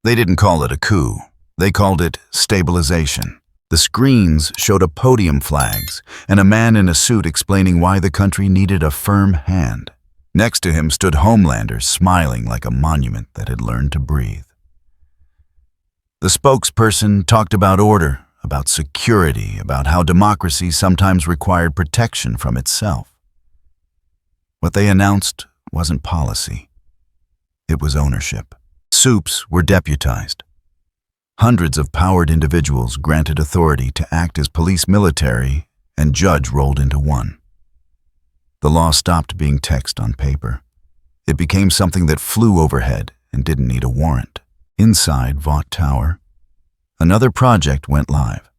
They didn't call it a coup. They called it stabilization. The screens showed a podium flags and a man in a suit explaining why the country needed a firm hand. Next to him stood Homelander, smiling like a monument that had learned to breathe. The spokesperson talked about order, about security, about how democracy sometimes required protection from itself. What they announced wasn't policy. It was ownership. Supes were deputized. Hundreds of powered individuals granted authority to act as police, military, and judge rolled into one. The law stopped being text on paper. It became something that flew overhead and didn't need a warrant. Inside Vought Tower, another project went live.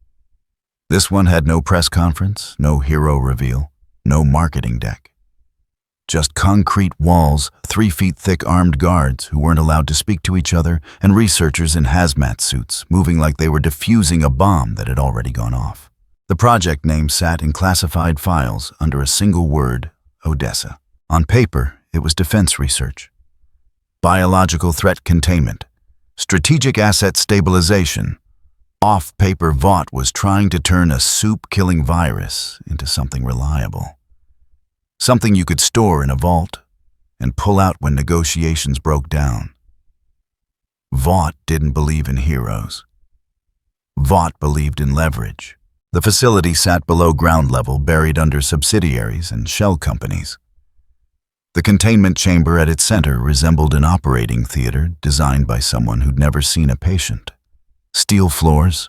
This one had no press conference, no hero reveal, no marketing deck. Just concrete walls, 3 feet thick armed guards who weren't allowed to speak to each other, and researchers in hazmat suits moving like they were defusing a bomb that had already gone off. The project name sat in classified files under a single word, Odessa. On paper, it was defense research. Biological threat containment. Strategic asset stabilization. Off-paper Vought was trying to turn a soup-killing virus into something reliable. Something you could store in a vault and pull out when negotiations broke down. Vought didn't believe in heroes. Vought believed in leverage. The facility sat below ground level, buried under subsidiaries and shell companies. The containment chamber at its center resembled an operating theater designed by someone who'd never seen a patient. Steel floors,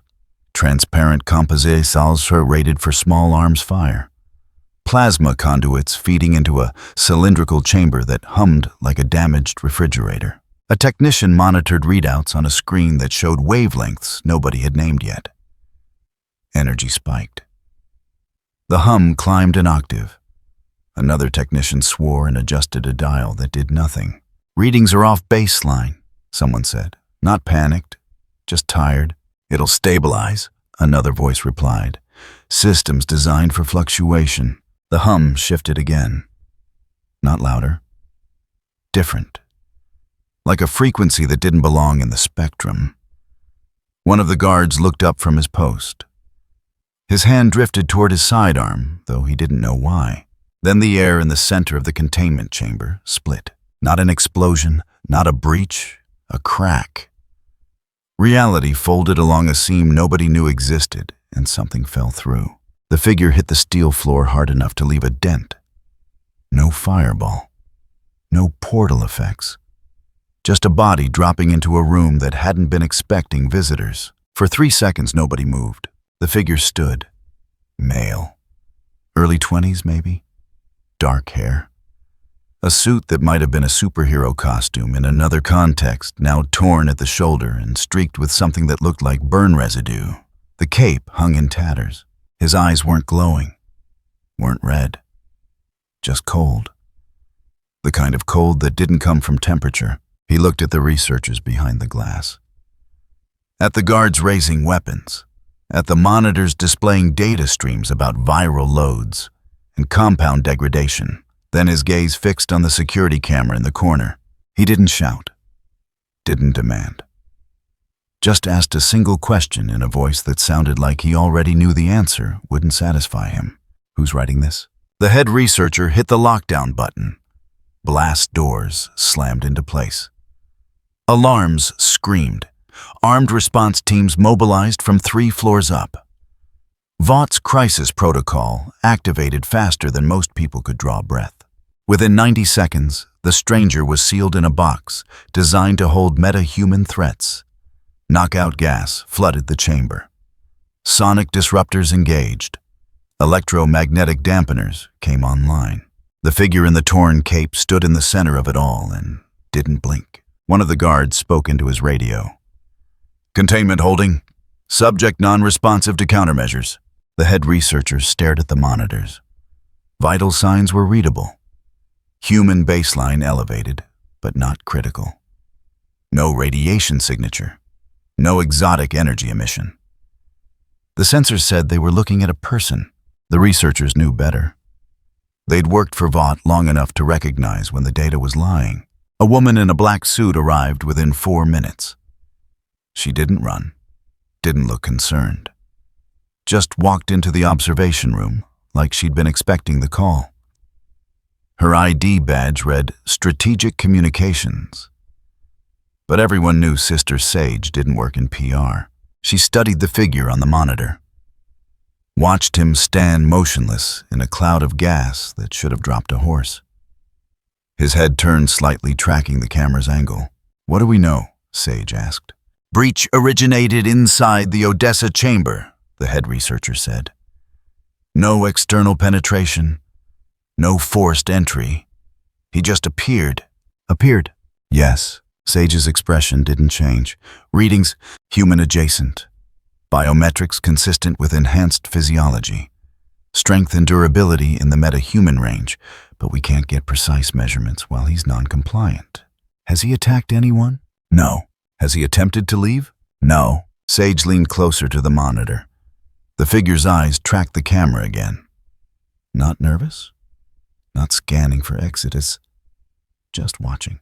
transparent composite cells rated for small arms fire. Plasma conduits feeding into a cylindrical chamber that hummed like a damaged refrigerator. A technician monitored readouts on a screen that showed wavelengths nobody had named yet. Energy spiked. The hum climbed an octave. Another technician swore and adjusted a dial that did nothing. "Readings are off baseline," someone said. "Not panicked, just tired." "It'll stabilize," another voice replied. "Systems designed for fluctuation." The hum shifted again. Not louder. Different. Like a frequency that didn't belong in the spectrum. One of the guards looked up from his post. His hand drifted toward his sidearm, though he didn't know why. Then the air in the center of the containment chamber split. Not an explosion, not a breach, a crack. Reality folded along a seam nobody knew existed, and something fell through. The figure hit the steel floor hard enough to leave a dent. No fireball. No portal effects. Just a body dropping into a room that hadn't been expecting visitors. For 3 seconds, nobody moved. The figure stood. Male. Early 20s, maybe? Dark hair. A suit that might have been a superhero costume in another context, now torn at the shoulder and streaked with something that looked like burn residue. The cape hung in tatters. His eyes weren't glowing, weren't red, just cold. The kind of cold that didn't come from temperature. He looked at the researchers behind the glass. At the guards raising weapons. At the monitors displaying data streams about viral loads and compound degradation. Then his gaze fixed on the security camera in the corner. He didn't shout, didn't demand. Just asked a single question in a voice that sounded like he already knew the answer wouldn't satisfy him. "Who's writing this?" The head researcher hit the lockdown button. Blast doors slammed into place. Alarms screamed. Armed response teams mobilized from 3 floors up. Vaught's crisis protocol activated faster than most people could draw breath. Within 90 seconds, the stranger was sealed in a box designed to hold meta-human threats. Knockout gas flooded the chamber. Sonic disruptors engaged. Electromagnetic dampeners came online. The figure in the torn cape stood in the center of it all and didn't blink. One of the guards spoke into his radio. "Containment holding. Subject non-responsive to countermeasures." The head researcher stared at the monitors. Vital signs were readable. Human baseline elevated, but not critical. No radiation signature. No exotic energy emission. The sensors said they were looking at a person. The researchers knew better. They'd worked for Vought long enough to recognize when the data was lying. A woman in a black suit arrived within 4 minutes. She didn't run, didn't look concerned. Just walked into the observation room like she'd been expecting the call. Her ID badge read Strategic Communications. But everyone knew Sister Sage didn't work in PR. She studied the figure on the monitor. Watched him stand motionless in a cloud of gas that should have dropped a horse. His head turned slightly, tracking the camera's angle. "What do we know?" Sage asked. "Breach originated inside the Odessa chamber," the head researcher said. "No external penetration, no forced entry. He just appeared." "Appeared?" "Yes." Sage's expression didn't change. "Readings, human adjacent. Biometrics consistent with enhanced physiology. Strength and durability in the meta-human range, but we can't get precise measurements while he's non-compliant." "Has he attacked anyone?" "No." "Has he attempted to leave?" "No." Sage leaned closer to the monitor. The figure's eyes tracked the camera again. Not nervous? Not scanning for exodus? Just watching.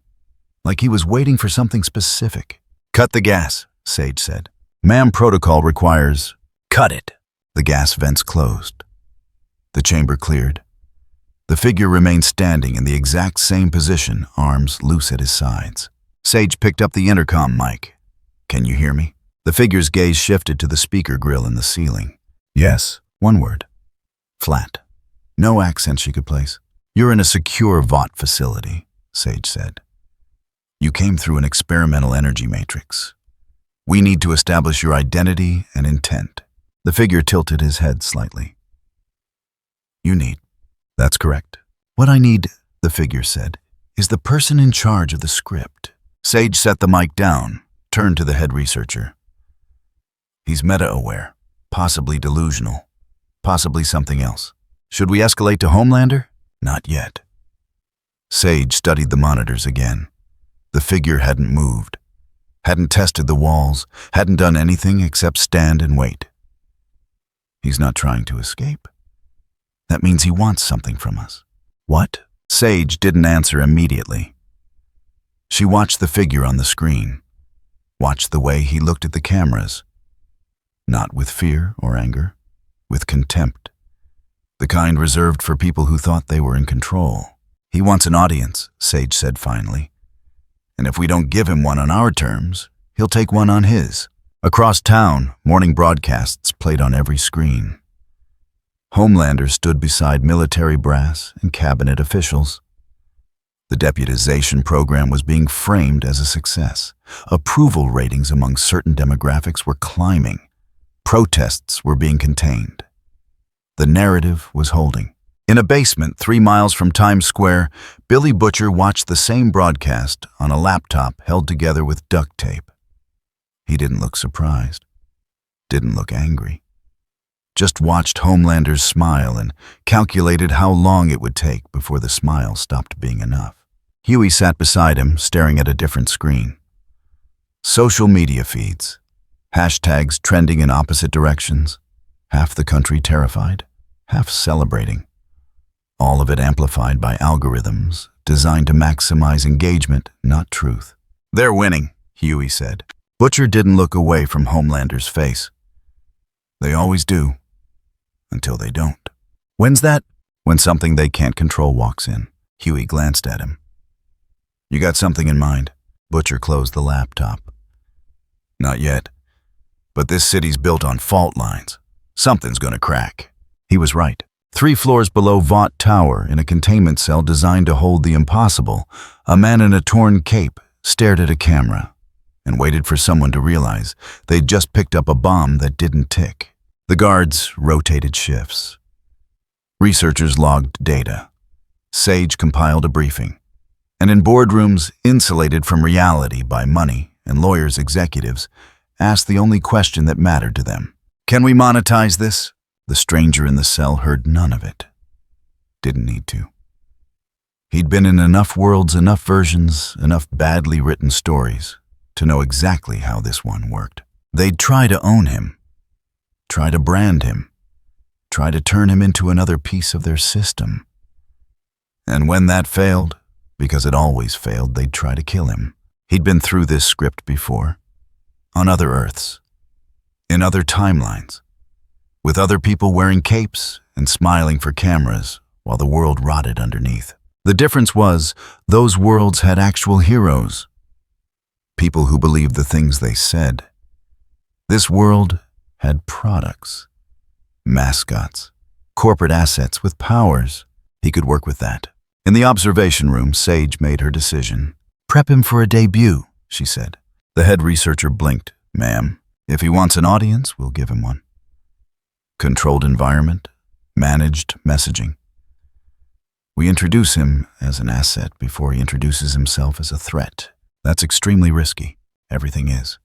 Like he was waiting for something specific. "Cut the gas," Sage said. "MAM protocol requires..." "Cut it." The gas vents closed. The chamber cleared. The figure remained standing in the exact same position, arms loose at his sides. Sage picked up the intercom mic. "Can you hear me?" The figure's gaze shifted to the speaker grill in the ceiling. "Yes." One word. "Flat." No accent she could place. "You're in a secure VOT facility," Sage said. "You came through an experimental energy matrix. We need to establish your identity and intent." The figure tilted his head slightly. "You need..." "That's correct." "What I need," the figure said, "is the person in charge of the script." Sage set the mic down, turned to the head researcher. "He's meta-aware, possibly delusional, possibly something else. Should we escalate to Homelander?" "Not yet." Sage studied the monitors again. The figure hadn't moved, hadn't tested the walls, hadn't done anything except stand and wait. He's not trying to escape. That means he wants something from us. "What?" Sage didn't answer immediately. She watched the figure on the screen, watched the way he looked at the cameras. Not with fear or anger, with contempt. The kind reserved for people who thought they were in control. "He wants an audience," Sage said finally. "And if we don't give him one on our terms, he'll take one on his." Across town, morning broadcasts played on every screen. Homelander stood beside military brass and cabinet officials. The deputization program was being framed as a success. Approval ratings among certain demographics were climbing. Protests were being contained. The narrative was holding. In a basement 3 miles from Times Square, Billy Butcher watched the same broadcast on a laptop held together with duct tape. He didn't look surprised, didn't look angry. Just watched Homelander's smile and calculated how long it would take before the smile stopped being enough. Huey sat beside him, staring at a different screen. Social media feeds. Hashtags trending in opposite directions. Half the country terrified, half celebrating. All of it amplified by algorithms designed to maximize engagement, not truth. "They're winning," Huey said. Butcher didn't look away from Homelander's face. "They always do. Until they don't." "When's that?" "When something they can't control walks in." Huey glanced at him. "You got something in mind?" Butcher closed the laptop. "Not yet. But this city's built on fault lines. Something's gonna crack." He was right. 3 floors below Vought Tower, in a containment cell designed to hold the impossible, a man in a torn cape stared at a camera and waited for someone to realize they'd just picked up a bomb that didn't tick. The guards rotated shifts. Researchers logged data. Sage compiled a briefing. And in boardrooms insulated from reality by money and lawyers' executives, asked the only question that mattered to them. "Can we monetize this?" The stranger in the cell heard none of it. Didn't need to. He'd been in enough worlds, enough versions, enough badly written stories to know exactly how this one worked. They'd try to own him, try to brand him, try to turn him into another piece of their system. And when that failed, because it always failed, they'd try to kill him. He'd been through this script before. On other Earths, in other timelines, with other people wearing capes and smiling for cameras while the world rotted underneath. The difference was, those worlds had actual heroes, people who believed the things they said. This world had products, mascots, corporate assets with powers. He could work with that. In the observation room, Sage made her decision. "Prep him for a debut," she said. The head researcher blinked. "Ma'am, if he wants an audience, we'll give him one. Controlled environment, managed messaging. We introduce him as an asset before he introduces himself as a threat. That's extremely risky. Everything is."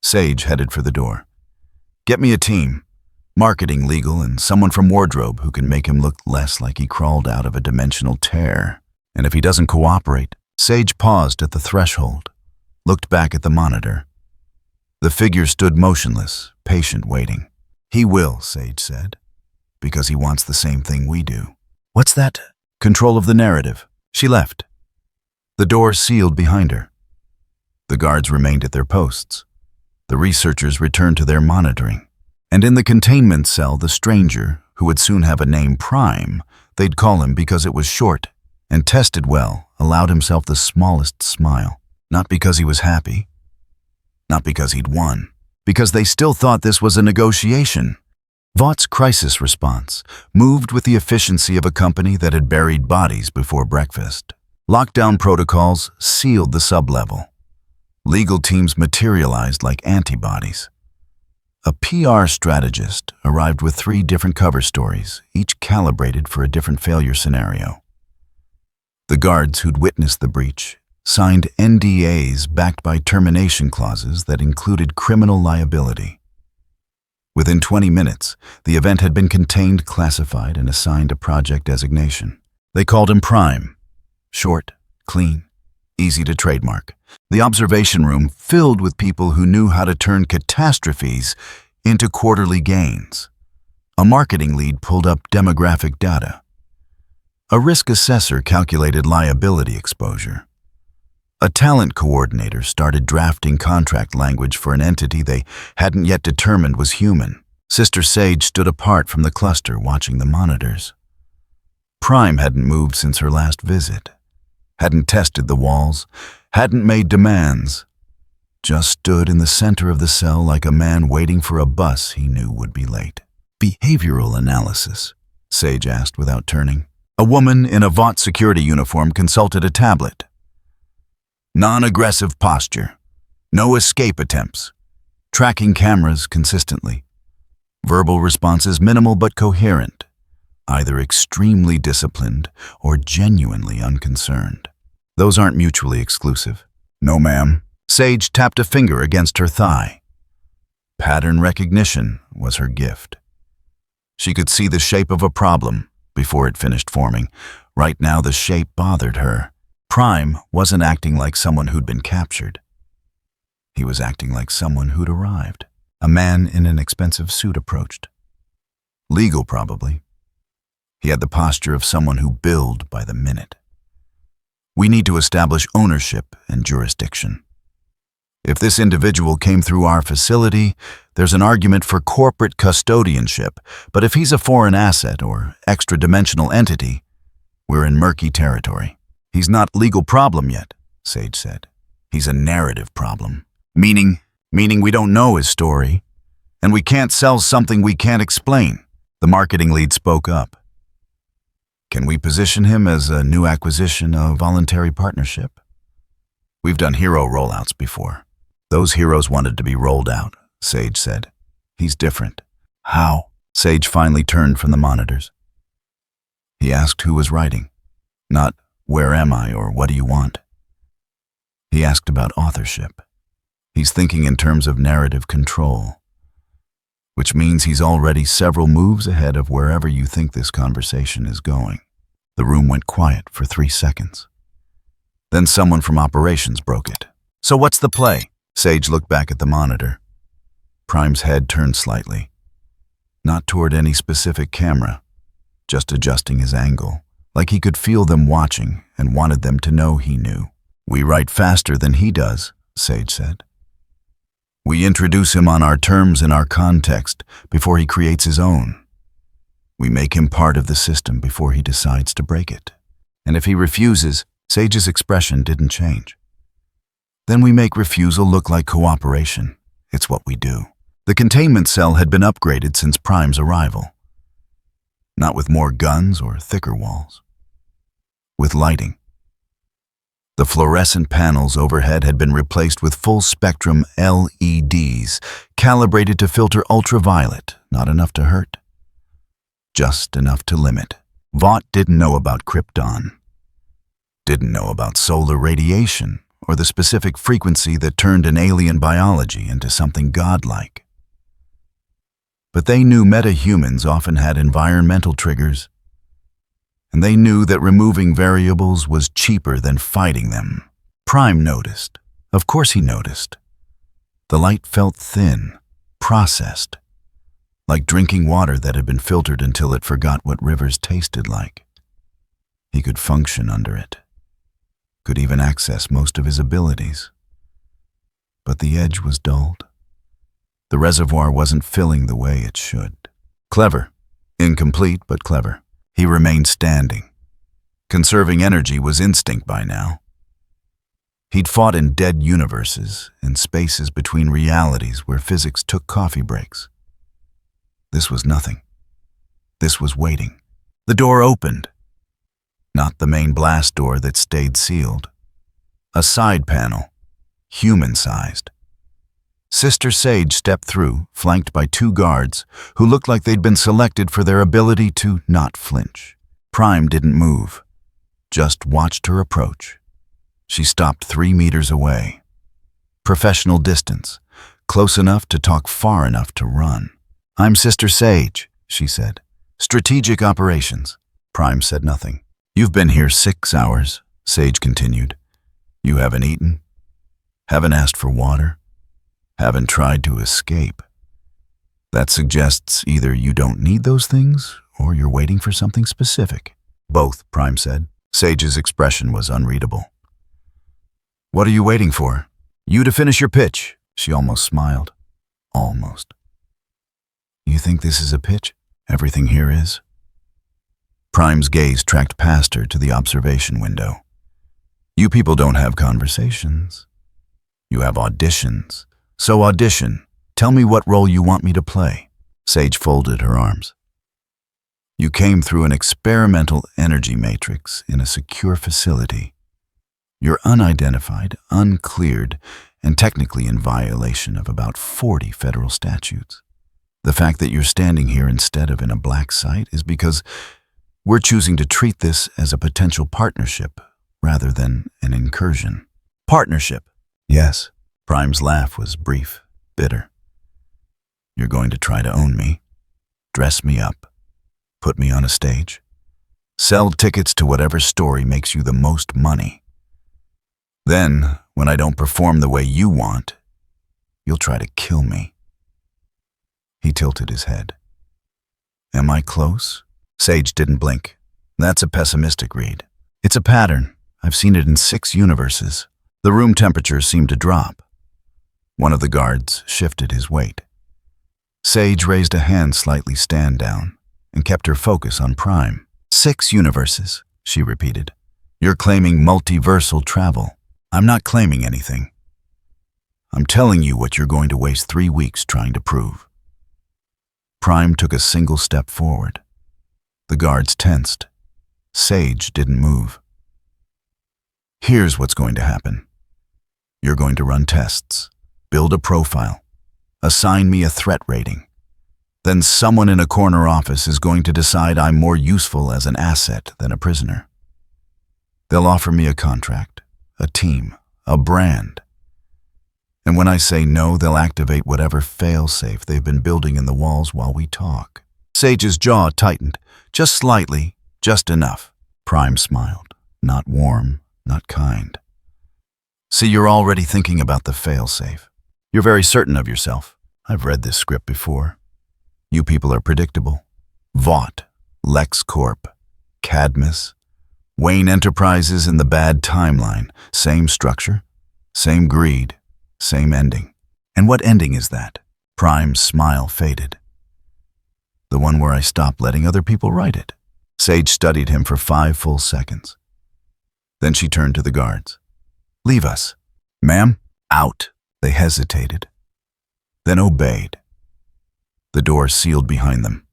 Sage headed for the door. "Get me a team. Marketing, legal, and someone from wardrobe who can make him look less like he crawled out of a dimensional tear. And if he doesn't cooperate..." Sage paused at the threshold, looked back at the monitor. The figure stood motionless, patient, waiting. "He will," Sage said, "because he wants the same thing we do." "What's that?" "Control of the narrative." She left. The door sealed behind her. The guards remained at their posts. The researchers returned to their monitoring. And in the containment cell, the stranger, who would soon have a name, Prime, they'd call him because it was short and tested well, allowed himself the smallest smile. Not because he was happy, not because he'd won, because they still thought this was a negotiation. Vaught's crisis response moved with the efficiency of a company that had buried bodies before breakfast. Lockdown protocols sealed the sublevel. Legal teams materialized like antibodies. A PR strategist arrived with 3 different cover stories, each calibrated for a different failure scenario. The guards who'd witnessed the breach signed NDAs backed by termination clauses that included criminal liability. Within 20 minutes, the event had been contained, classified, and assigned a project designation. They called him Prime. Short, clean, easy to trademark. The observation room filled with people who knew how to turn catastrophes into quarterly gains. A marketing lead pulled up demographic data. A risk assessor calculated liability exposure. A talent coordinator started drafting contract language for an entity they hadn't yet determined was human. Sister Sage stood apart from the cluster, watching the monitors. Prime hadn't moved since her last visit, hadn't tested the walls, hadn't made demands, just stood in the center of the cell like a man waiting for a bus he knew would be late. "Behavioral analysis?" Sage asked without turning. A woman in a Vought security uniform consulted a tablet. "Non-aggressive posture. No escape attempts. Tracking cameras consistently. Verbal responses minimal but coherent. Either extremely disciplined or genuinely unconcerned. Those aren't mutually exclusive." "No, ma'am." Sage tapped a finger against her thigh. Pattern recognition was her gift. She could see the shape of a problem before it finished forming. Right now, the shape bothered her. Prime wasn't acting like someone who'd been captured. He was acting like someone who'd arrived. A man in an expensive suit approached. Legal, probably. He had the posture of someone who billed by the minute. "We need to establish ownership and jurisdiction. If this individual came through our facility, there's an argument for corporate custodianship, but if he's a foreign asset or extra-dimensional entity, we're in murky territory." "He's not legal problem yet," Sage said. "He's a narrative problem. Meaning we don't know his story, and we can't sell something we can't explain." The marketing lead spoke up. "Can we position him as a new acquisition, a voluntary partnership? We've done hero rollouts before." "Those heroes wanted to be rolled out," Sage said. "He's different." "How?" Sage finally turned from the monitors. He asked who was writing. Not, "Where am I?" or "What do you want?" He asked about authorship. He's thinking in terms of narrative control, which means he's already several moves ahead of wherever you think this conversation is going. The room went quiet for 3 seconds. Then someone from operations broke it. "So what's the play?" Sage looked back at the monitor. Prime's head turned slightly. Not toward any specific camera, just adjusting his angle, like he could feel them watching and wanted them to know he knew. "We write faster than he does," Sage said. We introduce him on our terms and our context before he creates his own. We make him part of the system before he decides to break it. And if he refuses, Sage's expression didn't change. Then we make refusal look like cooperation. It's what we do. The containment cell had been upgraded since Prime's arrival. Not with more guns or thicker walls. With lighting. The fluorescent panels overhead had been replaced with full-spectrum LEDs, calibrated to filter ultraviolet, not enough to hurt. Just enough to limit. Vought didn't know about Krypton. Didn't know about solar radiation, or the specific frequency that turned an alien biology into something godlike. But they knew metahumans often had environmental triggers, and they knew that removing variables was cheaper than fighting them. Prime noticed. Of course he noticed. The light felt thin, processed, like drinking water that had been filtered until it forgot what rivers tasted like. He could function under it, could even access most of his abilities. But the edge was dulled. The reservoir wasn't filling the way it should. Clever. Incomplete, but clever. He remained standing. Conserving energy was instinct by now. He'd fought in dead universes, in spaces between realities where physics took coffee breaks. This was nothing. This was waiting. The door opened. Not the main blast door that stayed sealed. A side panel, human-sized. Sister Sage stepped through, flanked by two guards who looked like they'd been selected for their ability to not flinch. Prime didn't move, just watched her approach. She stopped 3 meters away. Professional distance, close enough to talk, far enough to run. "I'm Sister Sage," she said. "Strategic operations." Prime said nothing. "You've been here 6 hours," Sage continued. "You haven't eaten, haven't asked for water, haven't tried to escape. That suggests either you don't need those things or you're waiting for something specific." "Both," Prime said. Sage's expression was unreadable. "What are you waiting for?" "You to finish your pitch." She almost smiled. Almost. "You think this is a pitch? Everything here is?" Prime's gaze tracked past her to the observation window. "You people don't have conversations. You have auditions. So audition. Tell me what role you want me to play." Sage folded her arms. "You came through an experimental energy matrix in a secure facility. You're unidentified, uncleared, and technically in violation of about 40 federal statutes. The fact that you're standing here instead of in a black site is because we're choosing to treat this as a potential partnership rather than an incursion." "Partnership?" "Yes." Prime's laugh was brief, bitter. "You're going to try to own me, dress me up, put me on a stage, sell tickets to whatever story makes you the most money. Then, when I don't perform the way you want, you'll try to kill me." He tilted his head. "Am I close?" Sage didn't blink. "That's a pessimistic read. It's a pattern. I've seen it in 6 universes." The room temperature seemed to drop. One of the guards shifted his weight. Sage raised a hand slightly stand down and kept her focus on Prime. 6 universes, she repeated. "You're claiming multiversal travel. I'm not claiming anything. I'm telling you what you're going to waste 3 weeks trying to prove." Prime took a single step forward. The guards tensed. Sage didn't move. "Here's what's going to happen. You're going to run tests, build a profile, assign me a threat rating. Then someone in a corner office is going to decide I'm more useful as an asset than a prisoner. They'll offer me a contract, a team, a brand. And when I say no, they'll activate whatever fail-safe they've been building in the walls while we talk." Sage's jaw tightened, just slightly, just enough. Prime smiled, not warm, not kind. "See, you're already thinking about the fail-safe. You're very certain of yourself. I've read this script before. You people are predictable. Vought, LexCorp, Cadmus, Wayne Enterprises in the bad timeline. Same structure, same greed, same ending. And what ending is that? Prime's smile faded. The one where I stopped letting other people write it. Sage studied him for 5 full seconds. Then she turned to the guards. Leave us. Ma'am? Out. They hesitated, then obeyed. The door sealed behind them.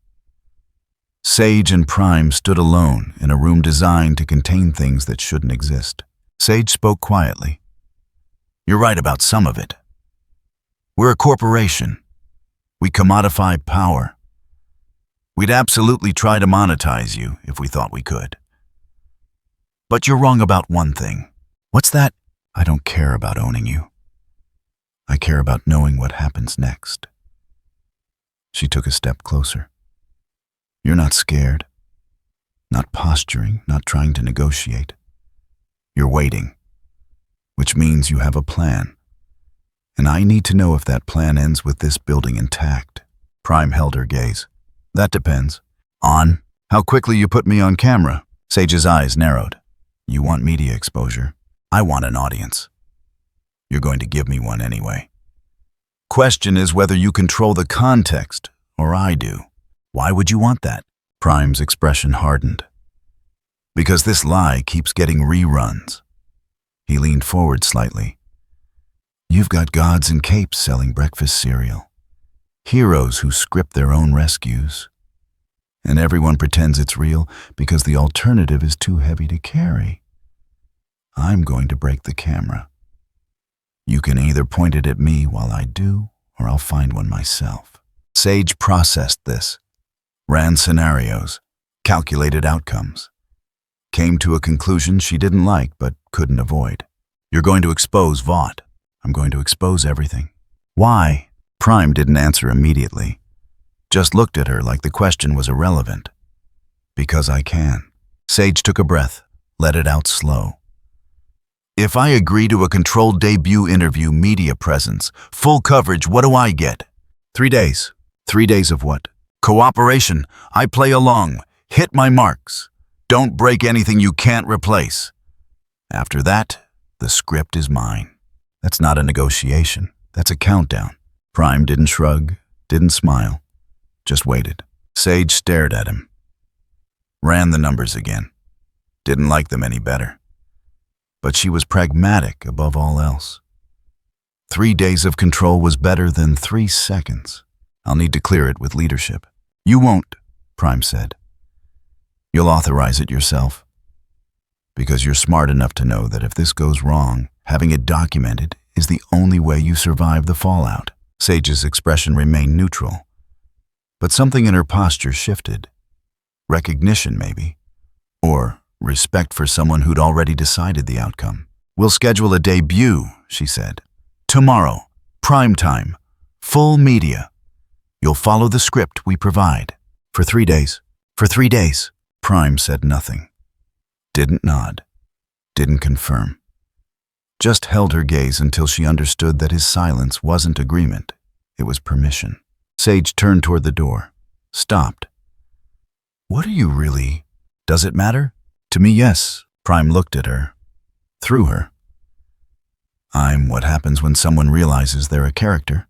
Sage and Prime stood alone in a room designed to contain things that shouldn't exist. Sage spoke quietly. You're right about some of it. We're a corporation. We commodify power. We'd absolutely try to monetize you if we thought we could. But you're wrong about one thing. What's that? I don't care about owning you. I care about knowing what happens next. She took a step closer. You're not scared, not posturing, not trying to negotiate. You're waiting, which means you have a plan. And I need to know if that plan ends with this building intact. Prime held her gaze. That depends. On how quickly you put me on camera. Sage's eyes narrowed. You want media exposure. I want an audience. You're going to give me one anyway. Question is whether you control the context, or I do. Why would you want that? Prime's expression hardened. Because this lie keeps getting reruns. He leaned forward slightly. You've got gods in capes selling breakfast cereal. Heroes who script their own rescues. And everyone pretends it's real because the alternative is too heavy to carry. I'm going to break the camera. You can either point it at me while I do, or I'll find one myself. Sage processed this, ran scenarios, calculated outcomes, came to a conclusion she didn't like but couldn't avoid. You're going to expose Vought. I'm going to expose everything. Why? Prime didn't answer immediately, just looked at her like the question was irrelevant. Because I can. Sage took a breath, let it out slow. If I agree to a controlled debut interview, media presence, full coverage, what do I get? 3 days. 3 days of what? Cooperation. I play along. Hit my marks. Don't break anything you can't replace. After that, the script is mine. That's not a negotiation. That's a countdown. Prime didn't shrug, didn't smile, just waited. Sage stared at him. Ran the numbers again. Didn't like them any better. But she was pragmatic above all else. 3 days of control was better than 3 seconds. I'll need to clear it with leadership. You won't, Prime said. You'll authorize it yourself. Because you're smart enough to know that if this goes wrong, having it documented is the only way you survive the fallout. Sage's expression remained neutral. But something in her posture shifted. Recognition, maybe. Or respect for someone who'd already decided the outcome. We'll schedule a debut, she said. Tomorrow, prime time, full media. You'll follow the script we provide. For 3 days. For 3 days. Prime said nothing. Didn't nod. Didn't confirm. Just held her gaze until she understood that his silence wasn't agreement. It was permission. Sage turned toward the door. Stopped. What are you really? Does it matter? To me, yes. Prime looked at her. Through her. I'm what happens when someone realizes they're a character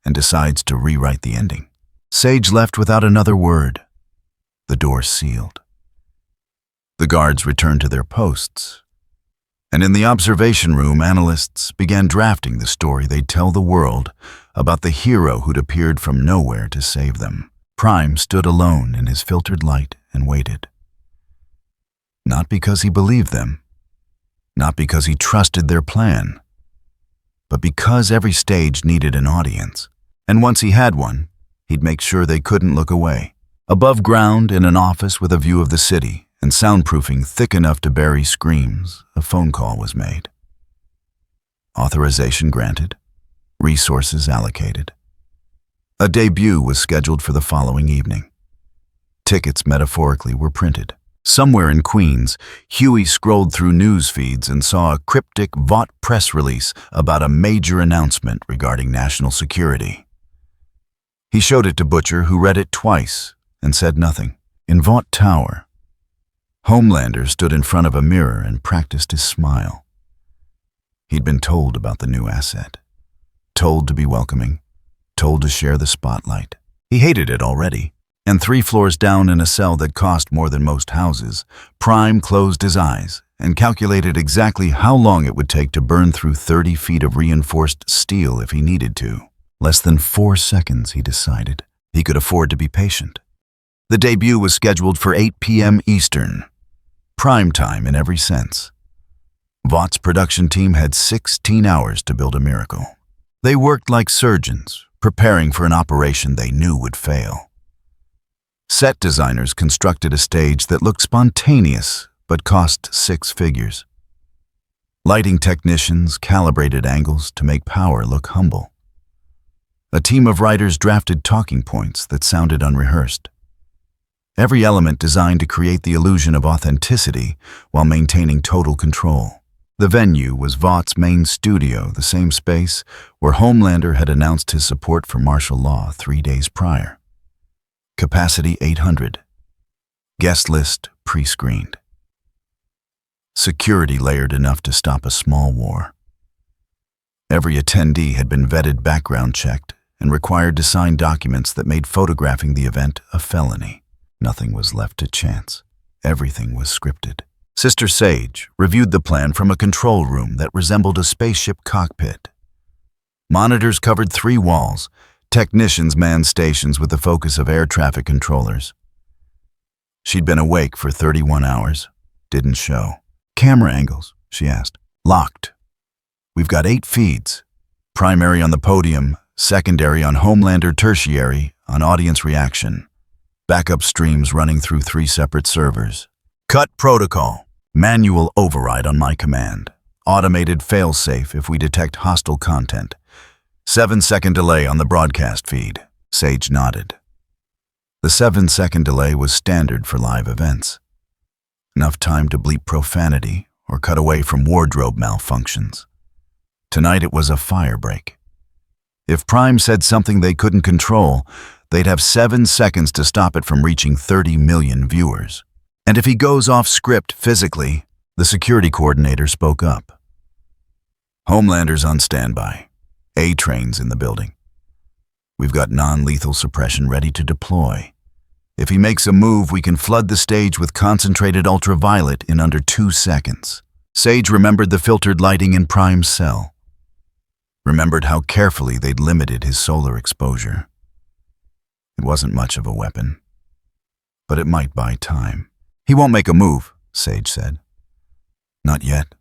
and decides to rewrite the ending. Sage left without another word. The door sealed. The guards returned to their posts. And in the observation room, analysts began drafting the story they'd tell the world about the hero who'd appeared from nowhere to save them. Prime stood alone in his filtered light and waited. Not because he believed them, not because he trusted their plan, but because every stage needed an audience. And once he had one, he'd make sure they couldn't look away. Above ground, in an office with a view of the city, and soundproofing thick enough to bury screams, a phone call was made. Authorization granted. Resources allocated. A debut was scheduled for the following evening. Tickets, metaphorically, were printed. Somewhere in Queens, Huey scrolled through news feeds and saw a cryptic Vought press release about a major announcement regarding national security. He showed it to Butcher, who read it twice and said nothing. In Vought Tower, Homelander stood in front of a mirror and practiced his smile. He'd been told about the new asset. told to be welcoming, told to share the spotlight. He hated it already. And 3 floors down in a cell that cost more than most houses, Prime closed his eyes and calculated exactly how long it would take to burn through 30 feet of reinforced steel if he needed to. Less than 4 seconds, he decided. He could afford to be patient. The debut was scheduled for 8 p.m. Eastern. Prime time in every sense. Vought's production team had 16 hours to build a miracle. They worked like surgeons, preparing for an operation they knew would fail. Set designers constructed a stage that looked spontaneous but cost 6 figures. Lighting technicians calibrated angles to make power look humble. A team of writers drafted talking points that sounded unrehearsed. Every element designed to create the illusion of authenticity while maintaining total control. The venue was Vought's main studio, the same space where Homelander had announced his support for martial law 3 days prior. Capacity 800. Guest list pre-screened. Security layered enough to stop a small war. Every attendee had been vetted, background checked, and required to sign documents that made photographing the event a felony. Nothing was left to chance. Everything was scripted. Sister Sage reviewed the plan from a control room that resembled a spaceship cockpit. Monitors covered 3 walls. Technicians manned stations with the focus of air traffic controllers. She'd been awake for 31 hours. Didn't show. Camera angles, she asked. Locked. We've got 8 feeds. Primary on the podium, secondary on Homelander, tertiary on audience reaction. Backup streams running through 3 separate servers. Cut protocol. Manual override on my command. Automated failsafe if we detect hostile content. 7-second delay on the broadcast feed. Sage nodded. The 7-second delay was standard for live events. Enough time to bleep profanity or cut away from wardrobe malfunctions. Tonight it was a fire break. If Prime said something they couldn't control, they'd have 7 seconds to stop it from reaching 30 million viewers. And if he goes off script physically, the security coordinator spoke up. Homelander's on standby. A-trains in the building. We've got non-lethal suppression ready to deploy. If he makes a move, we can flood the stage with concentrated ultraviolet in under 2 seconds. Sage remembered the filtered lighting in Prime's cell. Remembered how carefully they'd limited his solar exposure. It wasn't much of a weapon, but it might buy time. He won't make a move, Sage said. Not yet.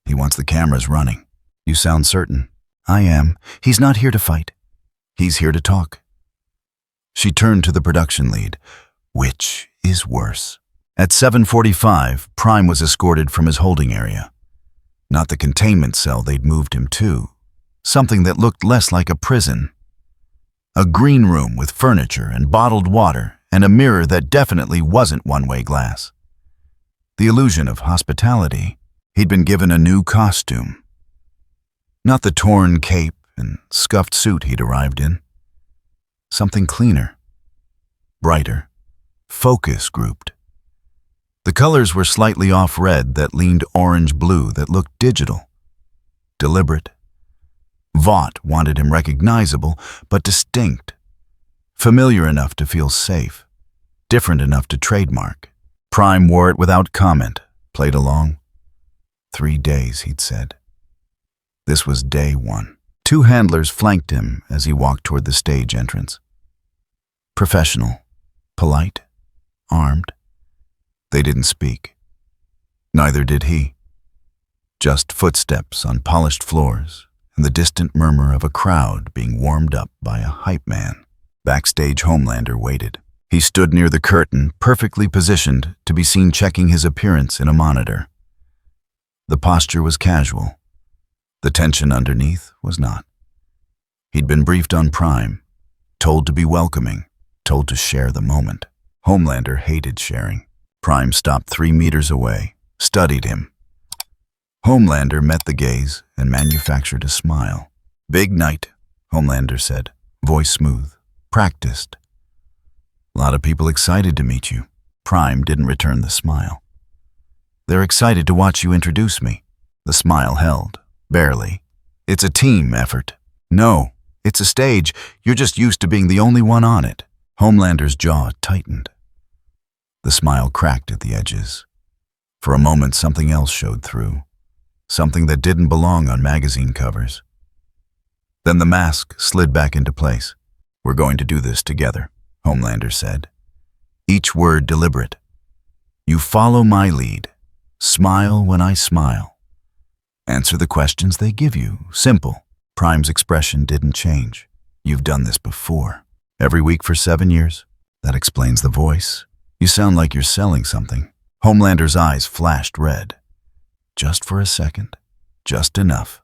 He wants the cameras running. You sound certain. I am. He's not here to fight. He's here to talk. She turned to the production lead. Which is worse? At 7:45, Prime was escorted from his holding area. Not the containment cell they'd moved him to. Something that looked less like a prison. A green room with furniture and bottled water and a mirror that definitely wasn't one-way glass. The illusion of hospitality. He'd been given a new costume. Not the torn cape and scuffed suit he'd arrived in. Something cleaner, brighter, focus grouped. The colors were slightly off red that leaned orange-blue that looked digital, deliberate. Vought wanted him recognizable, but distinct. Familiar enough to feel safe, different enough to trademark. Prime wore it without comment, played along. 3 days, he'd said. This was day 1. 2 handlers flanked him as he walked toward the stage entrance. Professional, polite, armed. They didn't speak. Neither did he. Just footsteps on polished floors and the distant murmur of a crowd being warmed up by a hype man. Backstage, Homelander waited. He stood near the curtain, perfectly positioned to be seen checking his appearance in a monitor. The posture was casual. The tension underneath was not. He'd been briefed on Prime, told to be welcoming, told to share the moment. Homelander hated sharing. Prime stopped 3 meters away, studied him. Homelander met the gaze and manufactured a smile. Big night, Homelander said, voice smooth, practiced. A lot of people excited to meet you. Prime didn't return the smile. They're excited to watch you introduce me. The smile held. Barely. It's a team effort. No, it's a stage. You're just used to being the only one on it. Homelander's jaw tightened. The smile cracked at the edges. For a moment, something else showed through. Something that didn't belong on magazine covers. Then the mask slid back into place. We're going to do this together, Homelander said. Each word deliberate. You follow my lead. Smile when I smile. Answer the questions they give you. Simple. Prime's expression didn't change. You've done this before. Every week for 7 years. That explains the voice. You sound like you're selling something. Homelander's eyes flashed red. Just for a second. Just enough.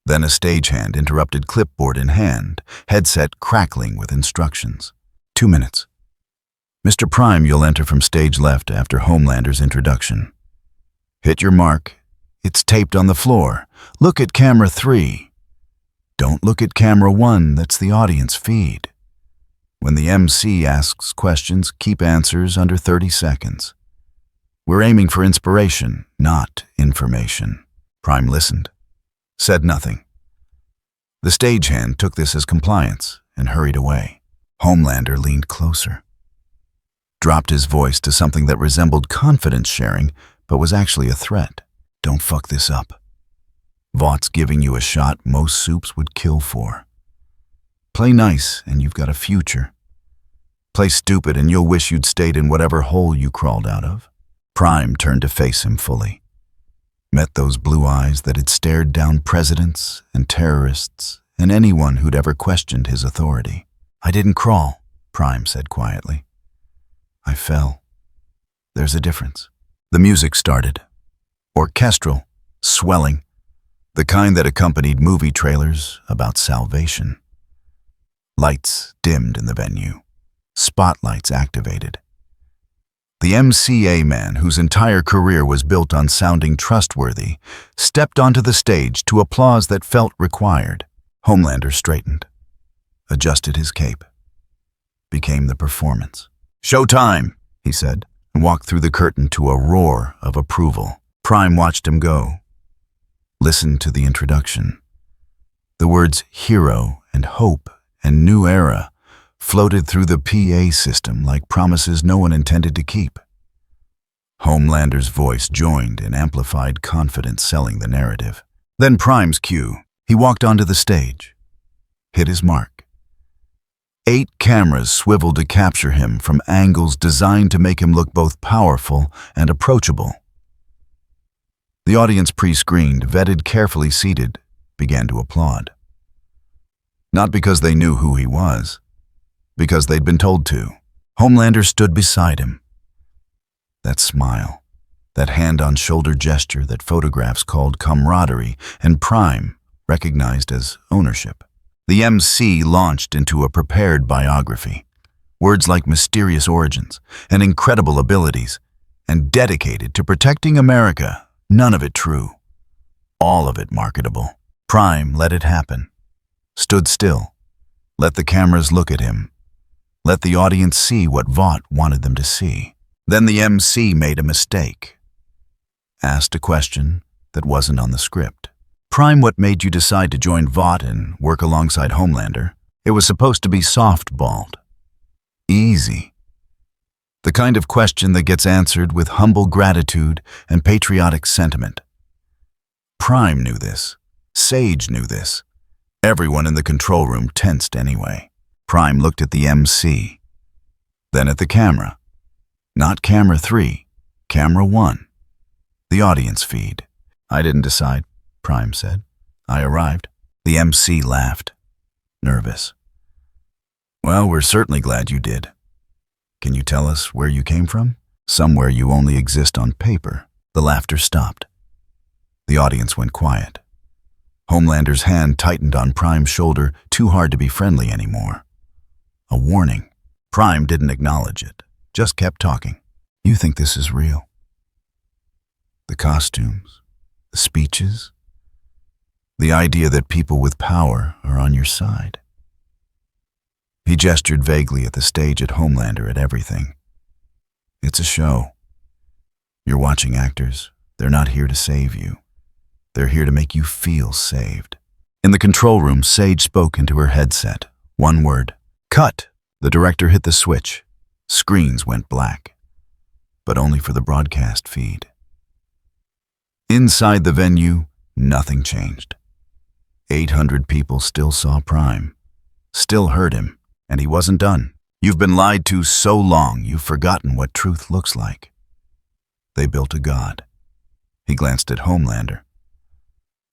Then a stagehand interrupted, clipboard in hand, headset crackling with instructions. 2 minutes. Mr. Prime, you'll enter from stage left after Homelander's introduction. Hit your mark. It's taped on the floor. Look at camera 3. Don't look at camera 1, that's the audience feed. When the MC asks questions, keep answers under 30 seconds. We're aiming for inspiration, not information. Prime listened, said nothing. The stagehand took this as compliance and hurried away. Homelander leaned closer, dropped his voice to something that resembled confidence sharing, but was actually a threat. Don't fuck this up. Vaught's giving you a shot most soups would kill for. Play nice and you've got a future. Play stupid and you'll wish you'd stayed in whatever hole you crawled out of. Prime turned to face him fully. Met those blue eyes that had stared down presidents and terrorists and anyone who'd ever questioned his authority. I didn't crawl, Prime said quietly. I fell. There's a difference. The music started. Orchestral, swelling, the kind that accompanied movie trailers about salvation. Lights dimmed in the venue. Spotlights activated. The MCA man, whose entire career was built on sounding trustworthy, stepped onto the stage to applause that felt required. Homelander straightened, adjusted his cape, became the performance. Showtime, he said, and walked through the curtain to a roar of approval. Prime watched him go. Listened to the introduction. The words hero and hope and new era floated through the PA system like promises no one intended to keep. Homelander's voice joined in amplified confidence selling the narrative. Then Prime's cue. He walked onto the stage, hit his mark. 8 cameras swiveled to capture him from angles designed to make him look both powerful and approachable. The audience pre-screened, vetted, carefully seated, began to applaud. Not because they knew who he was, because they'd been told to. Homelander stood beside him. That smile, that hand-on-shoulder gesture that photographs called camaraderie and Prime recognized as ownership. The MC launched into a prepared biography. Words like mysterious origins and incredible abilities, and dedicated to protecting America, none of it true. All of it marketable. Prime let it happen. Stood still. Let the cameras look at him. Let the audience see what Vought wanted them to see. Then the MC made a mistake. Asked a question that wasn't on the script. Prime, what made you decide to join Vought and work alongside Homelander? It was supposed to be softballed. Easy. The kind of question that gets answered with humble gratitude and patriotic sentiment. Prime knew this. Sage knew this. Everyone in the control room tensed anyway. Prime looked at the MC, then at the camera. Not camera 3, camera 1. The audience feed. I didn't decide, Prime said. I arrived. The MC laughed, nervous. Well, we're certainly glad you did. Can you tell us where you came from? Somewhere you only exist on paper. The laughter stopped. The audience went quiet. Homelander's hand tightened on Prime's shoulder, too hard to be friendly anymore. A warning. Prime didn't acknowledge it, just kept talking. You think this is real? The costumes, the speeches, the idea that people with power are on your side. He gestured vaguely at the stage, at Homelander, at everything. It's a show. You're watching actors. They're not here to save you. They're here to make you feel saved. In the control room, Sage spoke into her headset. One word. Cut! The director hit the switch. Screens went black. But only for the broadcast feed. Inside the venue, nothing changed. 800 people still saw Prime, still heard him, and he wasn't done. You've been lied to so long, you've forgotten what truth looks like. They built a god. He glanced at Homelander.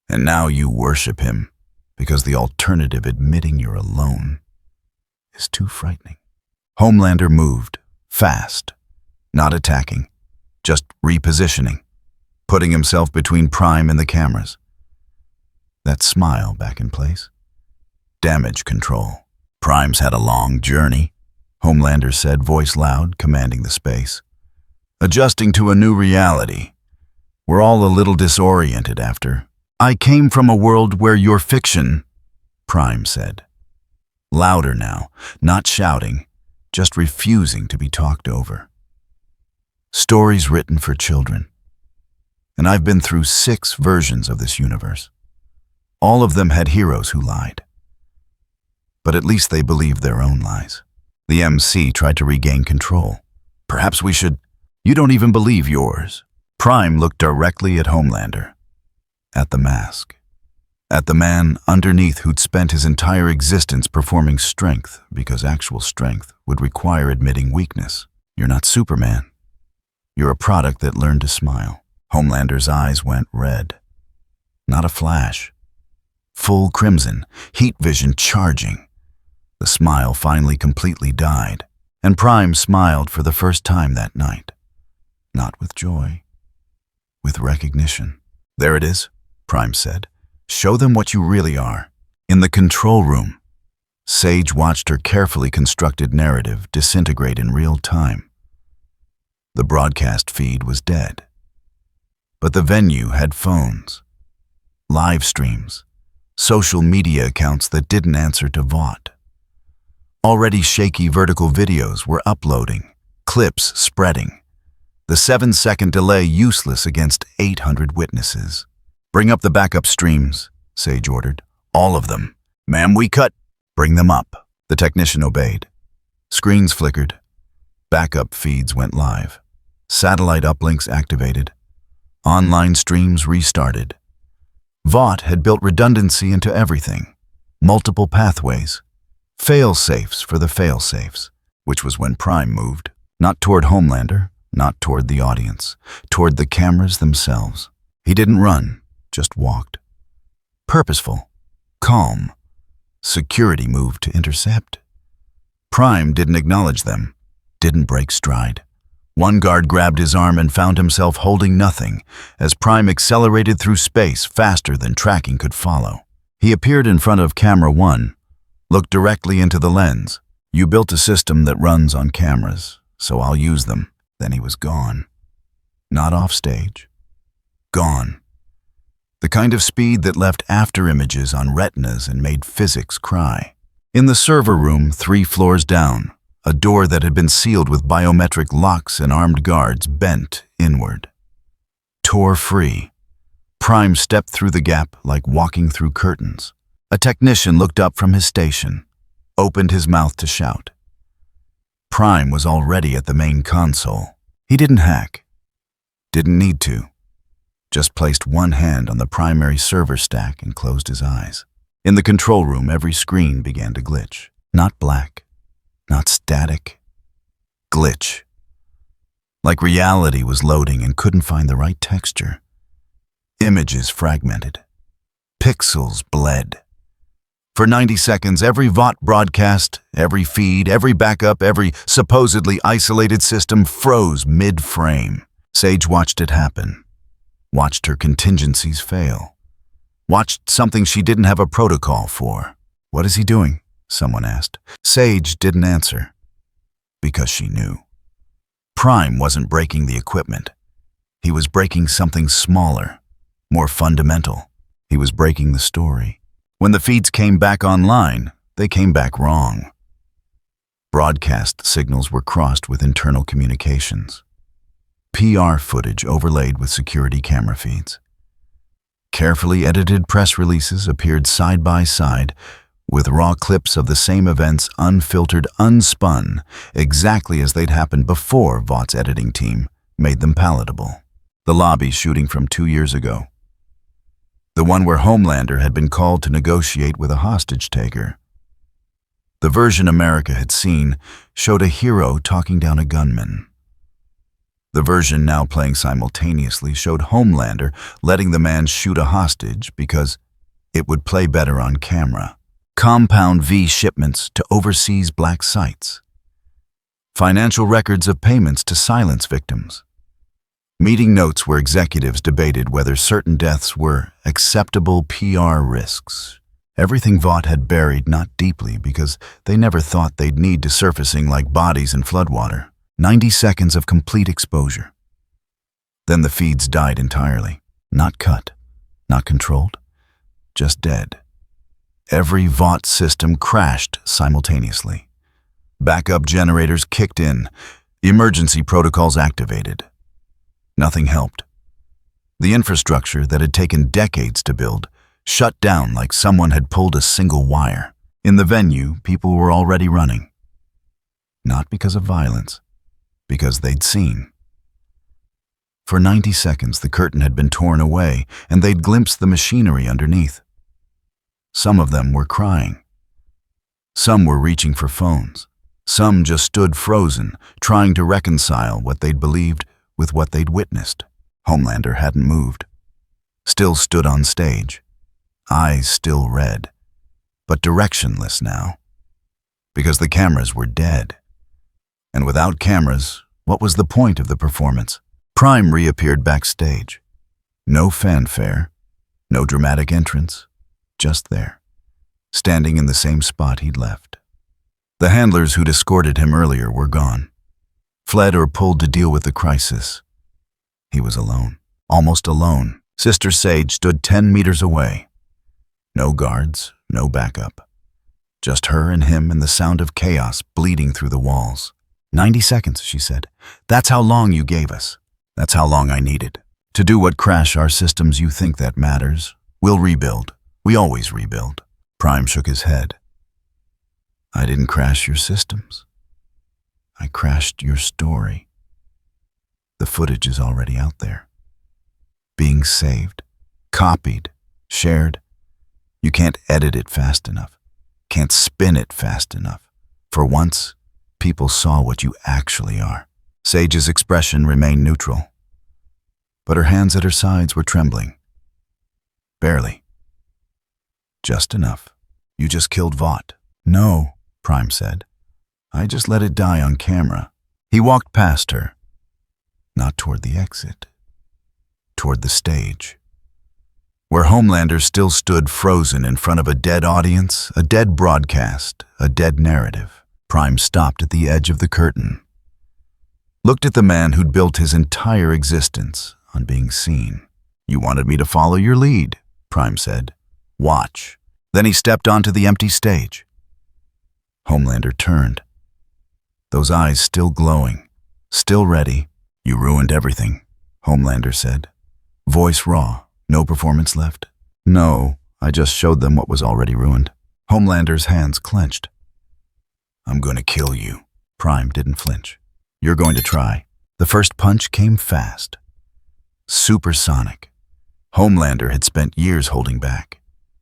And now you worship him, because the alternative, admitting you're alone, is too frightening. Homelander moved, fast, not attacking, just repositioning, putting himself between Prime and the cameras. That smile back in place. Damage control. Prime's had a long journey, Homelander said, voice loud, commanding the space. Adjusting to a new reality. We're all a little disoriented after. I came from a world where you're fiction, Prime said. Louder now, not shouting, just refusing to be talked over. Stories written for children. And I've been through 6 versions of this universe. All of them had heroes who lied. But at least they believed their own lies. The MC tried to regain control. Perhaps we should... You don't even believe yours. Prime looked directly at Homelander. At the mask. At the man underneath who'd spent his entire existence performing strength because actual strength would require admitting weakness. You're not Superman. You're a product that learned to smile. Homelander's eyes went red. Not a flash. Full crimson, heat vision charging. The smile finally completely died, and Prime smiled for the first time that night. Not with joy, with recognition. There it is, Prime said. Show them what you really are. In the control room, Sage watched her carefully constructed narrative disintegrate in real time. The broadcast feed was dead. But the venue had phones, live streams, social media accounts that didn't answer to VOD. Already shaky vertical videos were uploading, clips spreading. The 7-second delay useless against 800 witnesses. Bring up the backup streams, Sage ordered. All of them. Ma'am, we cut. Bring them up. The technician obeyed. Screens flickered. Backup feeds went live. Satellite uplinks activated. Online streams restarted. VOD had built redundancy into everything. Multiple pathways. Fail-safes for the fail-safes, which was when Prime moved. Not toward Homelander, not toward the audience, toward the cameras themselves. He didn't run, just walked. Purposeful, calm. Security moved to intercept. Prime didn't acknowledge them, didn't break stride. One guard grabbed his arm and found himself holding nothing as Prime accelerated through space faster than tracking could follow. He appeared in front of camera 1, looked directly into the lens. You built a system that runs on cameras, so I'll use them. Then he was gone. Not off stage. Gone. The kind of speed that left after images on retinas and made physics cry. In the server room, 3 floors down, a door that had been sealed with biometric locks and armed guards bent inward. Tore free. Prime stepped through the gap like walking through curtains. A technician looked up from his station, opened his mouth to shout. Prime was already at the main console. He didn't hack. Didn't need to. Just placed one hand on the primary server stack and closed his eyes. In the control room, every screen began to glitch. Not black. Not static. Glitch. Like reality was loading and couldn't find the right texture. Images fragmented. Pixels bled. For 90 seconds, every VOD broadcast, every feed, every backup, every supposedly isolated system froze mid-frame. Sage watched it happen. Watched her contingencies fail. Watched something she didn't have a protocol for. What is he doing? Someone asked. Sage didn't answer. Because she knew. Prime wasn't breaking the equipment. He was breaking something smaller, more fundamental. He was breaking the story. When the feeds came back online, they came back wrong. Broadcast signals were crossed with internal communications. PR footage overlaid with security camera feeds. Carefully edited press releases appeared side by side, with raw clips of the same events unfiltered, unspun, exactly as they'd happened before Vaught's editing team made them palatable. The lobby shooting from 2 years ago. The one where Homelander had been called to negotiate with a hostage-taker. The version America had seen showed a hero talking down a gunman. The version now playing simultaneously showed Homelander letting the man shoot a hostage because it would play better on camera. Compound V shipments to overseas black sites. Financial records of payments to silence victims. Meeting notes where executives debated whether certain deaths were acceptable PR risks. Everything Vought had buried not deeply because they never thought they'd need to surfacing like bodies in floodwater. 90 seconds of complete exposure. Then the feeds died entirely. Not cut, not controlled, just dead. Every Vought system crashed simultaneously. Backup generators kicked in, emergency protocols activated. Nothing helped. The infrastructure that had taken decades to build shut down like someone had pulled a single wire. In the venue, people were already running. Not because of violence, because they'd seen. For 90 seconds, the curtain had been torn away, and they'd glimpsed the machinery underneath. Some of them were crying. Some were reaching for phones. Some just stood frozen, trying to reconcile what they'd believed with what they'd witnessed. Homelander hadn't moved. Still stood on stage. Eyes still red. But directionless now. Because the cameras were dead. And without cameras, what was the point of the performance? Prime reappeared backstage. No fanfare. No dramatic entrance. Just there. Standing in the same spot he'd left. The handlers who'd escorted him earlier were gone. Fled or pulled to deal with the crisis. He was alone. Almost alone. Sister Sage stood 10 meters away. No guards, no backup. Just her and him and the sound of chaos bleeding through the walls. 90 seconds, she said. That's how long you gave us. That's how long I needed. To do what crash our systems you think that matters. We'll rebuild. We always rebuild. Prime shook his head. I didn't crash your systems. I crashed your story. The footage is already out there. Being saved, copied, shared. You can't edit it fast enough. Can't spin it fast enough. For once, people saw what you actually are. Sage's expression remained neutral. But her hands at her sides were trembling. Barely. Just enough. You just killed Vought. No, Prime said. I just let it die on camera. He walked past her. Not toward the exit. Toward the stage. Where Homelander still stood frozen in front of a dead audience, a dead broadcast, a dead narrative. Prime stopped at the edge of the curtain. Looked at the man who'd built his entire existence on being seen. You wanted me to follow your lead, Prime said. Watch. Then he stepped onto the empty stage. Homelander turned. Those eyes still glowing, still ready. You ruined everything, Homelander said. Voice raw, no performance left. No, I just showed them what was already ruined. Homelander's hands clenched. I'm going to kill you. Prime didn't flinch. You're going to try. The first punch came fast. Supersonic. Homelander had spent years holding back.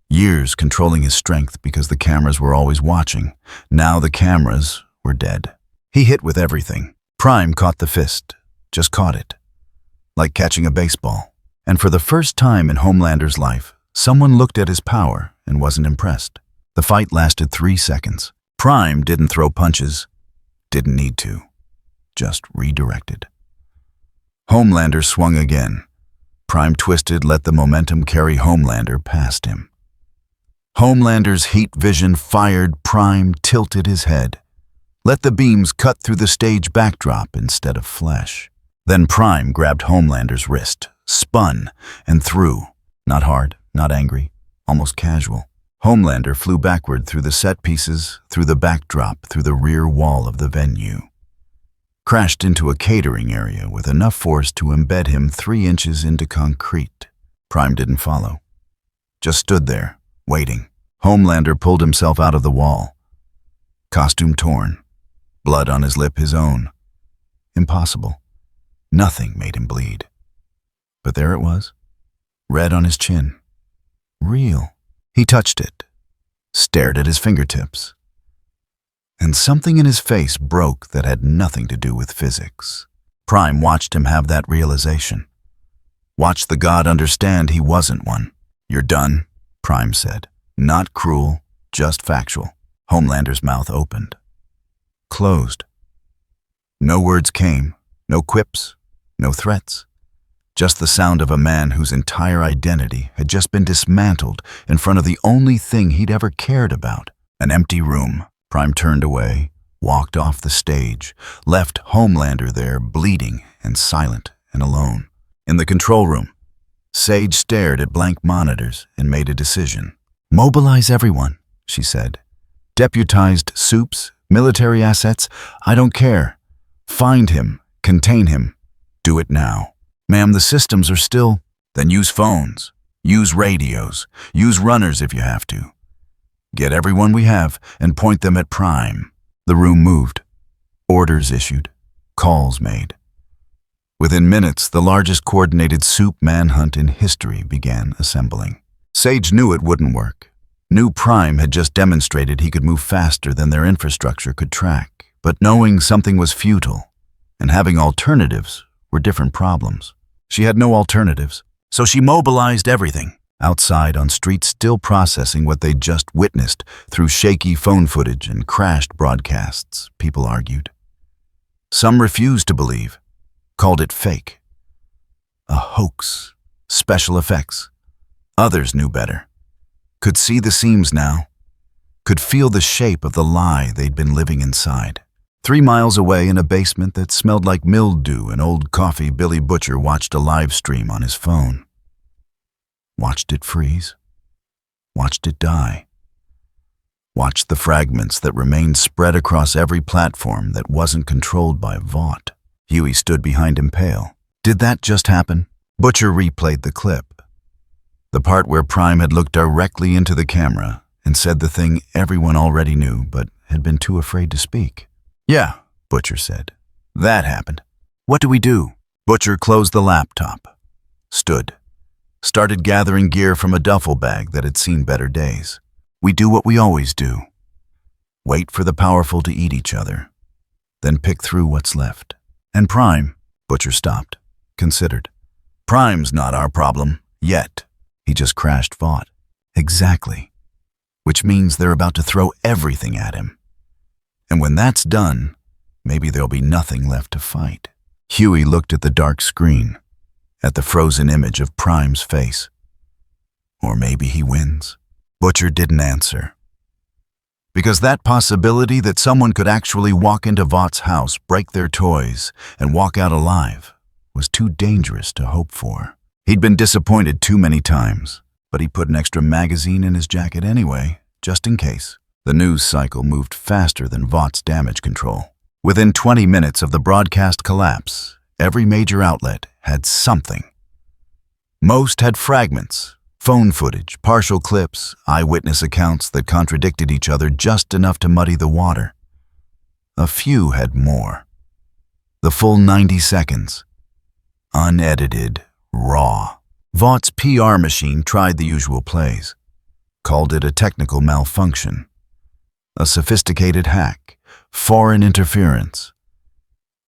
Years controlling his strength because the cameras were always watching. Now the cameras were dead. He hit with everything. Prime caught the fist. Just caught it. Like catching a baseball. And for the first time in Homelander's life, someone looked at his power and wasn't impressed. The fight lasted 3 seconds. Prime didn't throw punches. Didn't need to. Just redirected. Homelander swung again. Prime twisted, let the momentum carry Homelander past him. Homelander's heat vision fired. Prime tilted his head. Let the beams cut through the stage backdrop instead of flesh. Then Prime grabbed Homelander's wrist, spun, and threw. Not hard, not angry, almost casual. Homelander flew backward through the set pieces, through the backdrop, through the rear wall of the venue. Crashed into a catering area with enough force to embed him 3 inches into concrete. Prime didn't follow. just stood there, waiting. Homelander pulled himself out of the wall. Costume torn, blood on his lip his own. Impossible. Nothing made him bleed. But there it was, red on his chin. Real. He touched it, stared at his fingertips. And something in his face broke that had nothing to do with physics. Prime watched him have that realization. Watched the god understand he wasn't one. "You're done," Prime said. Not cruel, just factual. Homelander's mouth opened. Closed. No words came, no quips, no threats. Just the sound of a man whose entire identity had just been dismantled in front of the only thing he'd ever cared about. An empty room. Prime turned away, walked off the stage, left Homelander there bleeding and silent and alone. In the control room, Sage stared at blank monitors and made a decision. "Mobilize everyone," she said. "Deputized soups, military assets, I don't care. Find him, contain him. Do it now." "Ma'am, the systems are still..." "Then use phones, use radios, use runners if you have to. Get everyone we have and point them at Prime." The room moved. Orders issued. Calls made. Within minutes, the largest coordinated soup manhunt in history began assembling. Sage knew it wouldn't work. Knew Prime had just demonstrated he could move faster than their infrastructure could track. But knowing something was futile and having alternatives were different problems. She had no alternatives, so she mobilized everything. Outside on streets still processing what they'd just witnessed through shaky phone footage and crashed broadcasts, people argued. Some refused to believe, called it fake. A hoax, special effects. Others knew better, could see the seams now, could feel the shape of the lie they'd been living inside. 3 miles away in a basement that smelled like mildew and old coffee, Billy Butcher watched a live stream on his phone. Watched it freeze. Watched it die. Watched the fragments that remained spread across every platform that wasn't controlled by Vought. Huey stood behind him pale. Did that just happen? Butcher replayed the clip. The part where Prime had looked directly into the camera and said the thing everyone already knew but had been too afraid to speak. "Yeah," Butcher said. "That happened. What do we do?" Butcher closed the laptop. Stood. Started gathering gear from a duffel bag that had seen better days. "We do what we always do. Wait for the powerful to eat each other. Then pick through what's left. And Prime," Butcher stopped, considered. "Prime's not our problem, yet. He just crashed Vought." "Exactly. Which means they're about to throw everything at him. And when that's done, maybe there'll be nothing left to fight." Huey looked at the dark screen, at the frozen image of Prime's face. Or maybe he wins. Butcher didn't answer. Because that possibility that someone could actually walk into Vought's house, break their toys, and walk out alive was too dangerous to hope for. He'd been disappointed too many times, but he put an extra magazine in his jacket anyway, just in case. The news cycle moved faster than Vought's damage control. Within 20 minutes of the broadcast collapse, every major outlet had something. Most had fragments, phone footage, partial clips, eyewitness accounts that contradicted each other just enough to muddy the water. A few had more. The full 90 seconds. Unedited, raw. Vought's PR machine tried the usual plays. Called it a technical malfunction. A sophisticated hack. Foreign interference.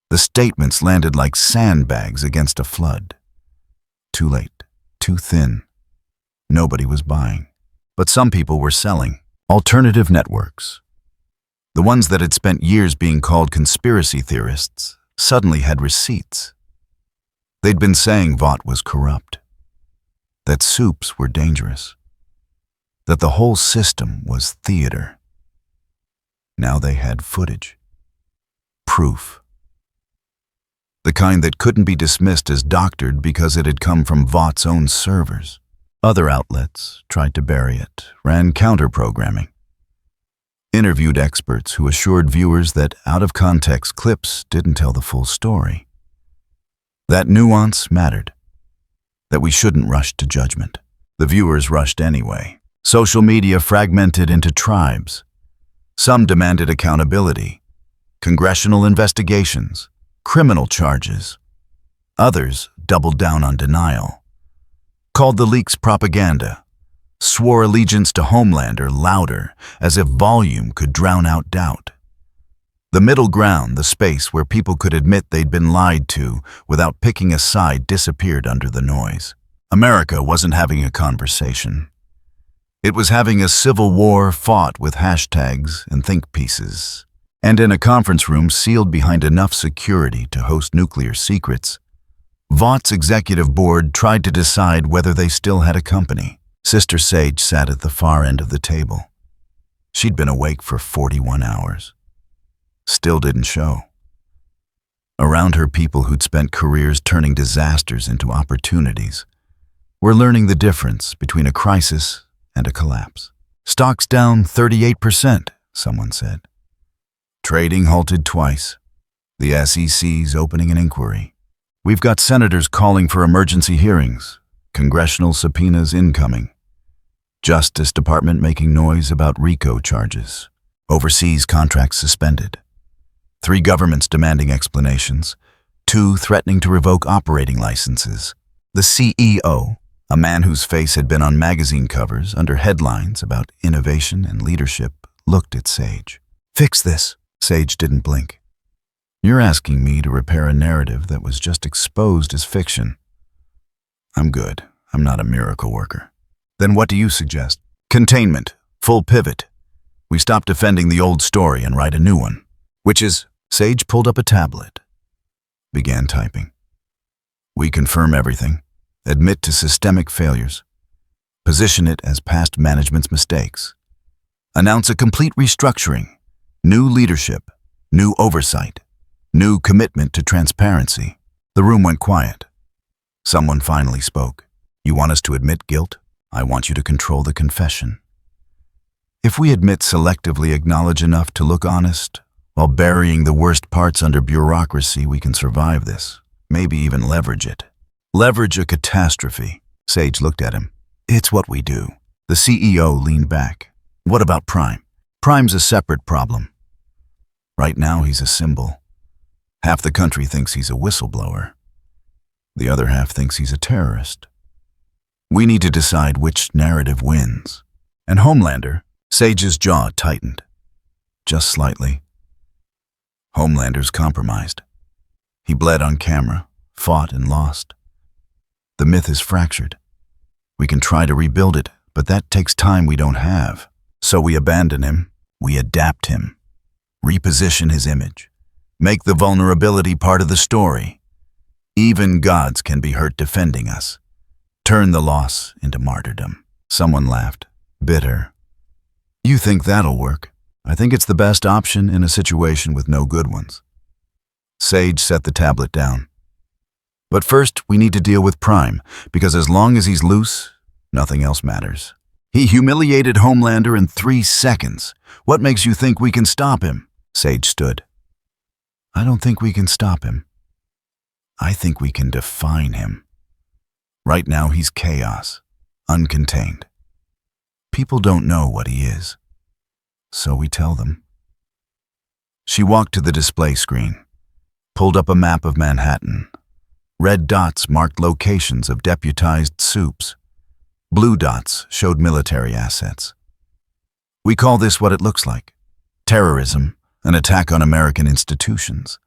The statements landed like sandbags against a flood. Too late. Too thin. Nobody was buying. But some people were selling. Alternative networks. The ones that had spent years being called conspiracy theorists suddenly had receipts. They'd been saying Vought was corrupt. That soups were dangerous. That the whole system was theater. Now they had footage. Proof. The kind that couldn't be dismissed as doctored because it had come from Vought's own servers. Other outlets tried to bury it, ran counter-programming. Interviewed experts who assured viewers that out-of-context clips didn't tell the full story. That nuance mattered. That we shouldn't rush to judgment. The viewers rushed anyway. Social media fragmented into tribes. Some demanded accountability, congressional investigations, criminal charges. Others doubled down on denial, called the leaks propaganda, swore allegiance to Homelander louder, as if volume could drown out doubt. The middle ground, the space where people could admit they'd been lied to without picking a side, disappeared under the noise. America wasn't having a conversation. It was having a civil war fought with hashtags and think pieces. And in a conference room sealed behind enough security to host nuclear secrets, Vaught's executive board tried to decide whether they still had a company. Sister Sage sat at the far end of the table. She'd been awake for 41 hours. Still didn't show. Around her, people who'd spent careers turning disasters into opportunities were learning the difference between a crisis and a collapse. Stocks down 38%, someone said. Trading halted twice. The SEC's opening an inquiry. We've got senators calling for emergency hearings, congressional subpoenas incoming, Justice Department making noise about RICO charges, overseas contracts suspended, 3 governments demanding explanations, 2 threatening to revoke operating licenses. The CEO, a man whose face had been on magazine covers under headlines about innovation and leadership, looked at Sage. Fix this. Sage didn't blink. You're asking me to repair a narrative that was just exposed as fiction. I'm good. I'm not a miracle worker. Then what do you suggest? Containment. Full pivot. We stop defending the old story and write a new one. Which is, Sage pulled up a tablet. Began typing. We confirm everything. Admit to systemic failures. Position it as past management's mistakes. Announce a complete restructuring. New leadership. New oversight. New commitment to transparency. The room went quiet. Someone finally spoke. You want us to admit guilt? I want you to control the confession. If we admit selectively, acknowledge enough to look honest, while burying the worst parts under bureaucracy, we can survive this. Maybe even leverage it. Leverage a catastrophe. Sage looked at him. It's what we do. The CEO leaned back. What about Prime? Prime's a separate problem. Right now, he's a symbol. Half the country thinks he's a whistleblower. The other half thinks he's a terrorist. We need to decide which narrative wins. And Homelander, Sage's jaw tightened. Just slightly. Homelander's compromised. He bled on camera, fought and lost. The myth is fractured. We can try to rebuild it, but that takes time we don't have. So we abandon him, we adapt him, reposition his image, make the vulnerability part of the story. Even gods can be hurt defending us. Turn the loss into martyrdom. Someone laughed, bitter. You think that'll work? I think it's the best option in a situation with no good ones. Sage set the tablet down. But first, we need to deal with Prime, because as long as he's loose, nothing else matters. He humiliated Homelander in 3 seconds. What makes you think we can stop him? Sage stood. I don't think we can stop him. I think we can define him. Right now, he's chaos, uncontained. People don't know what he is, so we tell them. She walked to the display screen, pulled up a map of Manhattan. Red dots marked locations of deputized soups. Blue dots showed military assets. We call this what it looks like. Terrorism, an attack on American institutions,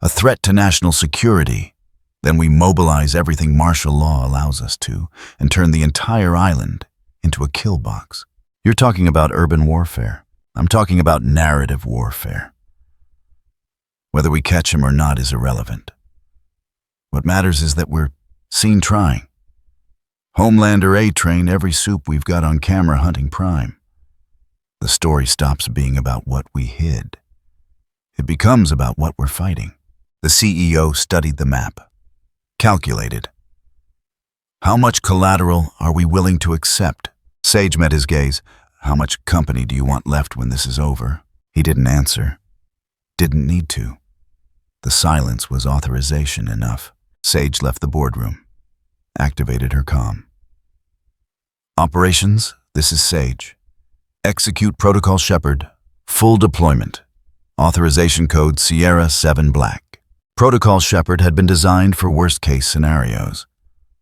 a threat to national security. Then we mobilize everything martial law allows us to and turn the entire island into a kill box. You're talking about urban warfare. I'm talking about narrative warfare. Whether we catch him or not is irrelevant. What matters is that we're seen trying. Homelander A-trained every soup we've got on camera hunting Prime. The story stops being about what we hid. It becomes about what we're fighting. The CEO studied the map. Calculated. How much collateral are we willing to accept? Sage met his gaze. How much company do you want left when this is over? He didn't answer. Didn't need to. The silence was authorization enough. Sage left the boardroom. Activated her comm. Operations, this is Sage. Execute Protocol Shepard. Full deployment. Authorization code Sierra 7 Black. Protocol Shepard had been designed for worst-case scenarios.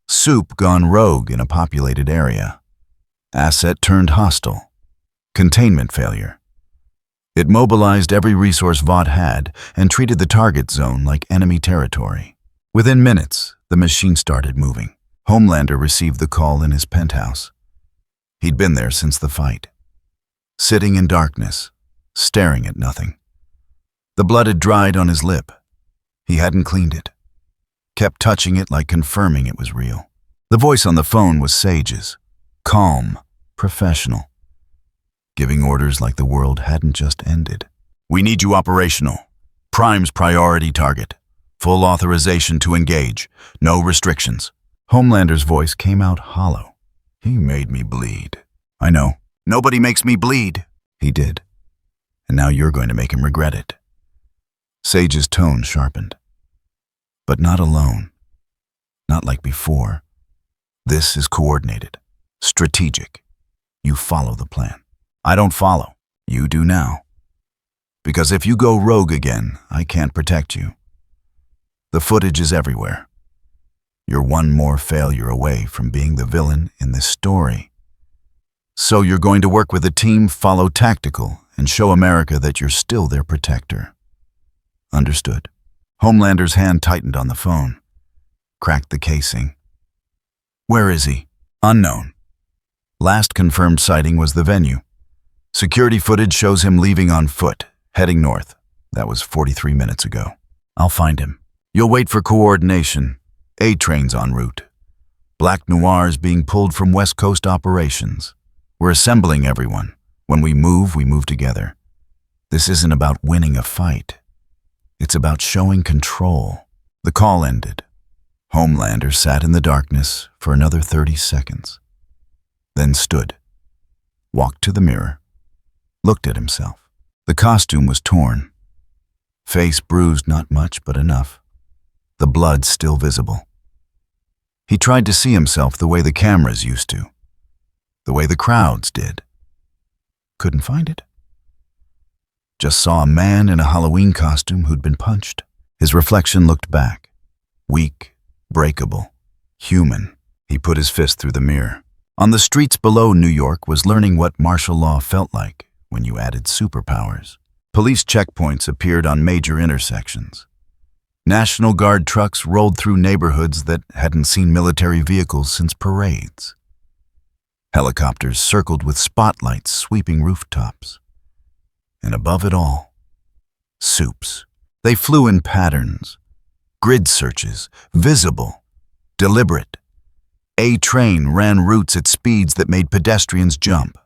Soup gone rogue in a populated area. Asset turned hostile. Containment failure. It mobilized every resource Vought had and treated the target zone like enemy territory. Within minutes, the machine started moving. Homelander received the call in his penthouse. He'd been there since the fight. Sitting in darkness, staring at nothing. The blood had dried on his lip. He hadn't cleaned it. Kept touching it like confirming it was real. The voice on the phone was Sage's. Calm, professional. Giving orders like the world hadn't just ended. We need you operational. Prime's priority target. Full authorization to engage. No restrictions. Homelander's voice came out hollow. He made me bleed. I know. Nobody makes me bleed. He did. And now you're going to make him regret it. Sage's tone sharpened. But not alone. Not like before. This is coordinated. Strategic. You follow the plan. I don't follow. You do now. Because if you go rogue again, I can't protect you. The footage is everywhere. You're one more failure away from being the villain in this story. So you're going to work with a team, follow tactical, and show America that you're still their protector. Understood. Homelander's hand tightened on the phone. Cracked the casing. Where is he? Unknown. Last confirmed sighting was the venue. Security footage shows him leaving on foot, heading north. That was 43 minutes ago. I'll find him. You'll wait for coordination. A train's en route. Black Noir's being pulled from West Coast operations. We're assembling everyone. When we move together. This isn't about winning a fight. It's about showing control. The call ended. Homelander sat in the darkness for another 30 seconds. Then stood. Walked to the mirror. Looked at himself. The costume was torn. Face bruised not much, but enough. The blood still visible. He tried to see himself the way the cameras used to. The way the crowds did. Couldn't find it. Just saw a man in a Halloween costume who'd been punched. His reflection looked back. Weak, breakable, human. He put his fist through the mirror. On the streets below New York was learning what martial law felt like when you added superpowers. Police checkpoints appeared on major intersections. National Guard trucks rolled through neighborhoods that hadn't seen military vehicles since parades. Helicopters circled with spotlights sweeping rooftops. And above it all, soups. They flew in patterns. Grid searches, visible, deliberate. A train ran routes at speeds that made pedestrians jump.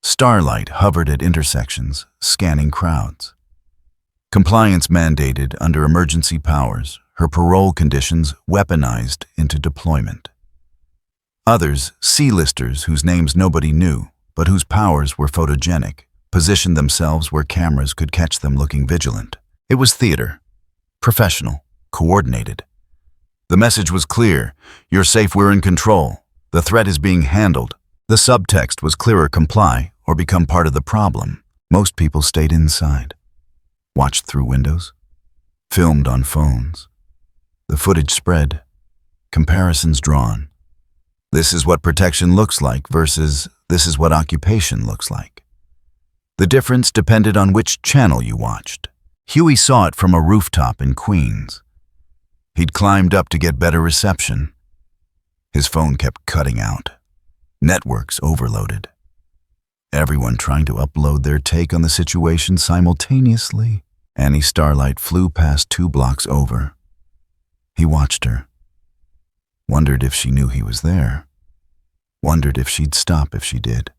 Starlight hovered at intersections, scanning crowds. Compliance mandated under emergency powers, her parole conditions weaponized into deployment. Others, C-listers whose names nobody knew, but whose powers were photogenic, positioned themselves where cameras could catch them looking vigilant. It was theater. Professional. Coordinated. The message was clear. You're safe, we're in control. The threat is being handled. The subtext was clearer: comply or become part of the problem. Most people stayed inside. Watched through windows. Filmed on phones. The footage spread. Comparisons drawn. This is what protection looks like versus this is what occupation looks like. The difference depended on which channel you watched. Huey saw it from a rooftop in Queens. He'd climbed up to get better reception. His phone kept cutting out. Networks overloaded. Everyone trying to upload their take on the situation simultaneously. Annie Starlight flew past 2 blocks over. He watched her. Wondered if she knew he was there. Wondered if she'd stop if she did.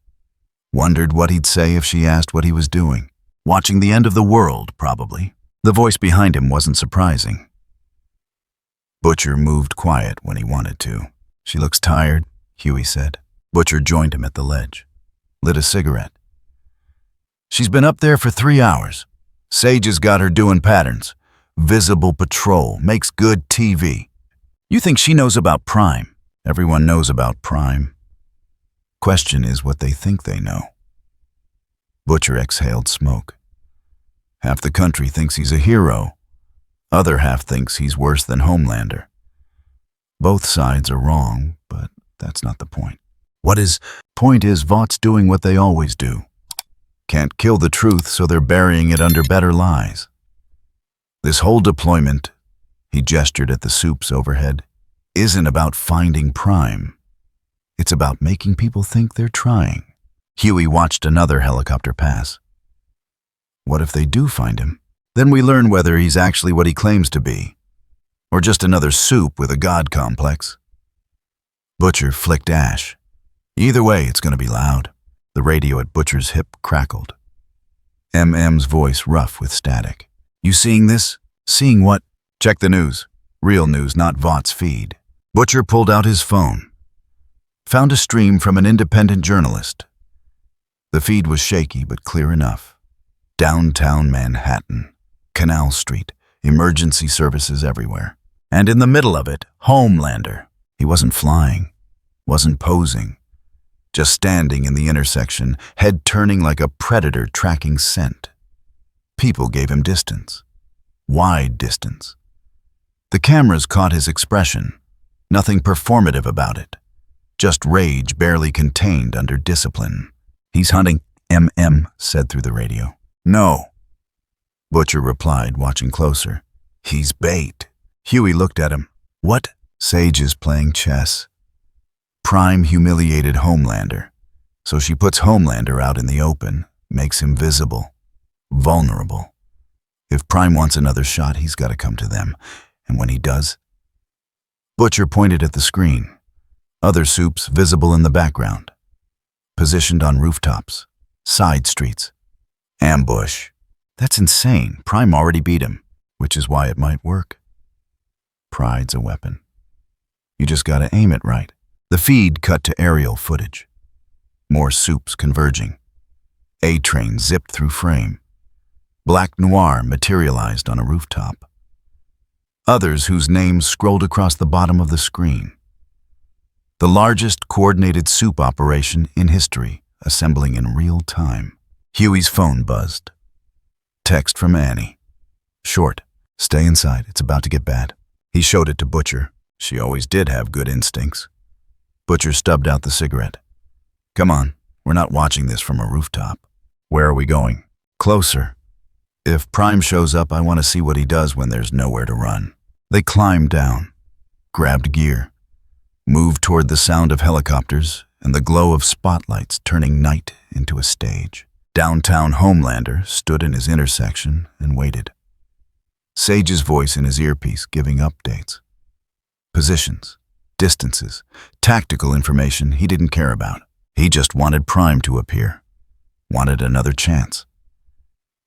Wondered what he'd say if she asked what he was doing. Watching the end of the world, probably. The voice behind him wasn't surprising. Butcher moved quiet when he wanted to. She looks tired, Huey said. Butcher joined him at the ledge. Lit a cigarette. She's been up there for 3 hours. Sage has got her doing patterns. Visible patrol. Makes good TV. You think she knows about Prime? Everyone knows about Prime. Question is what they think they know. Butcher exhaled smoke. Half the country thinks he's a hero. Other half thinks he's worse than Homelander. Both sides are wrong, but that's not the point. Point is Vought's doing what they always do. Can't kill the truth, so they're burying it under better lies. This whole deployment, he gestured at the soups overhead, isn't about finding Prime. It's about making people think they're trying. Huey watched another helicopter pass. What if they do find him? Then we learn whether he's actually what he claims to be, or just another soup with a god complex. Butcher flicked ash. Either way, it's going to be loud. The radio at Butcher's hip crackled. MM's voice rough with static. You seeing this? Seeing what? Check the news. Real news, not Vought's feed. Butcher pulled out his phone. Found a stream from an independent journalist. The feed was shaky but clear enough. Downtown Manhattan. Canal Street. Emergency services everywhere. And in the middle of it, Homelander. He wasn't flying. Wasn't posing. Just standing in the intersection, head turning like a predator tracking scent. People gave him distance. Wide distance. The cameras caught his expression. Nothing performative about it. Just rage barely contained under discipline. He's hunting, MM said through the radio. No. Butcher replied, watching closer. He's bait. Huey looked at him. What? Sage is playing chess. Prime humiliated Homelander. So she puts Homelander out in the open, makes him visible, vulnerable. If Prime wants another shot, he's got to come to them. And when he does... Butcher pointed at the screen. Other soups visible in the background. Positioned on rooftops, side streets. Ambush. That's insane. Prime already beat him, which is why it might work. Pride's a weapon. You just gotta aim it right. The feed cut to aerial footage. More soups converging. A-train zipped through frame. Black Noir materialized on a rooftop. Others whose names scrolled across the bottom of the screen. The largest coordinated soup operation in history, assembling in real time. Huey's phone buzzed. Text from Annie. Short. Stay inside. It's about to get bad. He showed it to Butcher. She always did have good instincts. Butcher stubbed out the cigarette. Come on. We're not watching this from a rooftop. Where are we going? Closer. If Prime shows up, I want to see what he does when there's nowhere to run. They climbed down. Grabbed gear. Moved toward the sound of helicopters and the glow of spotlights turning night into a stage. Downtown Homelander stood in his intersection and waited. Sage's voice in his earpiece giving updates. Positions, distances, tactical information he didn't care about. He just wanted Prime to appear. Wanted another chance.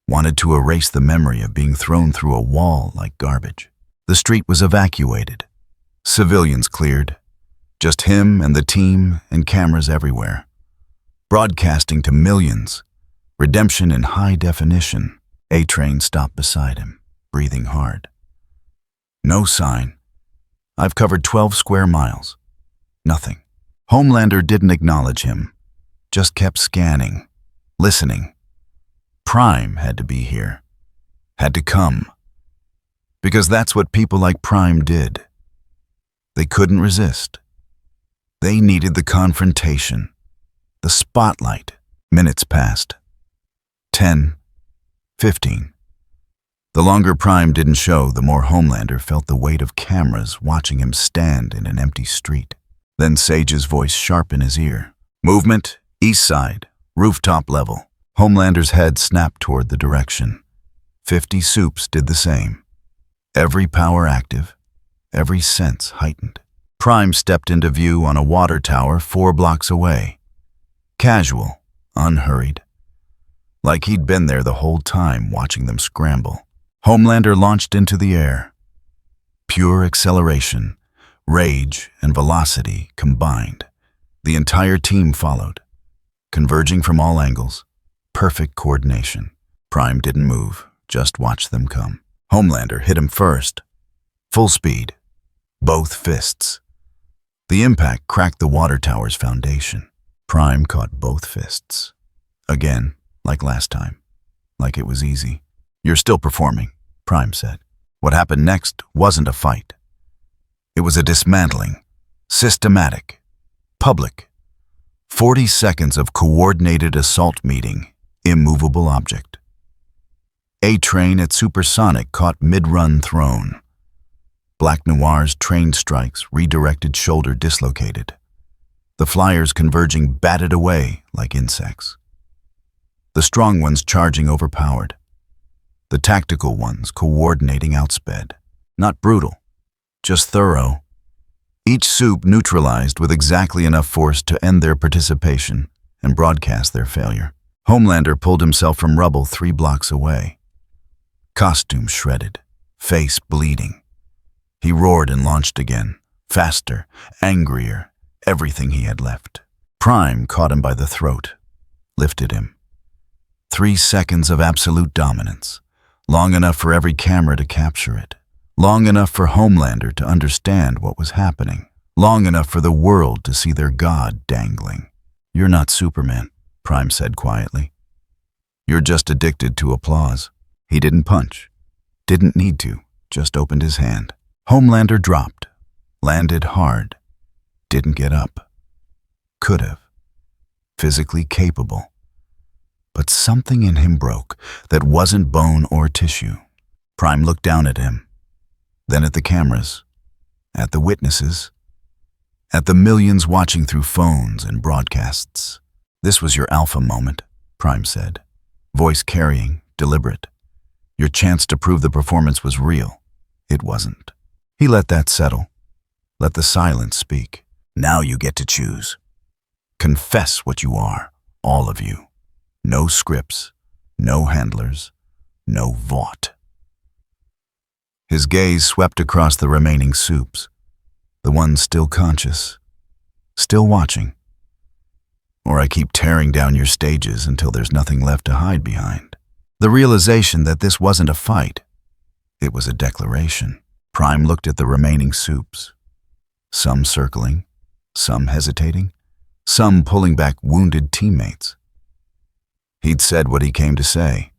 Wanted to erase the memory of being thrown through a wall like garbage. The street was evacuated. Civilians cleared. Just him and the team and cameras everywhere. Broadcasting to millions. Redemption in high definition. A-train stopped beside him, breathing hard. No sign. I've covered 12 square miles. Nothing. Homelander didn't acknowledge him. Just kept scanning. Listening. Prime had to be here. Had to come. Because that's what people like Prime did. They couldn't resist. They needed the confrontation. The spotlight. Minutes passed. 10. 15. The longer Prime didn't show, the more Homelander felt the weight of cameras watching him stand in an empty street. Then Sage's voice sharp in his ear. Movement, east side, rooftop level. Homelander's head snapped toward the direction. 50 soups did the same. Every power active, every sense heightened. Prime stepped into view on a water tower 4 blocks away. Casual, unhurried. Like he'd been there the whole time watching them scramble. Homelander launched into the air. Pure acceleration, rage, and velocity combined. The entire team followed. Converging from all angles. Perfect coordination. Prime didn't move, just watched them come. Homelander hit him first. Full speed. Both fists. The impact cracked the water tower's foundation. Prime caught both fists. Again, like last time. Like it was easy. "You're still performing," Prime said. What happened next wasn't a fight. It was a dismantling, systematic, public. 40 seconds of coordinated assault meeting, immovable object. A-train at supersonic caught mid-run thrown. Black Noir's train strikes, redirected shoulder dislocated. The flyers converging batted away like insects. The strong ones charging overpowered. The tactical ones coordinating outsped. Not brutal, just thorough. Each soup neutralized with exactly enough force to end their participation and broadcast their failure. Homelander pulled himself from rubble 3 blocks away. Costume shredded, face bleeding. He roared and launched again, faster, angrier, everything he had left. Prime caught him by the throat, lifted him. 3 seconds of absolute dominance, long enough for every camera to capture it, long enough for Homelander to understand what was happening, long enough for the world to see their god dangling. "You're not Superman," Prime said quietly. "You're just addicted to applause." He didn't punch, didn't need to, just opened his hand. Homelander dropped, landed hard, didn't get up. Could have. Physically capable. But something in him broke that wasn't bone or tissue. Prime looked down at him, then at the cameras, at the witnesses, at the millions watching through phones and broadcasts. "This was your alpha moment," Prime said, voice carrying, deliberate. "Your chance to prove the performance was real. It wasn't." He let that settle. Let the silence speak. "Now you get to choose. Confess what you are, all of you. No scripts, no handlers, no vaught." His gaze swept across the remaining soups, the ones still conscious, still watching. "Or I keep tearing down your stages until there's nothing left to hide behind." The realization that this wasn't a fight, it was a declaration. Prime looked at the remaining soups, some circling, some hesitating, some pulling back wounded teammates. He'd said what he came to say,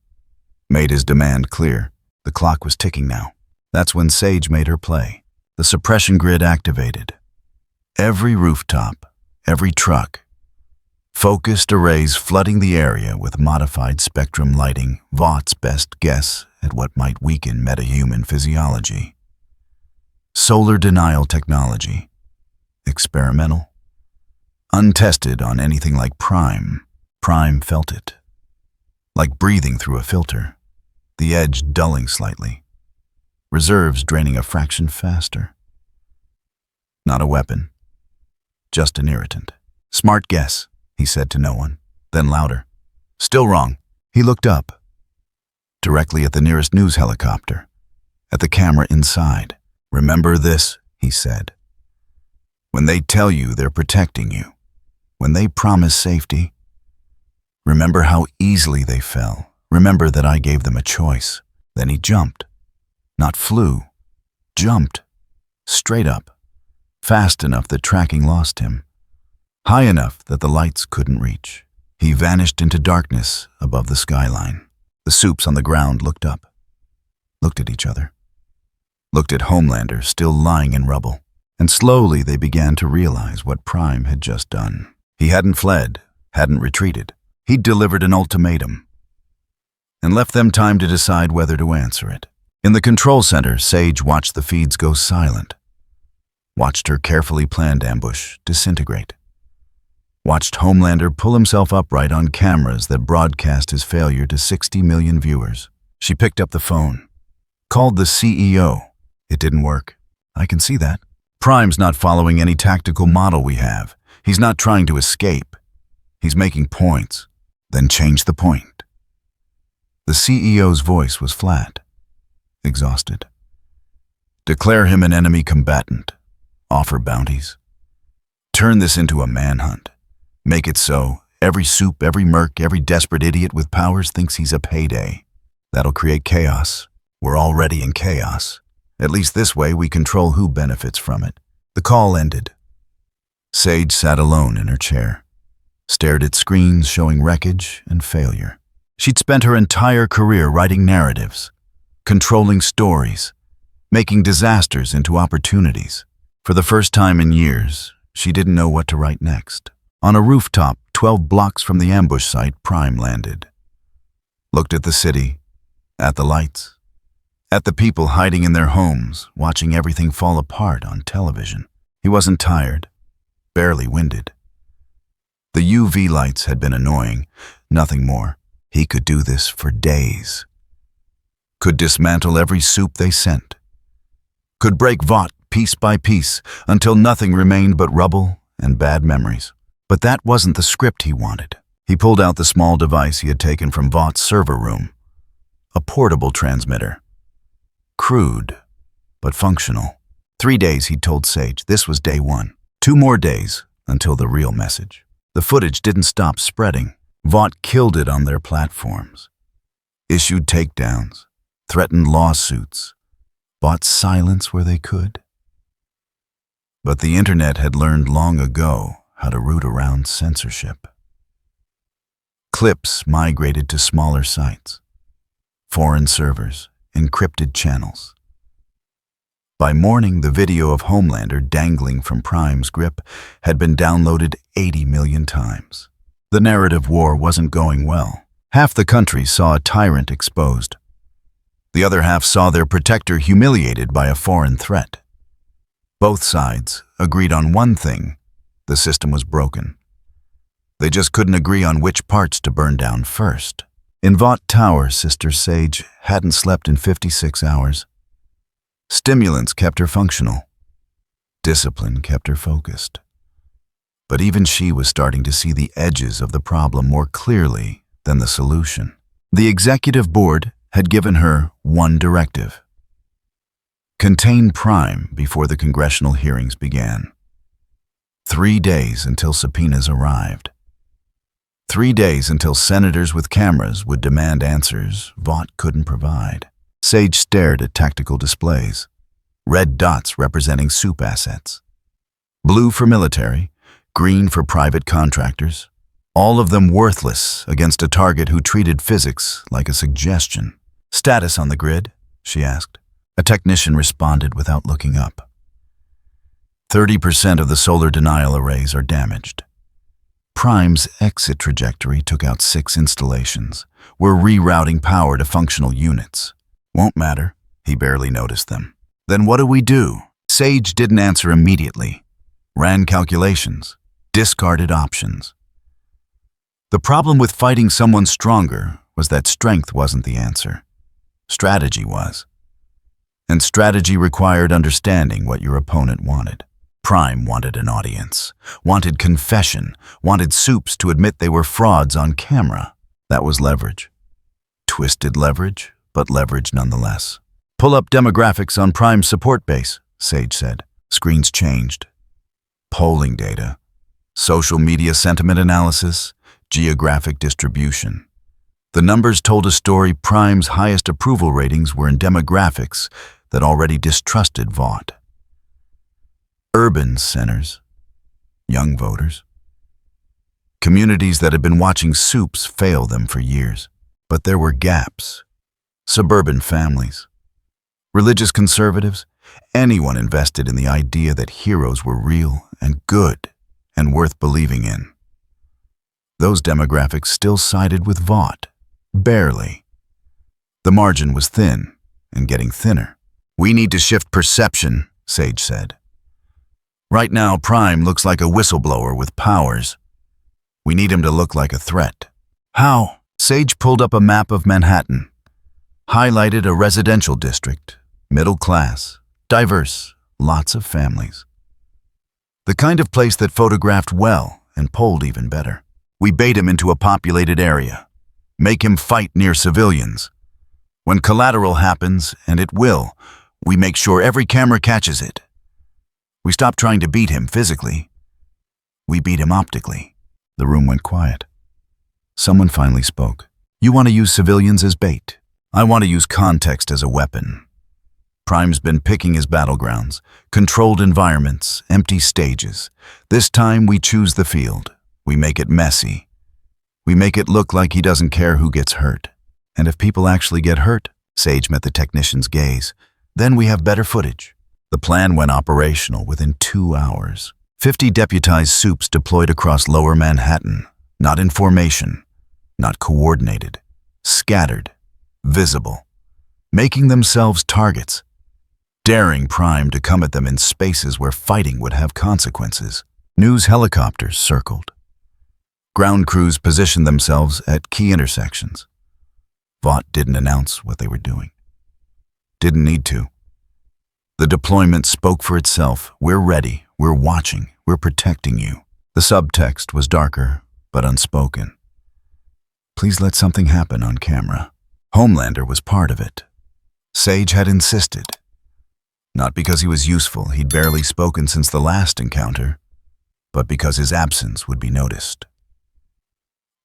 made his demand clear. The clock was ticking now. That's when Sage made her play. The suppression grid activated. Every rooftop, every truck. Focused arrays flooding the area with modified spectrum lighting, Vaught's best guess at what might weaken metahuman physiology. Solar denial technology. Experimental. Untested on anything like Prime. Prime felt it. Like breathing through a filter. The edge dulling slightly. Reserves draining a fraction faster. Not a weapon. Just an irritant. "Smart guess," he said to no one. Then louder. "Still wrong." He looked up. Directly at the nearest news helicopter. At the camera inside. "Remember this," he said. "When they tell you they're protecting you, when they promise safety, remember how easily they fell. Remember that I gave them a choice." Then he jumped. Not flew. Jumped. Straight up. Fast enough that tracking lost him. High enough that the lights couldn't reach. He vanished into darkness above the skyline. The soups on the ground looked up. Looked at each other. Looked at Homelander still lying in rubble. And slowly they began to realize what Prime had just done. He hadn't fled, hadn't retreated. He'd delivered an ultimatum. And left them time to decide whether to answer it. In the control center, Sage watched the feeds go silent. Watched her carefully planned ambush disintegrate. Watched Homelander pull himself upright on cameras that broadcast his failure to 60 million viewers. She picked up the phone. Called the CEO. It didn't work. "I can see that. Prime's not following any tactical model we have. He's not trying to escape. He's making points." Then change the point. The CEO's voice was flat. Exhausted. "Declare him an enemy combatant. Offer bounties. Turn this into a manhunt. Make it so every soup, every merc, every desperate idiot with powers thinks he's a payday. That'll create chaos. We're already in chaos. At least this way we control who benefits from it." The call ended. Sage sat alone in her chair. stared at screens showing wreckage and failure. She'd spent her entire career writing narratives, controlling stories, making disasters into opportunities. For the first time in years, she didn't know what to write next. On a rooftop 12 blocks from the ambush site, Prime landed. Looked at the city, at the lights, at the people hiding in their homes, watching everything fall apart on television. He wasn't tired, barely winded. The UV lights had been annoying, nothing more. He could do this for days. Could dismantle every soup they sent. Could break Vought piece by piece until nothing remained but rubble and bad memories. But that wasn't the script he wanted. He pulled out the small device he had taken from Vaught's server room. A portable transmitter. Crude, but functional. 3 days, he'd told Sage. This was day 1. 2 more days until the real message. The footage didn't stop spreading. Vought killed it on their platforms. Issued takedowns, threatened lawsuits, bought silence where they could. But the internet had learned long ago how to root around censorship. Clips migrated to smaller sites, foreign servers, encrypted channels. By morning, the video of Homelander dangling from Prime's grip had been downloaded 80 million times. The narrative war wasn't going well. Half the country saw a tyrant exposed. The other half saw their protector humiliated by a foreign threat. Both sides agreed on one thing: the system was broken. They just couldn't agree on which parts to burn down first. In Vought Tower, Sister Sage hadn't slept in 56 hours. Stimulants kept her functional. Discipline kept her focused. But even she was starting to see the edges of the problem more clearly than the solution. The executive board had given her one directive: contain Prime before the congressional hearings began. 3 days until subpoenas arrived. 3 days until senators with cameras would demand answers Vought couldn't provide. Sage stared at tactical displays. Red dots representing soup assets. Blue for military, green for private contractors. All of them worthless against a target who treated physics like a suggestion. Status on the grid, she asked. A technician responded without looking up. 30% of the solar denial arrays are damaged. Prime's exit trajectory took out 6 installations. We're rerouting power to functional units. Won't matter. He barely noticed them. Then what do we do? Sage didn't answer immediately. Ran calculations. Discarded options. The problem with fighting someone stronger was that strength wasn't the answer. Strategy was. And strategy required understanding what your opponent wanted. Prime wanted an audience, wanted confession, wanted soups to admit they were frauds on camera. That was leverage. Twisted leverage, but leverage nonetheless. Pull up demographics on Prime's support base, Sage said. Screens changed. Polling data, social media sentiment analysis, geographic distribution. The numbers told a story. Prime's highest approval ratings were in demographics that already distrusted Vought. Urban centers, young voters. Communities that had been watching soups fail them for years. But there were gaps. Suburban families, religious conservatives, anyone invested in the idea that heroes were real and good and worth believing in. Those demographics still sided with Vought, barely. The margin was thin and getting thinner. We need to shift perception, Sage said. Right now, Prime looks like a whistleblower with powers. We need him to look like a threat. How? Sage pulled up a map of Manhattan, highlighted a residential district, middle class, diverse, lots of families. The kind of place that photographed well and polled even better. We bait him into a populated area, make him fight near civilians. When collateral happens, and it will, we make sure every camera catches it. We stop trying to beat him physically. We beat him optically. The room went quiet. Someone finally spoke. You want to use civilians as bait. I want to use context as a weapon. Prime's been picking his battlegrounds, controlled environments, empty stages. This time we choose the field. We make it messy. We make it look like he doesn't care who gets hurt. And if people actually get hurt, Sage met the technician's gaze, then we have better footage. The plan went operational within 2 hours. 50 deputized supes deployed across lower Manhattan, not in formation, not coordinated, scattered, visible, making themselves targets, daring Prime to come at them in spaces where fighting would have consequences. News helicopters circled. Ground crews positioned themselves at key intersections. Vought didn't announce what they were doing. Didn't need to. The deployment spoke for itself. We're ready. We're watching. We're protecting you. The subtext was darker, but unspoken. Please let something happen on camera. Homelander was part of it. Sage had insisted. Not because he was useful, he'd barely spoken since the last encounter, but because his absence would be noticed.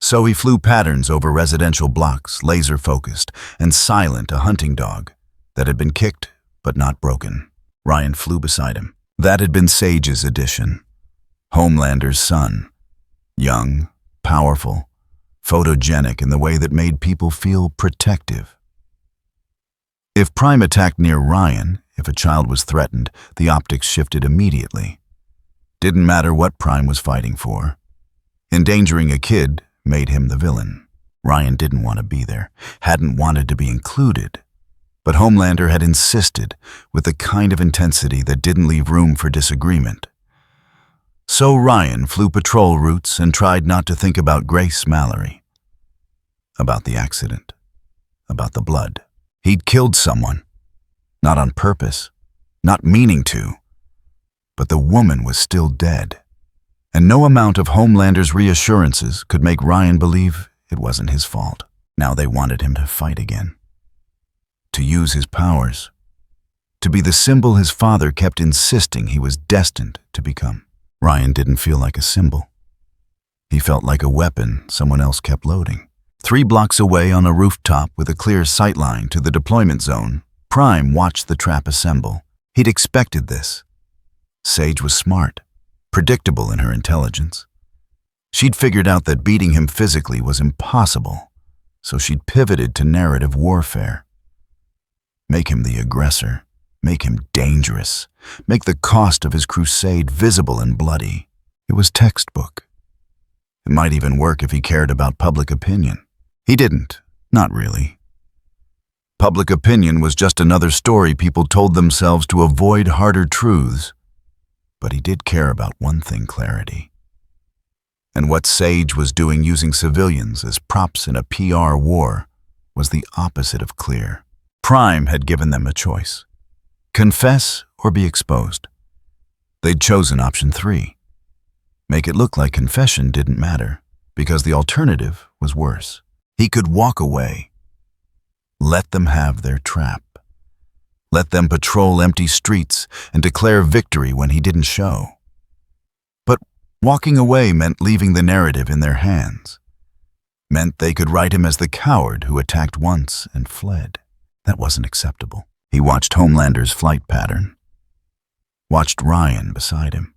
So he flew patterns over residential blocks, laser-focused and silent, a hunting dog that had been kicked but not broken. Ryan flew beside him. That had been Sage's addition. Homelander's son. Young, powerful, photogenic in the way that made people feel protective. If Prime attacked near Ryan, if a child was threatened, the optics shifted immediately. Didn't matter what Prime was fighting for. Endangering a kid made him the villain. Ryan didn't want to be there, hadn't wanted to be included. But Homelander had insisted with a kind of intensity that didn't leave room for disagreement. So Ryan flew patrol routes and tried not to think about Grace Mallory. About the accident. About the blood. He'd killed someone. Not on purpose. Not meaning to. But the woman was still dead. And no amount of Homelander's reassurances could make Ryan believe it wasn't his fault. Now they wanted him to fight again. To use his powers. To be the symbol his father kept insisting he was destined to become. Ryan didn't feel like a symbol. He felt like a weapon someone else kept loading. 3 blocks away on a rooftop with a clear sightline to the deployment zone, Prime watched the trap assemble. He'd expected this. Sage was smart. Predictable in her intelligence. She'd figured out that beating him physically was impossible, so she'd pivoted to narrative warfare. Make him the aggressor, make him dangerous, make the cost of his crusade visible and bloody. It was textbook. It might even work if he cared about public opinion. He didn't, not really. Public opinion was just another story people told themselves to avoid harder truths. But he did care about one thing: clarity. And what Sage was doing using civilians as props in a PR war was the opposite of clear. Prime had given them a choice. Confess or be exposed. They'd chosen option 3. Make it look like confession didn't matter, because the alternative was worse. He could walk away. Let them have their trap. Let them patrol empty streets and declare victory when he didn't show. But walking away meant leaving the narrative in their hands. Meant they could write him as the coward who attacked once and fled. That wasn't acceptable. He watched Homelander's flight pattern. Watched Ryan beside him.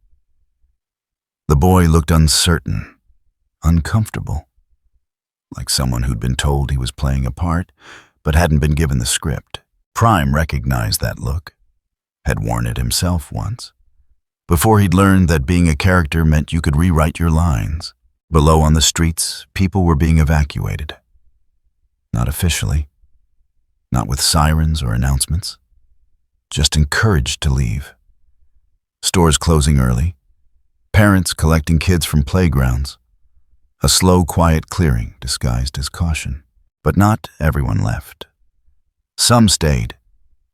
The boy looked uncertain, uncomfortable. Like someone who'd been told he was playing a part, but hadn't been given the script. Prime recognized that look, had worn it himself once, before he'd learned that being a character meant you could rewrite your lines. Below on the streets, people were being evacuated. Not officially, not with sirens or announcements, just encouraged to leave. Stores closing early, parents collecting kids from playgrounds, a slow, quiet clearing disguised as caution. But not everyone left. Some stayed,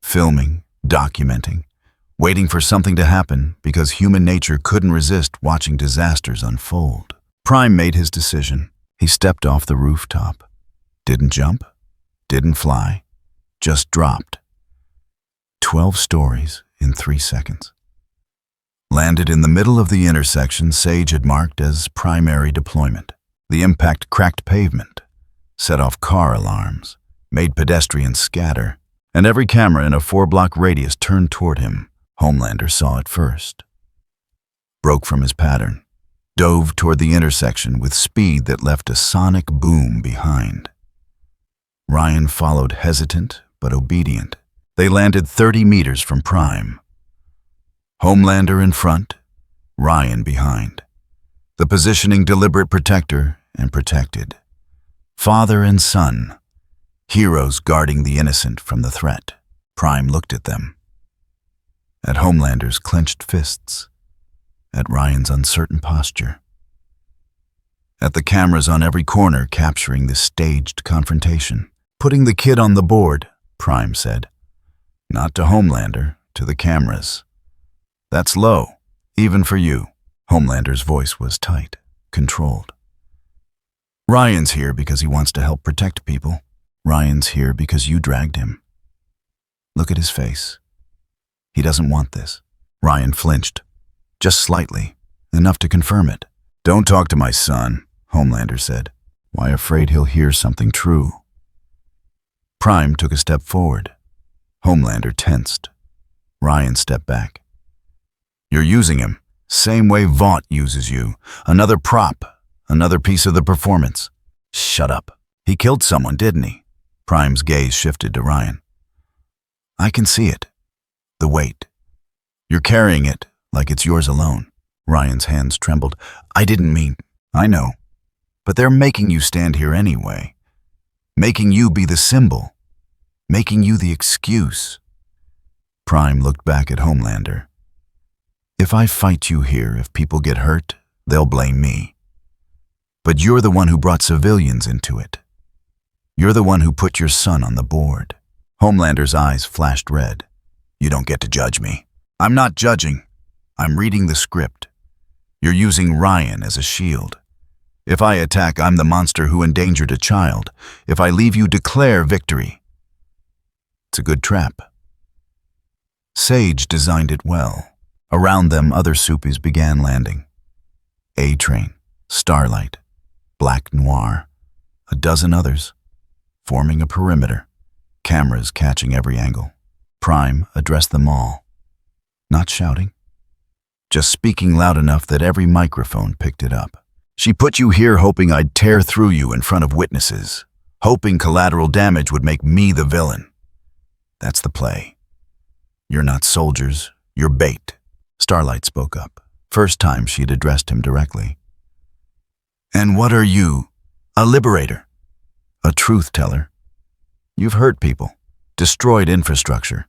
filming, documenting, waiting for something to happen because human nature couldn't resist watching disasters unfold. Prime made his decision. He stepped off the rooftop. Didn't jump, didn't fly, just dropped. 12 stories in 3 seconds. Landed in the middle of the intersection Sage had marked as primary deployment. The impact cracked pavement, set off car alarms, made pedestrians scatter, and every camera in a 4-block radius turned toward him. Homelander saw it first. Broke from his pattern. dove toward the intersection with speed that left a sonic boom behind. Ryan followed, hesitant but obedient. They landed 30 meters from Prime. Homelander in front, Ryan behind. The positioning deliberate, protector and protected. Father and son, heroes guarding the innocent from the threat. Prime looked at them. At Homelander's clenched fists. At Ryan's uncertain posture. At the cameras on every corner capturing this staged confrontation. Putting the kid on the board, Prime said. Not to Homelander, to the cameras. That's low, even for you. Homelander's voice was tight, controlled. Ryan's here because he wants to help protect people. Ryan's here because you dragged him. Look at his face. He doesn't want this. Ryan flinched. Just slightly, enough to confirm it. Don't talk to my son, Homelander said. Why, afraid he'll hear something true. Prime took a step forward. Homelander tensed. Ryan stepped back. You're using him, same way Vought uses you. Another prop, another piece of the performance. Shut up. He killed someone, didn't he? Prime's gaze shifted to Ryan. I can see it. The weight. You're carrying it like it's yours alone. Ryan's hands trembled. I didn't mean. I know. But they're making you stand here anyway. Making you be the symbol. Making you the excuse. Prime looked back at Homelander. If I fight you here, if people get hurt, they'll blame me. But you're the one who brought civilians into it. You're the one who put your son on the board. Homelander's eyes flashed red. You don't get to judge me. I'm not judging. I'm reading the script. You're using Ryan as a shield. If I attack, I'm the monster who endangered a child. If I leave, you declare victory. It's a good trap. Sage designed it well. Around them, other Suppies began landing. A-Train, Starlight, Black Noir, a dozen others, forming a perimeter, cameras catching every angle. Prime addressed them all, not shouting, just speaking loud enough that every microphone picked it up. She put you here hoping I'd tear through you in front of witnesses, hoping collateral damage would make me the villain. That's the play. You're not soldiers, you're bait. Starlight spoke up, first time she'd addressed him directly. And what are you? A liberator. A truth teller. You've hurt people, destroyed infrastructure.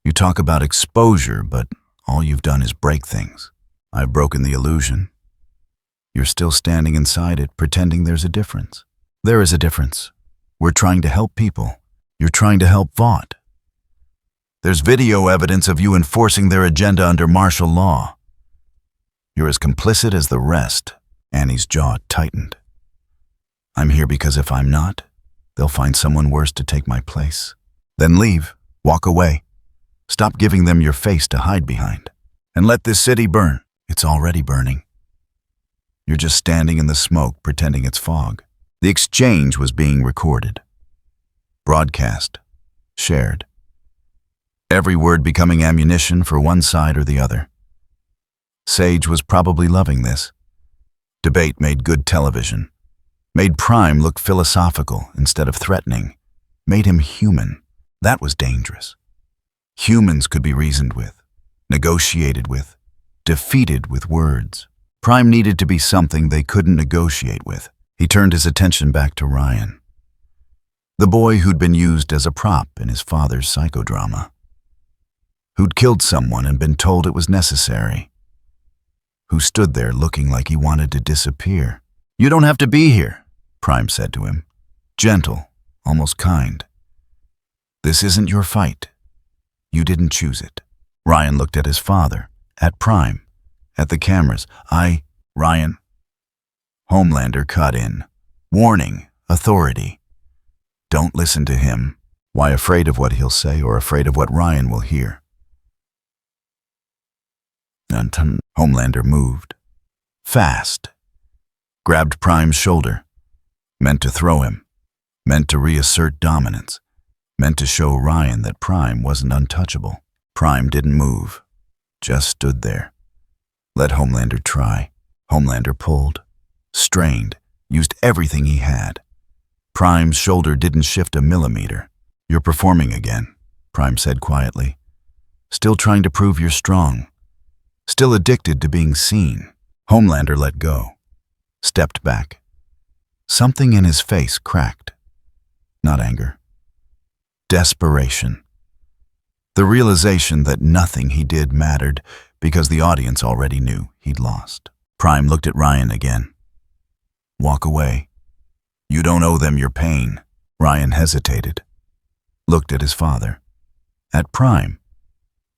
You talk about exposure, but all you've done is break things. I've broken the illusion. You're still standing inside it, pretending there's a difference. There is a difference. We're trying to help people. You're trying to help Vought. There's video evidence of you enforcing their agenda under martial law. You're as complicit as the rest. Annie's jaw tightened. I'm here because if I'm not, they'll find someone worse to take my place. Then leave, walk away. Stop giving them your face to hide behind. And let this city burn. It's already burning. You're just standing in the smoke, pretending it's fog. The exchange was being recorded. Broadcast. Shared. Every word becoming ammunition for one side or the other. Sage was probably loving this. Debate made good television. Made Prime look philosophical instead of threatening. Made him human. That was dangerous. Humans could be reasoned with, negotiated with, defeated with words. Prime needed to be something they couldn't negotiate with. He turned his attention back to Ryan. The boy who'd been used as a prop in his father's psychodrama. Who'd killed someone and been told it was necessary. Who stood there looking like he wanted to disappear. You don't have to be here, Prime said to him. Gentle, almost kind. This isn't your fight. You didn't choose it. Ryan looked at his father, at Prime, at the cameras. Ryan. Homelander cut in. Warning, authority. Don't listen to him. Why, afraid of what he'll say or afraid of what Ryan will hear? Homelander moved. Fast. Grabbed Prime's shoulder. Meant to throw him. Meant to reassert dominance. Meant to show Ryan that Prime wasn't untouchable. Prime didn't move. Just stood there. Let Homelander try. Homelander pulled, strained, used everything he had. Prime's shoulder didn't shift a millimeter. "You're performing again," Prime said quietly. "Still trying to prove you're strong. Still addicted to being seen." Homelander let go, stepped back. Something in his face cracked. Not anger. Desperation. The realization that nothing he did mattered because the audience already knew he'd lost. Prime looked at Ryan again. "Walk away. You don't owe them your pain." Ryan hesitated, looked at his father, at Prime,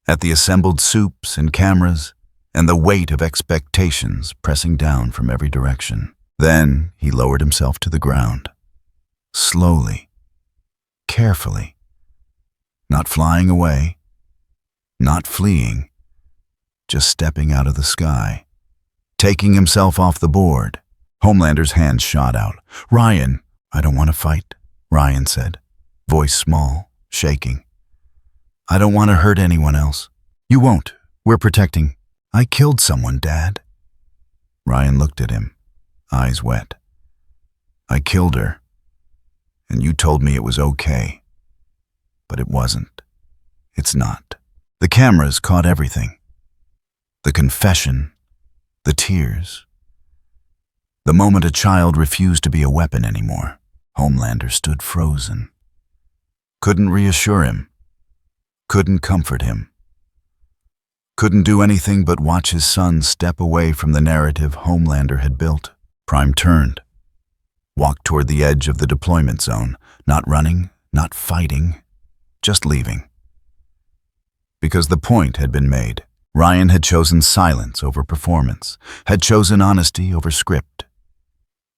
at the assembled soups and cameras, and the weight of expectations pressing down from every direction. Then he lowered himself to the ground, slowly, carefully, not flying away, not fleeing, just stepping out of the sky, taking himself off the board. Homelander's hand shot out. "Ryan." "I don't want to fight," Ryan said, voice small, shaking. "I don't want to hurt anyone else." "You won't. We're protecting." "I killed someone, Dad." Ryan looked at him, eyes wet. "I killed her, and you told me it was okay. But it wasn't. It's not." The cameras caught everything. The confession, the tears. The moment a child refused to be a weapon anymore, Homelander stood frozen. Couldn't reassure him. Couldn't comfort him. Couldn't do anything but watch his son step away from the narrative Homelander had built. Prime turned, walked toward the edge of the deployment zone, not running, not fighting, just leaving. Because the point had been made. Ryan had chosen silence over performance, had chosen honesty over script,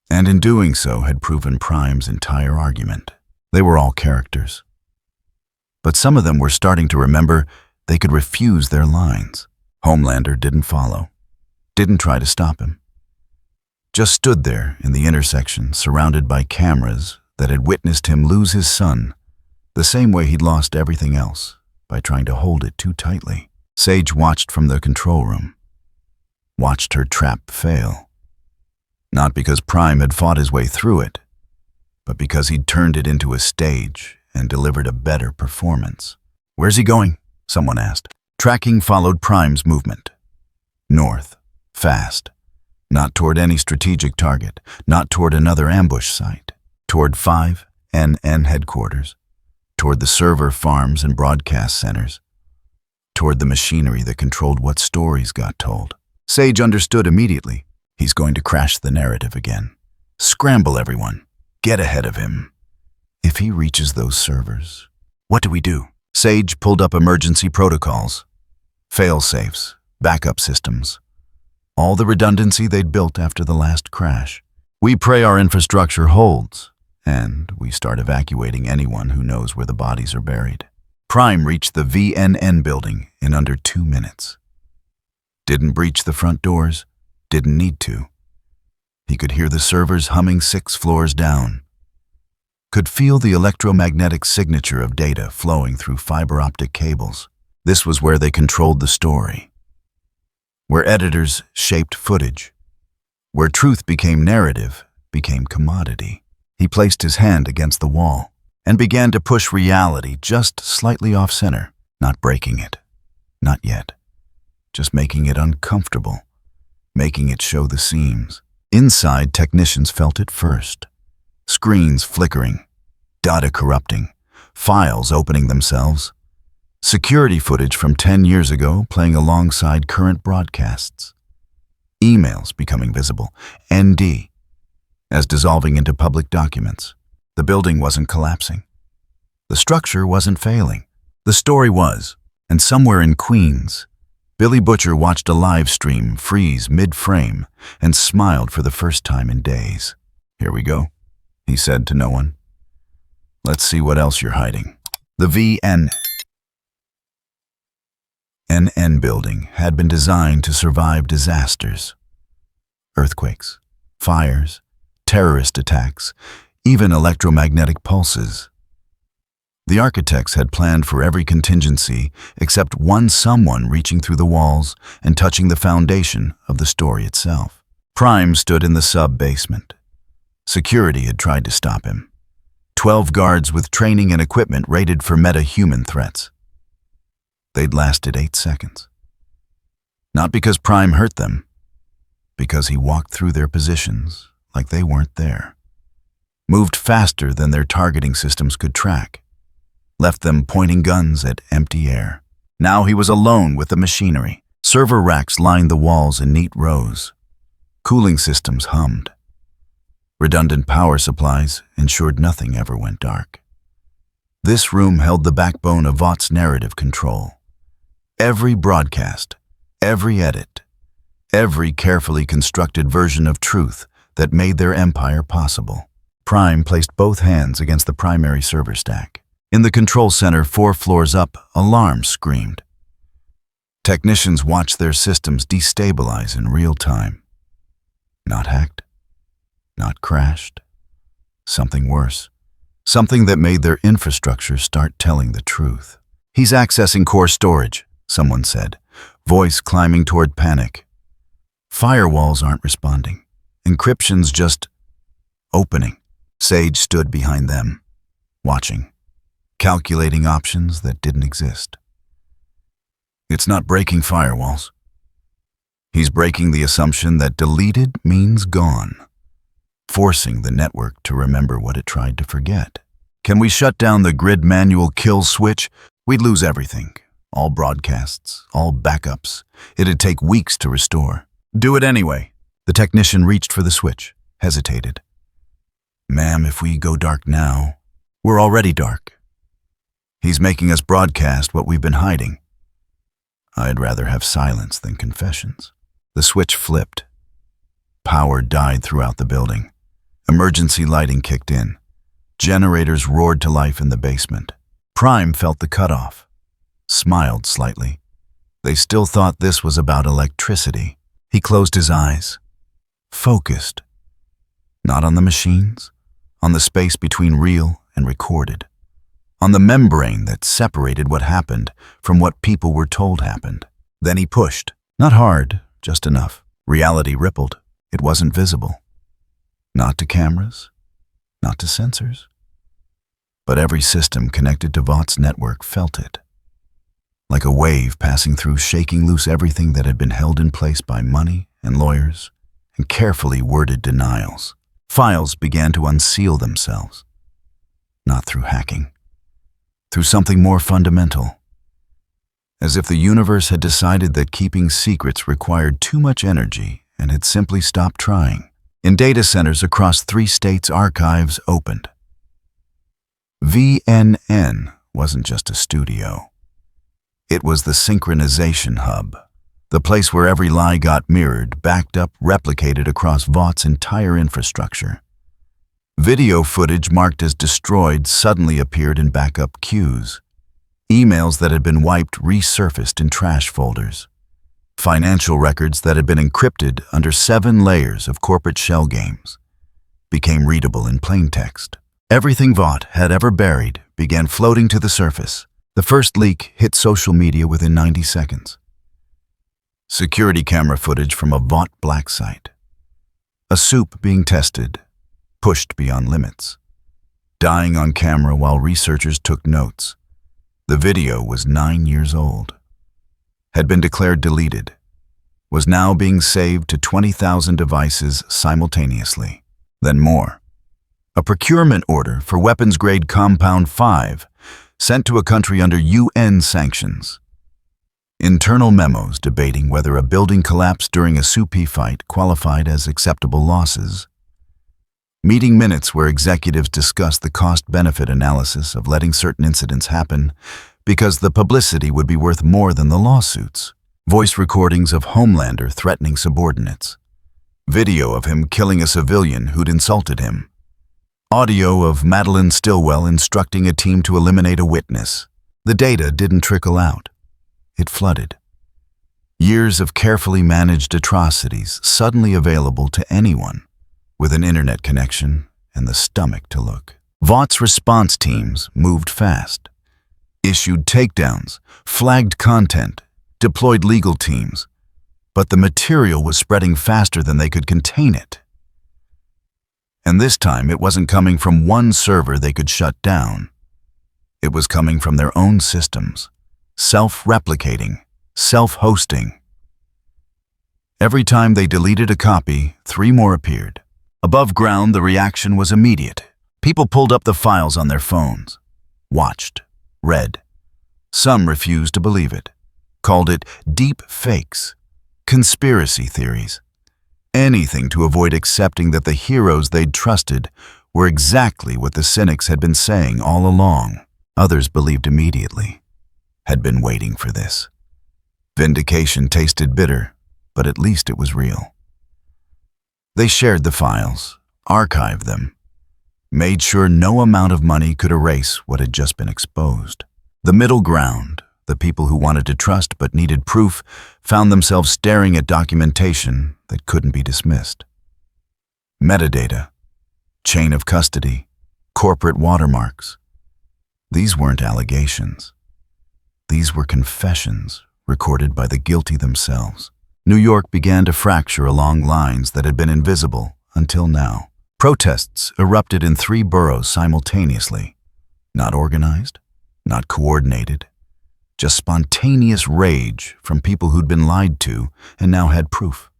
and in doing so had proven Prime's entire argument. They were all characters. But some of them were starting to remember they could refuse their lines. Homelander didn't follow, didn't try to stop him. Just stood there in the intersection, surrounded by cameras that had witnessed him lose his son the same way he'd lost everything else, by trying to hold it too tightly. Sage watched from the control room, watched her trap fail. Not because Prime had fought his way through it, but because he'd turned it into a stage and delivered a better performance. "Where's he going?" someone asked. Tracking followed Prime's movement. North, fast. Not toward any strategic target, not toward another ambush site. Toward 5NN headquarters. Toward the server farms and broadcast centers. Toward the machinery that controlled what stories got told. Sage understood immediately. He's going to crash the narrative again. Scramble everyone. Get ahead of him. If he reaches those servers, what do we do? Sage pulled up emergency protocols, fail-safes, backup systems, all the redundancy they'd built after the last crash. We pray our infrastructure holds, and we start evacuating anyone who knows where the bodies are buried. Prime reached the VNN building in under 2 minutes. Didn't breach the front doors, didn't need to. He could hear the servers humming 6 floors down. Could feel the electromagnetic signature of data flowing through fiber optic cables. This was where they controlled the story. Where editors shaped footage. Where truth became narrative, became commodity. He placed his hand against the wall and began to push reality just slightly off-center, not breaking it. Not yet. Just making it uncomfortable, making it show the seams. Inside, technicians felt it first. Screens flickering, data corrupting, files opening themselves. Security footage from 10 years ago playing alongside current broadcasts. Emails becoming visible, ND, as dissolving into public documents. The building wasn't collapsing. The structure wasn't failing. The story was, and somewhere in Queens, Billy Butcher watched a live stream freeze mid-frame and smiled for the first time in days. "Here we go," he said to no one. "Let's see what else you're hiding." The VNN building had been designed to survive disasters. Earthquakes, fires, terrorist attacks, even electromagnetic pulses. The architects had planned for every contingency except one someone reaching through the walls and touching the foundation of the story itself. Prime stood in the sub-basement. Security had tried to stop him. 12 guards with training and equipment raided for meta-human threats. They'd lasted 8 seconds. Not because Prime hurt them, because he walked through their positions like they weren't there. Moved faster than their targeting systems could track. Left them pointing guns at empty air. Now he was alone with the machinery. Server racks lined the walls in neat rows. Cooling systems hummed. Redundant power supplies ensured nothing ever went dark. This room held the backbone of Vought's narrative control. Every broadcast, every edit, every carefully constructed version of truth that made their empire possible. Prime placed both hands against the primary server stack. In the control center, 4 floors up, alarms screamed. Technicians watched their systems destabilize in real time. Not hacked, not crashed. Something worse. Something that made their infrastructure start telling the truth. "He's accessing core storage," someone said, voice climbing toward panic. Firewalls aren't responding. Encryption's just opening. Sage stood behind them, watching, calculating options that didn't exist. It's not breaking firewalls. He's breaking the assumption that deleted means gone, forcing the network to remember what it tried to forget. Can we shut down the grid manual kill switch? We'd lose everything. All broadcasts, all backups. It'd take weeks to restore. Do it anyway. The technician reached for the switch, hesitated. "Ma'am, if we go dark now, we're already dark. He's making us broadcast what we've been hiding. I'd rather have silence than confessions." The switch flipped. Power died throughout the building. Emergency lighting kicked in. Generators roared to life in the basement. Prime felt the cutoff, smiled slightly. They still thought this was about electricity. He closed his eyes, focused. Not on the machines, on the space between real and recorded. On the membrane that separated what happened from what people were told happened. Then he pushed. Not hard, just enough. Reality rippled. It wasn't visible. Not to cameras, not to sensors. But every system connected to Vought's network felt it. Like a wave passing through, shaking loose everything that had been held in place by money and lawyers and carefully worded denials. Files began to unseal themselves. Not through hacking. Through something more fundamental. As if the universe had decided that keeping secrets required too much energy and had simply stopped trying. In data centers across 3 states, archives opened. VNN wasn't just a studio. It was the synchronization hub, the place where every lie got mirrored, backed up, replicated across Vought's entire infrastructure. Video footage marked as destroyed suddenly appeared in backup queues. Emails that had been wiped resurfaced in trash folders. Financial records that had been encrypted under 7 layers of corporate shell games became readable in plain text. Everything Vought had ever buried began floating to the surface. The first leak hit social media within 90 seconds. Security camera footage from a Vought black site. A soup being tested, pushed beyond limits. Dying on camera while researchers took notes. The video was 9 years old. Had been declared deleted. Was now being saved to 20,000 devices simultaneously. Then more. A procurement order for weapons-grade Compound 5 sent to a country under UN sanctions. Internal memos debating whether a building collapse during a Supi fight qualified as acceptable losses. Meeting minutes where executives discussed the cost-benefit analysis of letting certain incidents happen because the publicity would be worth more than the lawsuits. Voice recordings of Homelander threatening subordinates. Video of him killing a civilian who'd insulted him. Audio of Madeline Stillwell instructing a team to eliminate a witness. The data didn't trickle out. It flooded. Years of carefully managed atrocities suddenly available to anyone with an internet connection and the stomach to look. Vought's response teams moved fast. Issued takedowns, flagged content, deployed legal teams, but the material was spreading faster than they could contain it. And this time it wasn't coming from one server they could shut down. It was coming from their own systems, self-replicating, self-hosting. Every time they deleted a copy, 3 more appeared. Above ground, the reaction was immediate. People pulled up the files on their phones, watched, read. Some refused to believe it, called it deep fakes, conspiracy theories, anything to avoid accepting that the heroes they'd trusted were exactly what the cynics had been saying all along. Others believed immediately, had been waiting for this. Vindication tasted bitter, but at least it was real. They shared the files, archived them, made sure no amount of money could erase what had just been exposed. The middle ground, the people who wanted to trust but needed proof, found themselves staring at documentation that couldn't be dismissed. Metadata, chain of custody, corporate watermarks. These weren't allegations. These were confessions recorded by the guilty themselves. New York began to fracture along lines that had been invisible until now. Protests erupted in 3 boroughs simultaneously. Not organized, not coordinated, just spontaneous rage from people who'd been lied to and now had proof.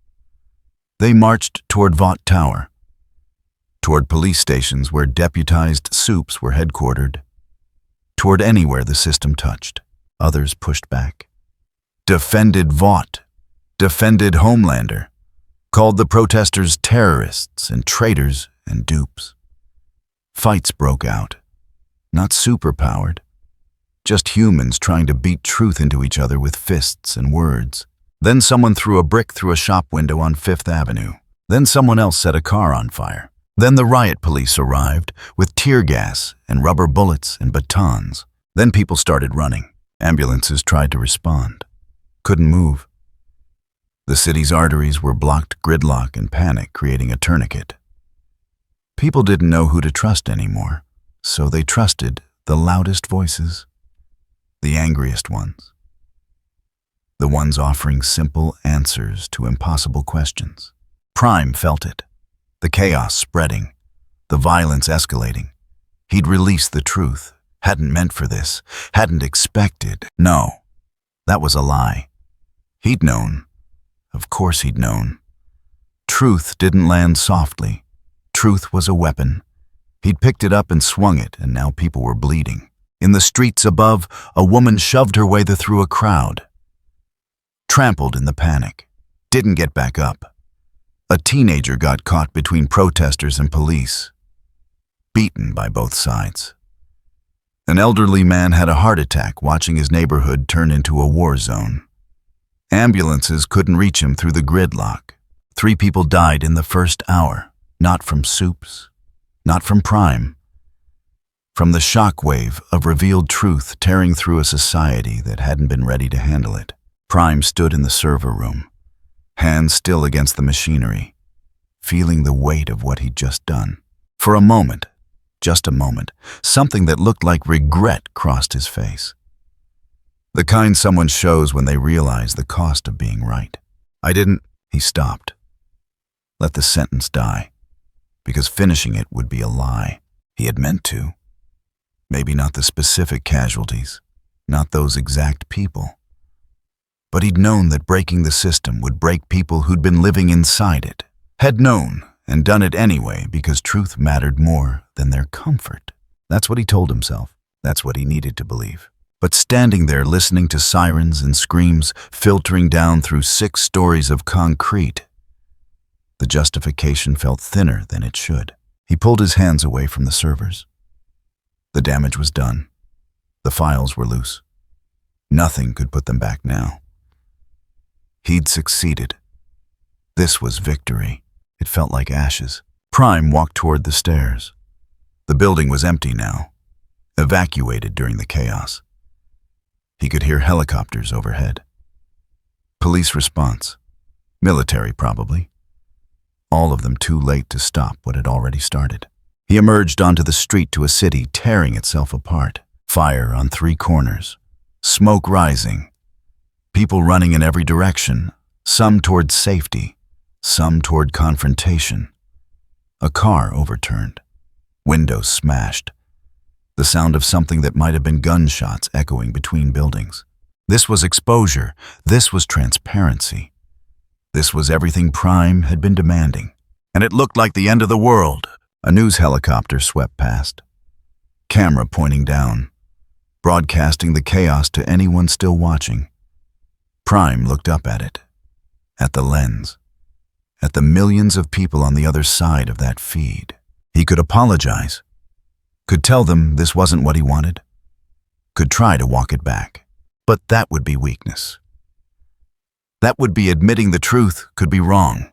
They marched toward Vought Tower, toward police stations where deputized soups were headquartered, toward anywhere the system touched. Others pushed back. Defended Vought, defended Homelander, called the protesters terrorists and traitors and dupes. Fights broke out, not superpowered, just humans trying to beat truth into each other with fists and words. Then someone threw a brick through a shop window on 5th Avenue. Then someone else set a car on fire. Then the riot police arrived with tear gas and rubber bullets and batons. Then people started running. Ambulances tried to respond. Couldn't move. The city's arteries were blocked, gridlock and panic, creating a tourniquet. People didn't know who to trust anymore, so they trusted the loudest voices, the angriest ones, the ones offering simple answers to impossible questions. Prime felt it, the chaos spreading, the violence escalating. He'd released the truth, hadn't meant for this, hadn't expected. No, that was a lie. He'd known. Of course he'd known. Truth didn't land softly. Truth was a weapon. He'd picked it up and swung it, and now people were bleeding. In the streets above, a woman shoved her way through a crowd. Trampled in the panic. Didn't get back up. A teenager got caught between protesters and police. Beaten by both sides. An elderly man had a heart attack watching his neighborhood turn into a war zone. Ambulances couldn't reach him through the gridlock. 3 people died in the first hour, not from soups, not from Prime, from the shockwave of revealed truth tearing through a society that hadn't been ready to handle it. Prime stood in the server room, hands still against the machinery, feeling the weight of what he'd just done. For a moment, just a moment, something that looked like regret crossed his face. The kind someone shows when they realize the cost of being right. He stopped. Let the sentence die, because finishing it would be a lie. He had meant to. Maybe not the specific casualties, not those exact people. But he'd known that breaking the system would break people who'd been living inside it. Had known and done it anyway because truth mattered more than their comfort. That's what he told himself. That's what he needed to believe. But standing there listening to sirens and screams filtering down through 6 stories of concrete, the justification felt thinner than it should. He pulled his hands away from the servers. The damage was done. The files were loose. Nothing could put them back now. He'd succeeded. This was victory. It felt like ashes. Prime walked toward the stairs. The building was empty now, evacuated during the chaos. He could hear helicopters overhead. Police response. Military, probably. All of them too late to stop what had already started. He emerged onto the street to a city tearing itself apart. Fire on 3 corners. Smoke rising. People running in every direction. Some toward safety, some toward confrontation. A car overturned, windows smashed, the sound of something that might have been gunshots echoing between buildings. This was exposure. This was transparency. This was everything Prime had been demanding. And it looked like the end of the world. A news helicopter swept past, camera pointing down, broadcasting the chaos to anyone still watching. Prime looked up at it, at the lens, at the millions of people on the other side of that feed. He could apologize, could tell them this wasn't what he wanted, could try to walk it back. But that would be weakness. That would be admitting the truth could be wrong.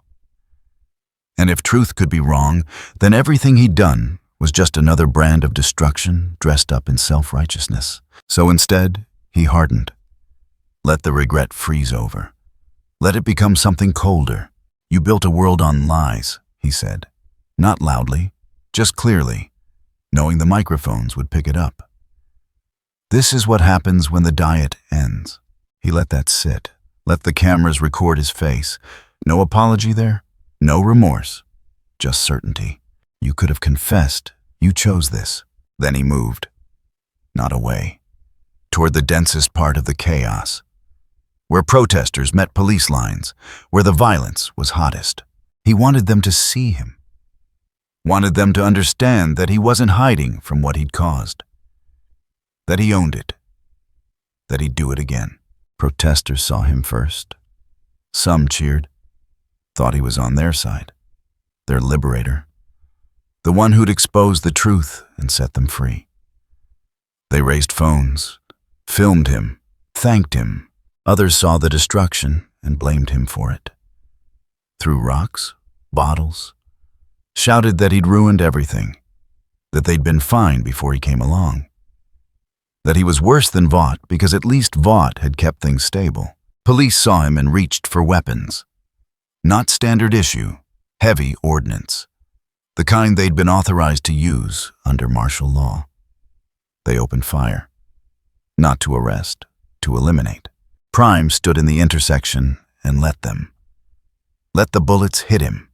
And if truth could be wrong, then everything he'd done was just another brand of destruction dressed up in self-righteousness. So instead, he hardened. Let the regret freeze over. Let it become something colder. You built a world on lies, he said. Not loudly, just clearly, knowing the microphones would pick it up. This is what happens when the diet ends. He let that sit. Let the cameras record his face. No apology there, no remorse, just certainty. You could have confessed. You chose this. Then he moved. Not away. Toward the densest part of the chaos. Where protesters met police lines. Where the violence was hottest. He wanted them to see him. Wanted them to understand that he wasn't hiding from what he'd caused. That he owned it. That he'd do it again. Protesters saw him first. Some cheered. Thought he was on their side. Their liberator. The one who'd expose the truth and set them free. They raised phones, filmed him, thanked him. Others saw the destruction and blamed him for it. Threw rocks, bottles, shouted that he'd ruined everything, that they'd been fine before he came along, that he was worse than Vought because at least Vought had kept things stable. Police saw him and reached for weapons. Not standard issue, heavy ordnance, the kind they'd been authorized to use under martial law. They opened fire, not to arrest, to eliminate. Prime stood in the intersection and let them. Let the bullets hit him.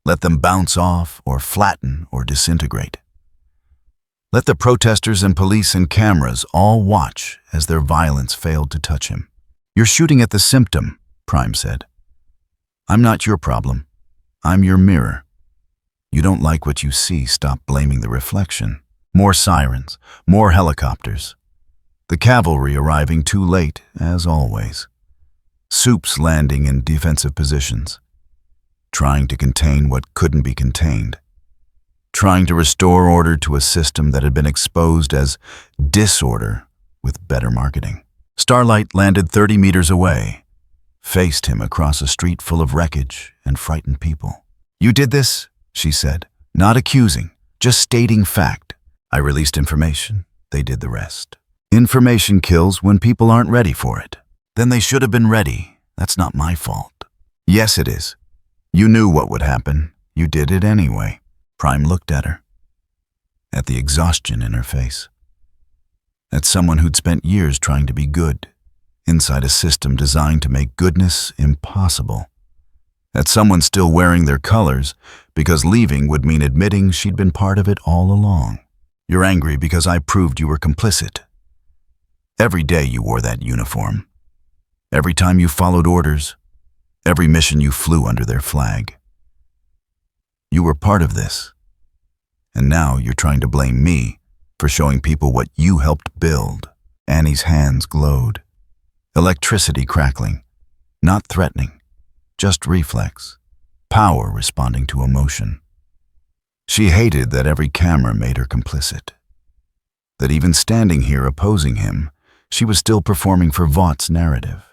Let them bounce off or flatten or disintegrate. Let the protesters and police and cameras all watch as their violence failed to touch him. You're shooting at the symptom, Prime said. I'm not your problem. I'm your mirror. You don't like what you see, stop blaming the reflection. More sirens, more helicopters. The cavalry arriving too late, as always. Soups landing in defensive positions. Trying to contain what couldn't be contained. Trying to restore order to a system that had been exposed as disorder with better marketing. Starlight landed 30 meters away, faced him across a street full of wreckage and frightened people. You did this, she said, not accusing, just stating fact. I released information, they did the rest. Information kills when people aren't ready for it. Then they should have been ready. That's not my fault. Yes, it is. You knew what would happen. You did it anyway. Prime looked at her. At the exhaustion in her face. At someone who'd spent years trying to be good, inside a system designed to make goodness impossible. At someone still wearing their colors because leaving would mean admitting she'd been part of it all along. You're angry because I proved you were complicit. Every day you wore that uniform. Every time you followed orders. Every mission you flew under their flag. You were part of this. And now you're trying to blame me for showing people what you helped build. Annie's hands glowed. Electricity crackling. Not threatening. Just reflex. Power responding to emotion. She hated that every camera made her complicit. That even standing here opposing him, she was still performing for Vaught's narrative.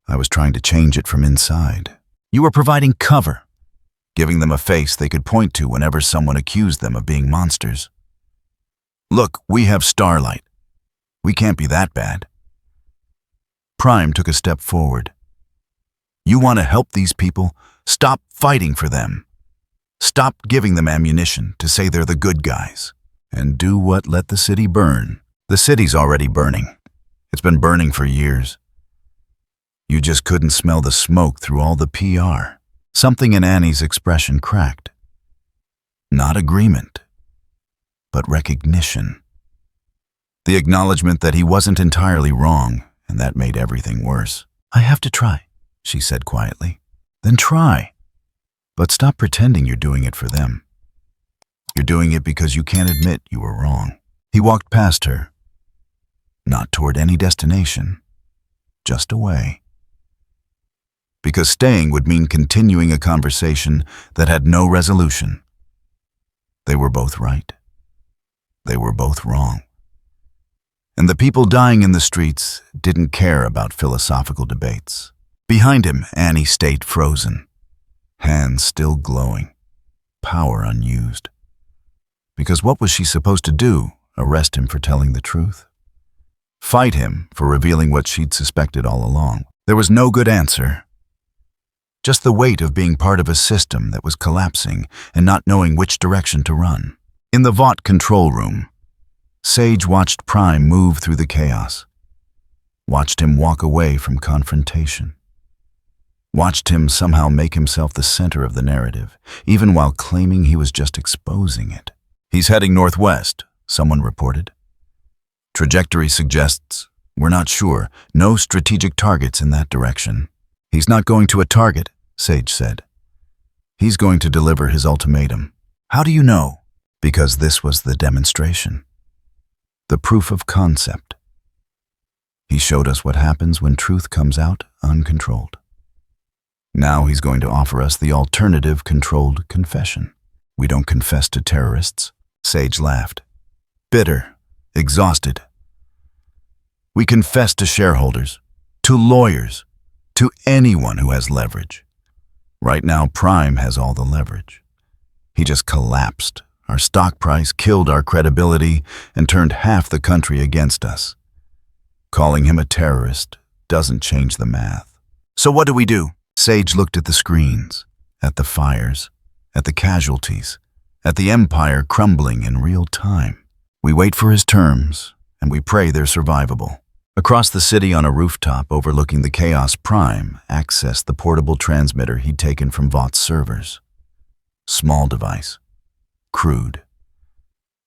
I was trying to change it from inside. You were providing cover, giving them a face they could point to whenever someone accused them of being monsters. Look, we have Starlight. We can't be that bad. Prime took a step forward. You want to help these people? Stop fighting for them. Stop giving them ammunition to say they're the good guys. And do what? Let the city burn. The city's already burning. It's been burning for years. You just couldn't smell the smoke through all the PR. Something in Annie's expression cracked. Not agreement, but recognition. The acknowledgement that he wasn't entirely wrong, and that made everything worse. "I have to try," she said quietly. "Then try. But stop pretending you're doing it for them. You're doing it because you can't admit you were wrong." He walked past her, not toward any destination, just away. Because staying would mean continuing a conversation that had no resolution. They were both right. They were both wrong. And the people dying in the streets didn't care about philosophical debates. Behind him, Annie stayed frozen, hands still glowing, power unused. Because what was she supposed to do? Arrest him for telling the truth? Fight him for revealing what she'd suspected all along? There was no good answer. Just the weight of being part of a system that was collapsing and not knowing which direction to run. In the Vought control room, Sage watched Prime move through the chaos. Watched him walk away from confrontation. Watched him somehow make himself the center of the narrative, even while claiming he was just exposing it. "He's heading northwest," someone reported. "Trajectory suggests, we're not sure, no strategic targets in that direction." "He's not going to a target," Sage said. "He's going to deliver his ultimatum." "How do you know?" "Because this was the demonstration. The proof of concept. He showed us what happens when truth comes out uncontrolled. Now he's going to offer us the alternative controlled confession. We don't confess to terrorists." Sage laughed. Bitter, exhausted. "We confess to shareholders, to lawyers, to anyone who has leverage. Right now, Prime has all the leverage. He just collapsed. Our stock price killed our credibility and turned half the country against us. Calling him a terrorist doesn't change the math." "So what do we do?" Sage looked at the screens, at the fires, at the casualties, at the empire crumbling in real time. "We wait for his terms, and we pray they're survivable." Across the city on a rooftop overlooking the chaos, Prime accessed the portable transmitter he'd taken from Vought's servers. Small device, crude,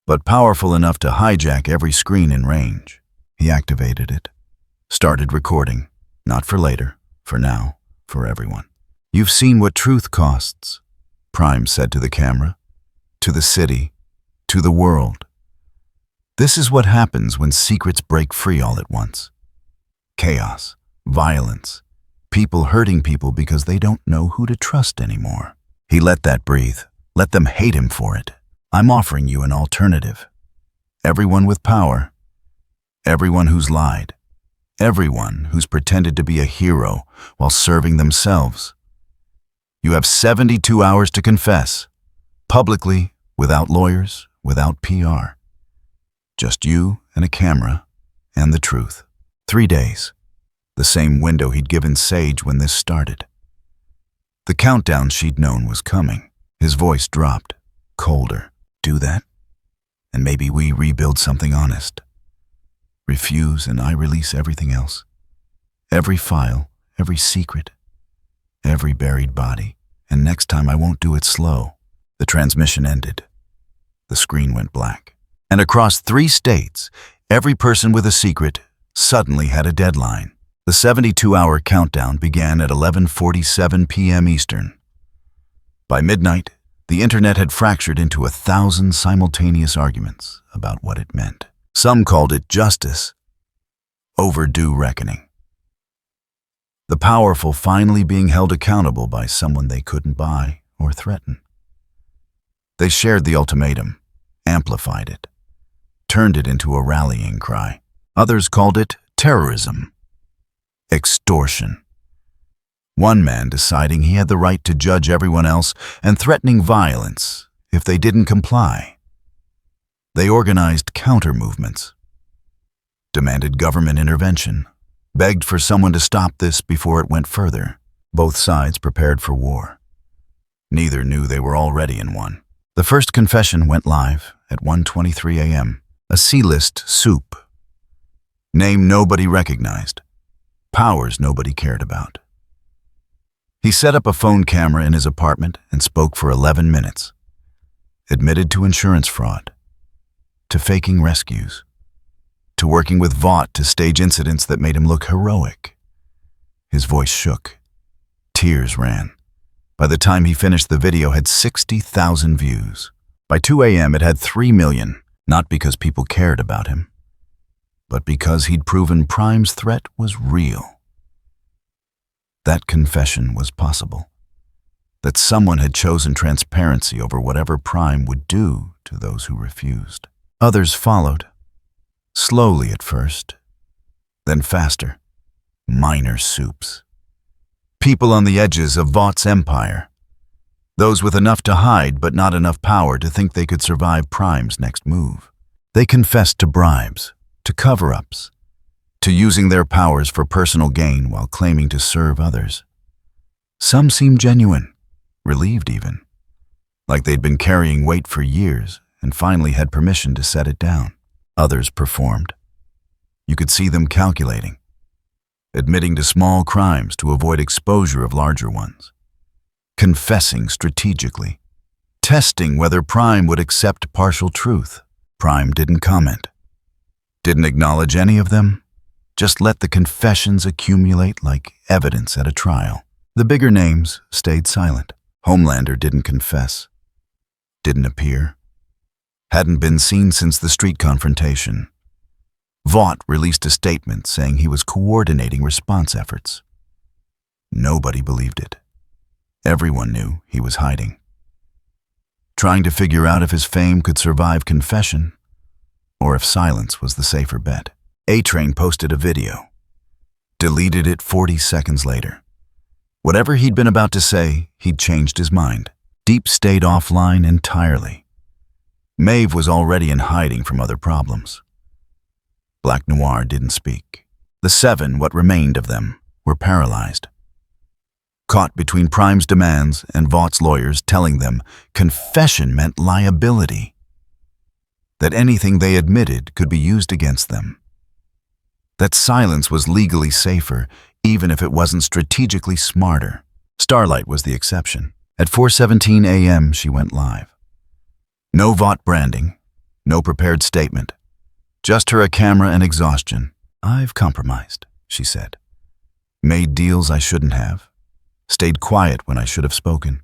but powerful enough to hijack every screen in range. He activated it, started recording, not for later, for now, for everyone. "You've seen what truth costs," Prime said to the camera, to the city, to the world. "This is what happens when secrets break free all at once. Chaos, violence, people hurting people because they don't know who to trust anymore." He let that breathe, let them hate him for it. "I'm offering you an alternative. Everyone with power, everyone who's lied, everyone who's pretended to be a hero while serving themselves. You have 72 hours to confess, publicly, without lawyers, without PR. Just you and a camera and the truth. 3 days, the same window he'd given Sage when this started. The countdown she'd known was coming. His voice dropped, colder. "Do that, and maybe we rebuild something honest. Refuse and I release everything else. Every file, every secret, every buried body. And next time I won't do it slow." The transmission ended. The screen went black. And across 3 states, every person with a secret suddenly had a deadline. The 72-hour countdown began at 11:47 p.m. Eastern. By midnight, the internet had fractured into 1,000 simultaneous arguments about what it meant. Some called it justice, overdue reckoning. The powerful finally being held accountable by someone they couldn't buy or threaten. They shared the ultimatum, amplified it, turned it into a rallying cry. Others called it terrorism, extortion. One man deciding he had the right to judge everyone else and threatening violence if they didn't comply. They organized counter-movements, demanded government intervention, begged for someone to stop this before it went further. Both sides prepared for war. Neither knew they were already in one. The first confession went live at 1:23 a.m. A C-list soup. Name nobody recognized. powers nobody cared about. He set up a phone camera in his apartment and spoke for 11 minutes. Admitted to insurance fraud, to faking rescues, to working with Vought to stage incidents that made him look heroic. His voice shook. Tears ran. By the time he finished, the video had 60,000 views. By 2 a.m. it had 3 million, not because people cared about him, but because he'd proven Prime's threat was real. That confession was possible. That someone had chosen transparency over whatever Prime would do to those who refused. Others followed, slowly at first, then faster. Minor soups. People on the edges of Vaught's empire. Those with enough to hide but not enough power to think they could survive Prime's next move. They confessed to bribes, to cover-ups, to using their powers for personal gain while claiming to serve others. Some seemed genuine, relieved even, like they'd been carrying weight for years and finally had permission to set it down. Others performed. You could see them calculating, admitting to small crimes to avoid exposure of larger ones, confessing strategically, testing whether Prime would accept partial truth. Prime didn't comment, didn't acknowledge any of them, just let the confessions accumulate like evidence at a trial. The bigger names stayed silent. Homelander didn't confess, didn't appear, hadn't been seen since the street confrontation. Vought released a statement saying he was coordinating response efforts. Nobody believed it. Everyone knew he was hiding. Trying to figure out if his fame could survive confession, or if silence was the safer bet. A-Train posted a video. Deleted it 40 seconds later. Whatever he'd been about to say, he'd changed his mind. Deep stayed offline entirely. Maeve was already in hiding from other problems. Black Noir didn't speak. The 7, what remained of them, were paralyzed. Caught between Prime's demands and Vaught's lawyers telling them confession meant liability. That anything they admitted could be used against them. That silence was legally safer, even if it wasn't strategically smarter. Starlight was the exception. At 4:17 a.m. she went live. No Vought branding, no prepared statement. Just her a camera and exhaustion. "I've compromised," she said. "Made deals I shouldn't have. Stayed quiet when I should have spoken.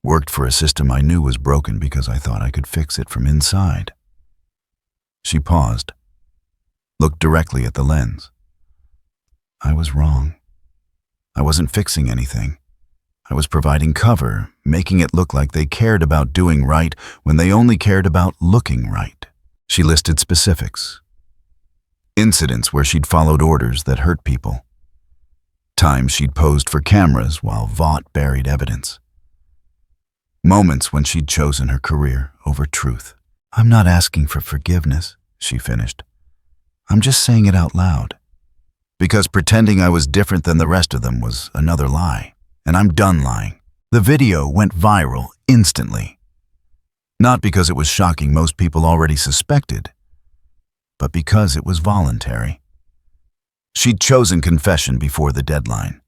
Worked for a system I knew was broken because I thought I could fix it from inside." She paused, looked directly at the lens. "I was wrong. I wasn't fixing anything. I was providing cover, making it look like they cared about doing right when they only cared about looking right." She listed specifics. Incidents where she'd followed orders that hurt people. Times she'd posed for cameras while Vought buried evidence. Moments when she'd chosen her career over truth. "I'm not asking for forgiveness," she finished. "I'm just saying it out loud. Because pretending I was different than the rest of them was another lie, and I'm done lying." The video went viral instantly. Not because it was shocking most people already suspected, but because it was voluntary. She'd chosen confession before the deadline,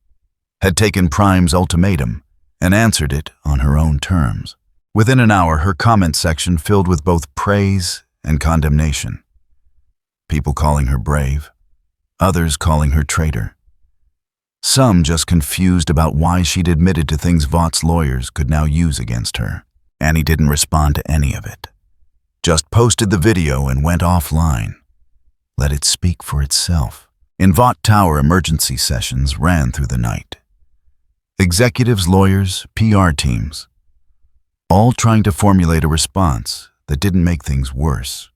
had taken Prime's ultimatum, and answered it on her own terms. Within an hour, her comment section filled with both praise and condemnation. People calling her brave, others calling her traitor. Some just confused about why she'd admitted to things Vaught's lawyers could now use against her. Annie didn't respond to any of it. Just posted the video and went offline. Let it speak for itself. In Vought Tower, emergency sessions ran through the night. Executives, lawyers, PR teams, all trying to formulate a response that didn't make things worse.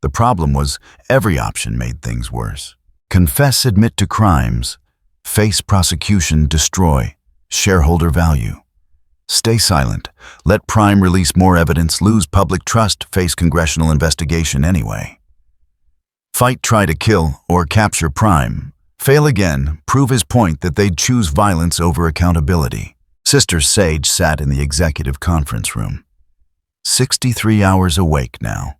The problem was every option made things worse. Confess, admit to crimes, face prosecution, destroy shareholder value. Stay silent, let Prime release more evidence, lose public trust, face congressional investigation anyway. Fight, try to kill, or capture Prime. Fail again, prove his point that they'd choose violence over accountability. Sister Sage sat in the executive conference room. 63 hours awake now.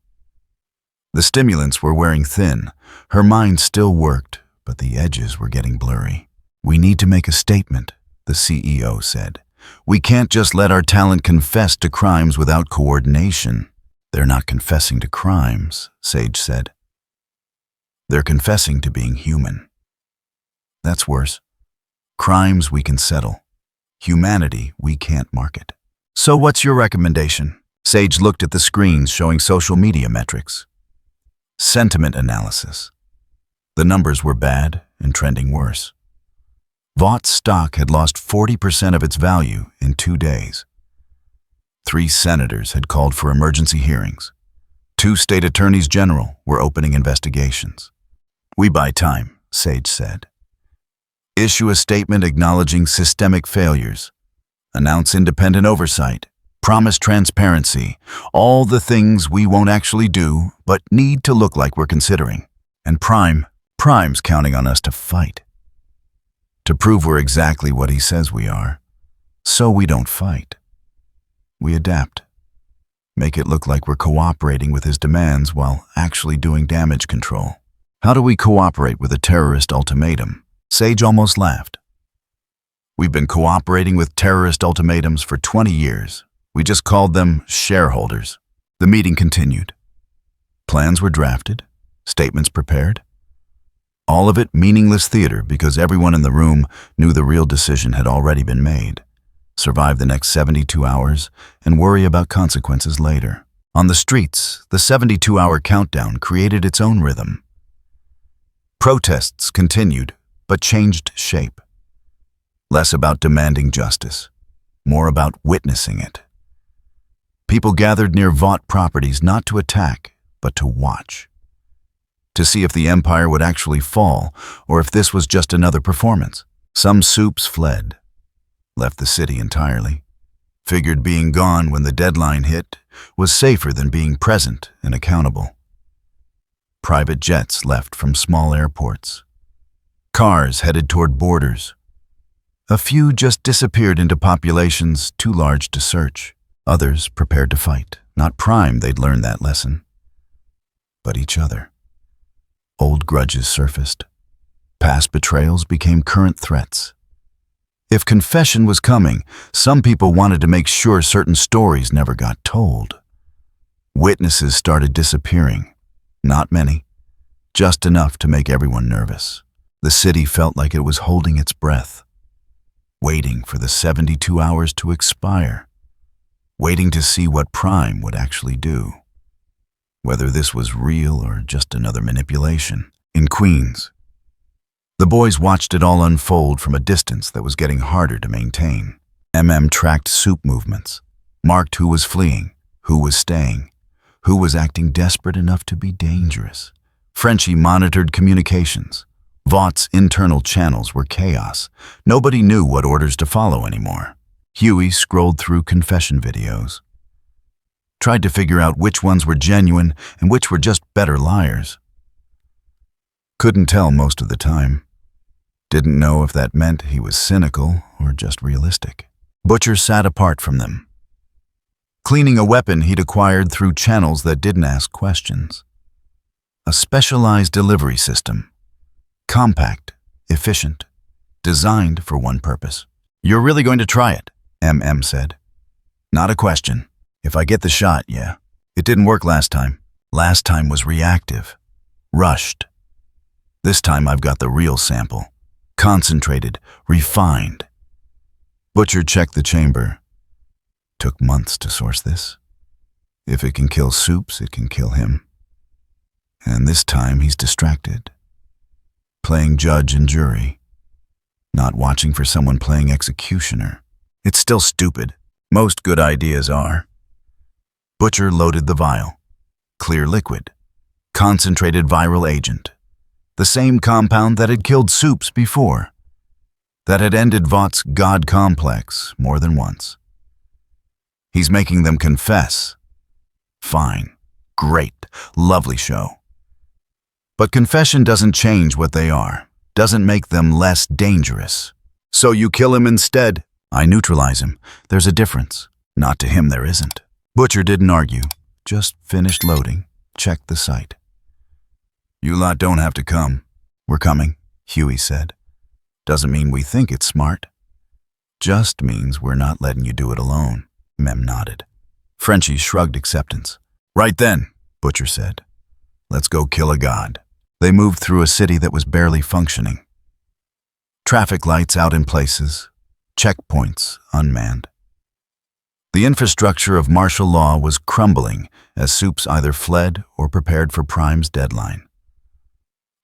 The stimulants were wearing thin. Her mind still worked, but the edges were getting blurry. "We need to make a statement," the CEO said. "We can't just let our talent confess to crimes without coordination." "They're not confessing to crimes," Sage said. "They're confessing to being human. That's worse. Crimes we can settle. Humanity we can't market." "So what's your recommendation?" Sage looked at the screens showing social media metrics. Sentiment analysis. The numbers were bad and trending worse. Vaught's stock had lost 40% of its value in 2 days. 3 senators had called for emergency hearings. 2 state attorneys general were opening investigations. "We buy time," Sage said. "Issue a statement acknowledging systemic failures. Announce independent oversight. Promise transparency. All the things we won't actually do, but need to look like we're considering. And Prime's counting on us to fight. To prove we're exactly what he says we are. So we don't fight. We adapt. Make it look like we're cooperating with his demands while actually doing damage control." "How do we cooperate with a terrorist ultimatum?" Sage almost laughed. "We've been cooperating with terrorist ultimatums for 20 years. We just called them shareholders." The meeting continued. Plans were drafted, statements prepared. All of it meaningless theater because everyone in the room knew the real decision had already been made. Survive the next 72 hours and worry about consequences later. On the streets, the 72-hour countdown created its own rhythm. Protests continued, but changed shape. Less about demanding justice, more about witnessing it. People gathered near Vought properties not to attack, but to watch. To see if the empire would actually fall, or if this was just another performance. Some soups fled, left the city entirely. Figured being gone when the deadline hit was safer than being present and accountable. Private jets left from small airports. Cars headed toward borders. A few just disappeared into populations too large to search. Others prepared to fight. Not Prime, they'd learned that lesson. But each other. Old grudges surfaced. Past betrayals became current threats. If confession was coming, some people wanted to make sure certain stories never got told. Witnesses started disappearing. Not many. Just enough to make everyone nervous. The city felt like it was holding its breath. Waiting for the 72 hours to expire. Waiting to see what Prime would actually do. Whether this was real or just another manipulation. In Queens, the boys watched it all unfold from a distance that was getting harder to maintain. Tracked soup movements, marked who was fleeing, who was staying, who was acting desperate enough to be dangerous. Frenchie monitored communications. Vaught's internal channels were chaos. Nobody knew what orders to follow anymore. Huey scrolled through confession videos. Tried to figure out which ones were genuine and which were just better liars. Couldn't tell most of the time. Didn't know if that meant he was cynical or just realistic. Butcher sat apart from them. Cleaning a weapon he'd acquired through channels that didn't ask questions. A specialized delivery system. Compact, efficient, designed for one purpose. "You're really going to try it," said. "Not a question. If I get the shot, yeah. It didn't work last time. Last time was reactive. Rushed. This time I've got the real sample. Concentrated, refined." Butcher checked the chamber. Took months to source this. If it can kill Soups, it can kill him. And this time he's distracted. Playing judge and jury. Not watching for someone playing executioner. It's still stupid. Most good ideas are. Butcher loaded the vial. Clear liquid. Concentrated viral agent. The same compound that had killed Soups before. That had ended Vaught's God complex more than once. He's making them confess. Fine. Great. Lovely show. But confession doesn't change what they are. Doesn't make them less dangerous. "So you kill him instead?" "I neutralize him. There's a difference." "Not to him there isn't." Butcher didn't argue. Just finished loading. Checked the site. "You lot don't have to come." "We're coming." Huey said. Doesn't mean we think it's smart. Just means we're not letting you do it alone. Mem nodded. Frenchie shrugged acceptance. Right then, Butcher said. Let's go kill a god. They moved through a city that was barely functioning. Traffic lights out in places, checkpoints unmanned. The infrastructure of martial law was crumbling as Supes either fled or prepared for Prime's deadline.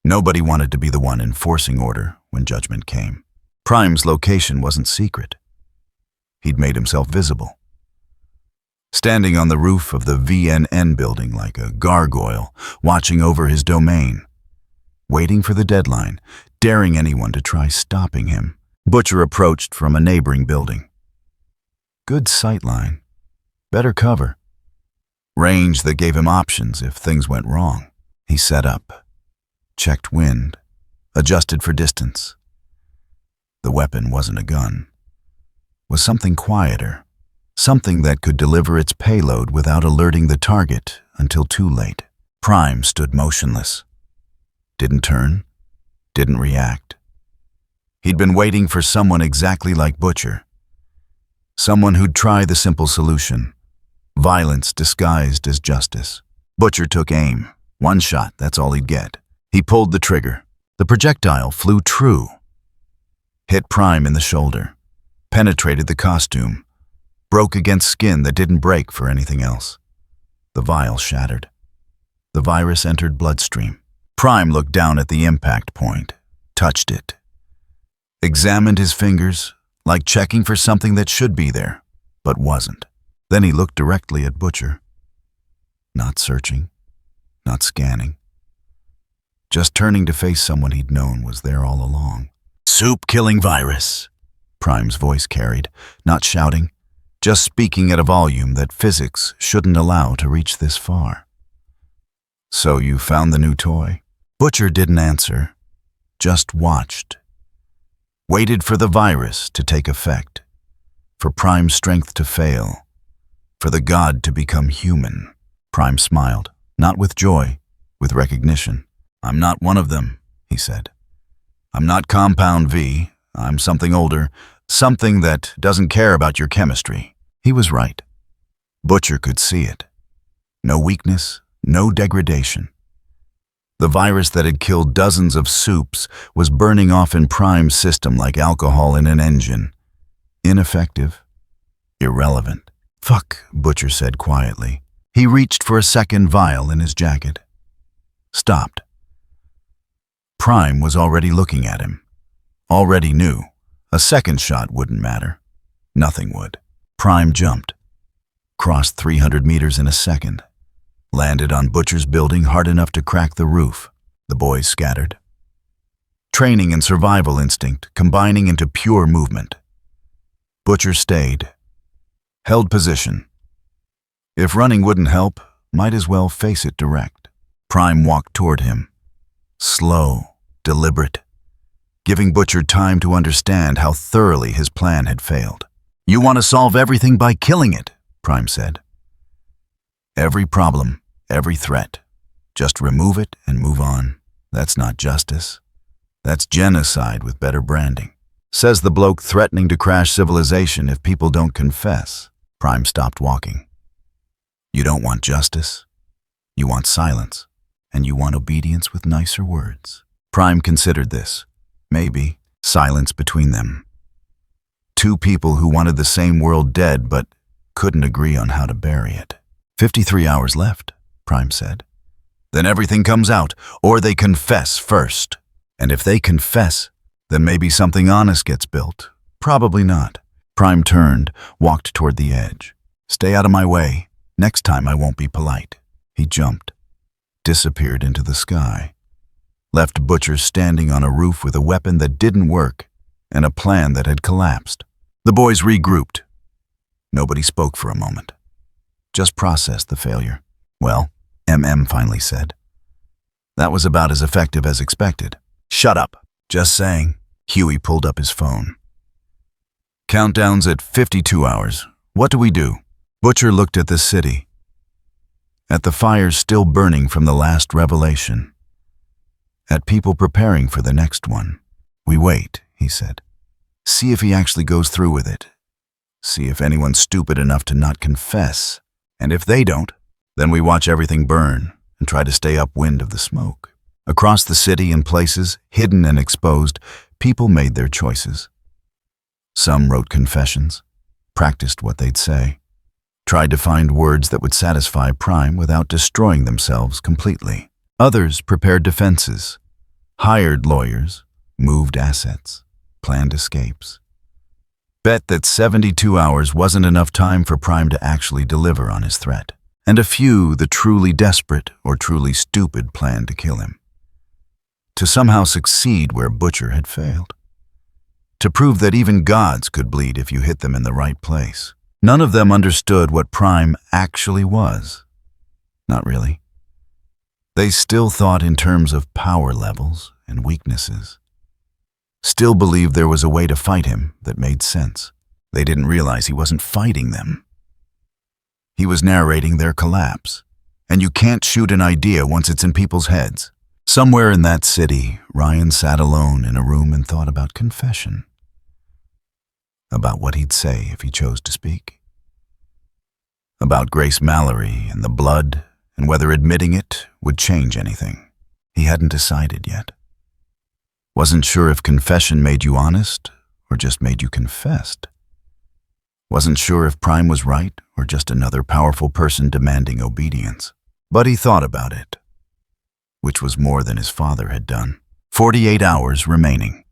Nobody wanted to be the one enforcing order when judgment came. Prime's location wasn't secret. He'd made himself visible. Standing on the roof of the VNN building like a gargoyle, watching over his domain, waiting for the deadline, daring anyone to try stopping him, Butcher approached from a neighboring building. Good sightline. Better cover. Range that gave him options if things went wrong. He set up, checked wind, adjusted for distance. The weapon wasn't a gun. Was something quieter, something that could deliver its payload without alerting the target until too late. Prime stood motionless. Didn't turn, didn't react. He'd been waiting for someone exactly like Butcher. Someone who'd try the simple solution. Violence disguised as justice. Butcher took aim. One shot, that's all he'd get. He pulled the trigger. The projectile flew true. Hit Prime in the shoulder. Penetrated the costume. Broke against skin that didn't break for anything else. The vial shattered. The virus entered bloodstream. Prime looked down at the impact point. Touched it. Examined his fingers, like checking for something that should be there, but wasn't. Then he looked directly at Butcher. Not searching, not scanning. Just turning to face someone he'd known was there all along. Supe-killing virus, Prime's voice carried, not shouting, just speaking at a volume that physics shouldn't allow to reach this far. So you found the new toy? Butcher didn't answer, just watched. Waited for the virus to take effect, for Prime's strength to fail, for the god to become human. Prime smiled, not with joy, with recognition. I'm not one of them, he said. I'm not Compound V. I'm something older, something that doesn't care about your chemistry. He was right. Butcher could see it. No weakness, no degradation. The virus that had killed dozens of Supes was burning off in Prime's system like alcohol in an engine. Ineffective. Irrelevant. Fuck, Butcher said quietly. He reached for a second vial in his jacket. Stopped. Prime was already looking at him. Already knew. A second shot wouldn't matter. Nothing would. Prime jumped. Crossed 300 meters in a second. Landed on Butcher's building hard enough to crack the roof. The boys scattered. Training and survival instinct combining into pure movement. Butcher stayed. Held position. If running wouldn't help, might as well face it direct. Prime walked toward him. Slow, deliberate, giving Butcher time to understand how thoroughly his plan had failed. You want to solve everything by killing it, Prime said. Every problem, every threat. Just remove it and move on. That's not justice. That's genocide with better branding. Says the bloke threatening to crash civilization if people don't confess. Prime stopped walking. You don't want justice. You want silence. And you want obedience with nicer words. Prime considered this. Maybe silence between them. Two people who wanted the same world dead but couldn't agree on how to bury it. 53 hours left, Prime said. Then everything comes out, or they confess first. And if they confess, then maybe something honest gets built. Probably not. Prime turned, walked toward the edge. Stay out of my way. Next time I won't be polite. He jumped. Disappeared into the sky. Left Butcher standing on a roof with a weapon that didn't work and a plan that had collapsed. The boys regrouped. Nobody spoke for a moment. Just processed the failure. Well, MM finally said. That was about as effective as expected. Shut up. Just saying. Huey pulled up his phone. Countdown's at 52 hours. What do we do? Butcher looked at the city. At the fires still burning from the last revelation. at people preparing for the next one. "We wait," he said. "See if he actually goes through with it. See if anyone's stupid enough to not confess. And if they don't, then we watch everything burn and try to stay upwind of the smoke." Across the city, in places hidden and exposed, people made their choices. Some wrote confessions, practiced what they'd say, tried to find words that would satisfy Prime without destroying themselves completely. Others prepared defenses, hired lawyers, moved assets, planned escapes. Bet that 72 hours wasn't enough time for Prime to actually deliver on his threat. And a few, the truly desperate or truly stupid, planned to kill him. To somehow succeed where Butcher had failed. To prove that even gods could bleed if you hit them in the right place. None of them understood what Prime actually was. Not really. They still thought in terms of power levels and weaknesses. Still believed there was a way to fight him that made sense. They didn't realize he wasn't fighting them. He was narrating their collapse. And you can't shoot an idea once it's in people's heads. Somewhere in that city, Ryan sat alone in a room and thought about confession. About what he'd say if he chose to speak. About Grace Mallory and the blood, and whether admitting it would change anything. He hadn't decided yet. Wasn't sure if confession made you honest or just made you confessed. Wasn't sure if Prime was right or just another powerful person demanding obedience. But he thought about it, which was more than his father had done. 48 hours remaining.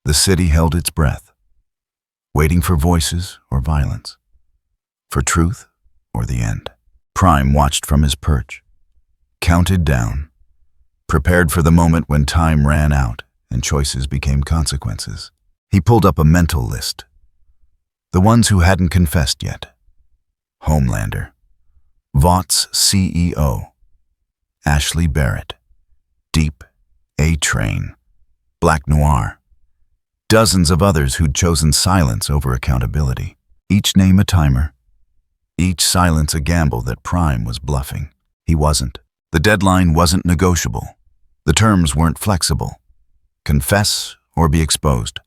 The city held its breath, waiting for voices or violence, for truth or the end. Prime watched from his perch, counted down, prepared for the moment when time ran out and choices became consequences. He pulled up a mental list. The ones who hadn't confessed yet. Homelander, Vaught's CEO, Ashley Barrett, Deep, A-Train, Black Noir, dozens of others who'd chosen silence over accountability. Each name a timer, each silence a gamble that Prime was bluffing. He wasn't. The deadline wasn't negotiable. The terms weren't flexible. Confess or be exposed.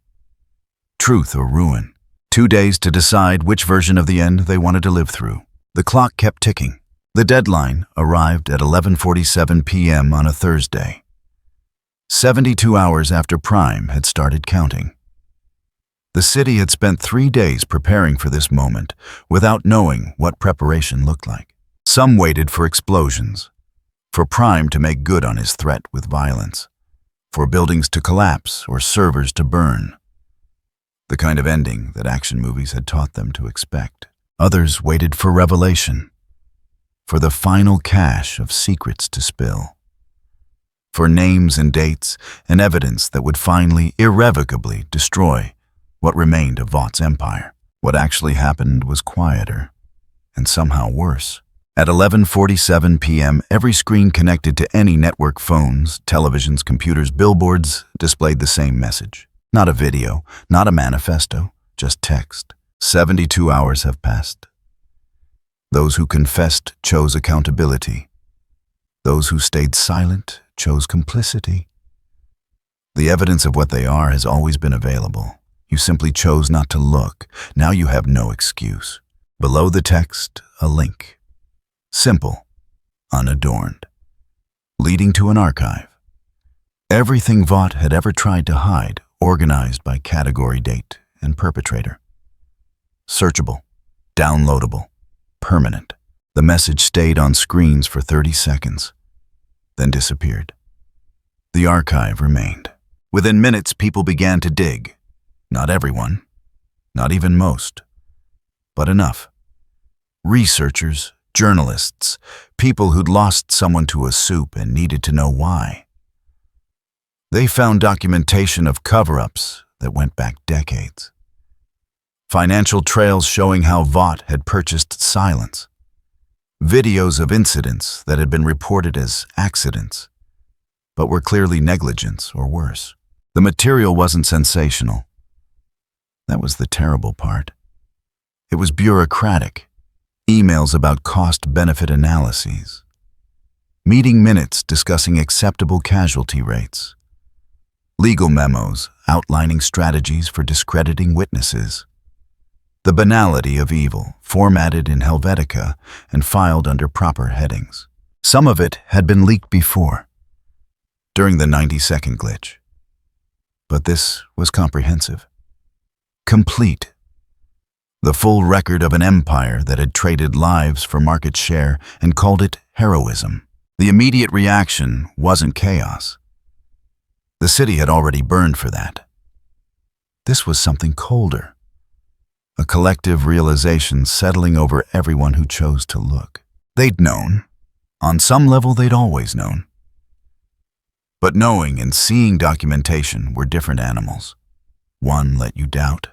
Truth or ruin. 2 days to decide which version of the end they wanted to live through. The clock kept ticking. The deadline arrived at 11:47 p.m. on a Thursday, 72 hours after Prime had started counting. The city had spent 3 days preparing for this moment without knowing what preparation looked like. Some waited for explosions, for Prime to make good on his threat with violence, for buildings to collapse or servers to burn. The kind of ending that action movies had taught them to expect. Others waited for revelation, for the final cache of secrets to spill, for names and dates and evidence that would finally, irrevocably destroy what remained of Vaught's empire. What actually happened was quieter, and somehow worse. At 11:47 p.m., every screen connected to any network, phones, televisions, computers, billboards, displayed the same message. Not a video, not a manifesto, just text. 72 hours have passed. Those who confessed chose accountability. Those who stayed silent chose complicity. The evidence of what they are has always been available. You simply chose not to look. Now you have no excuse. Below the text, a link. Simple, unadorned, leading to an archive. Everything Vought had ever tried to hide, organized by category, date, and perpetrator. Searchable, downloadable, permanent. The message stayed on screens for 30 seconds, then disappeared. The archive remained. Within minutes, people began to dig. Not everyone, not even most, but enough. Researchers, journalists, people who'd lost someone to a soup and needed to know why. They found documentation of cover-ups that went back decades. Financial trails showing how Vought had purchased silence. Videos of incidents that had been reported as accidents, but were clearly negligence or worse. The material wasn't sensational. That was the terrible part. It was bureaucratic. Emails about cost-benefit analyses. meeting minutes discussing acceptable casualty rates, legal memos outlining strategies for discrediting witnesses. The banality of evil, formatted in Helvetica and filed under proper headings. Some of it had been leaked before, during the 90-second glitch. But this was comprehensive. Complete. The full record of an empire that had traded lives for market share and called it heroism. The immediate reaction wasn't chaos. The city had already burned for that. This was something colder. A collective realization settling over everyone who chose to look. They'd known. On some level, they'd always known. But knowing and seeing documentation were different animals. One let you doubt.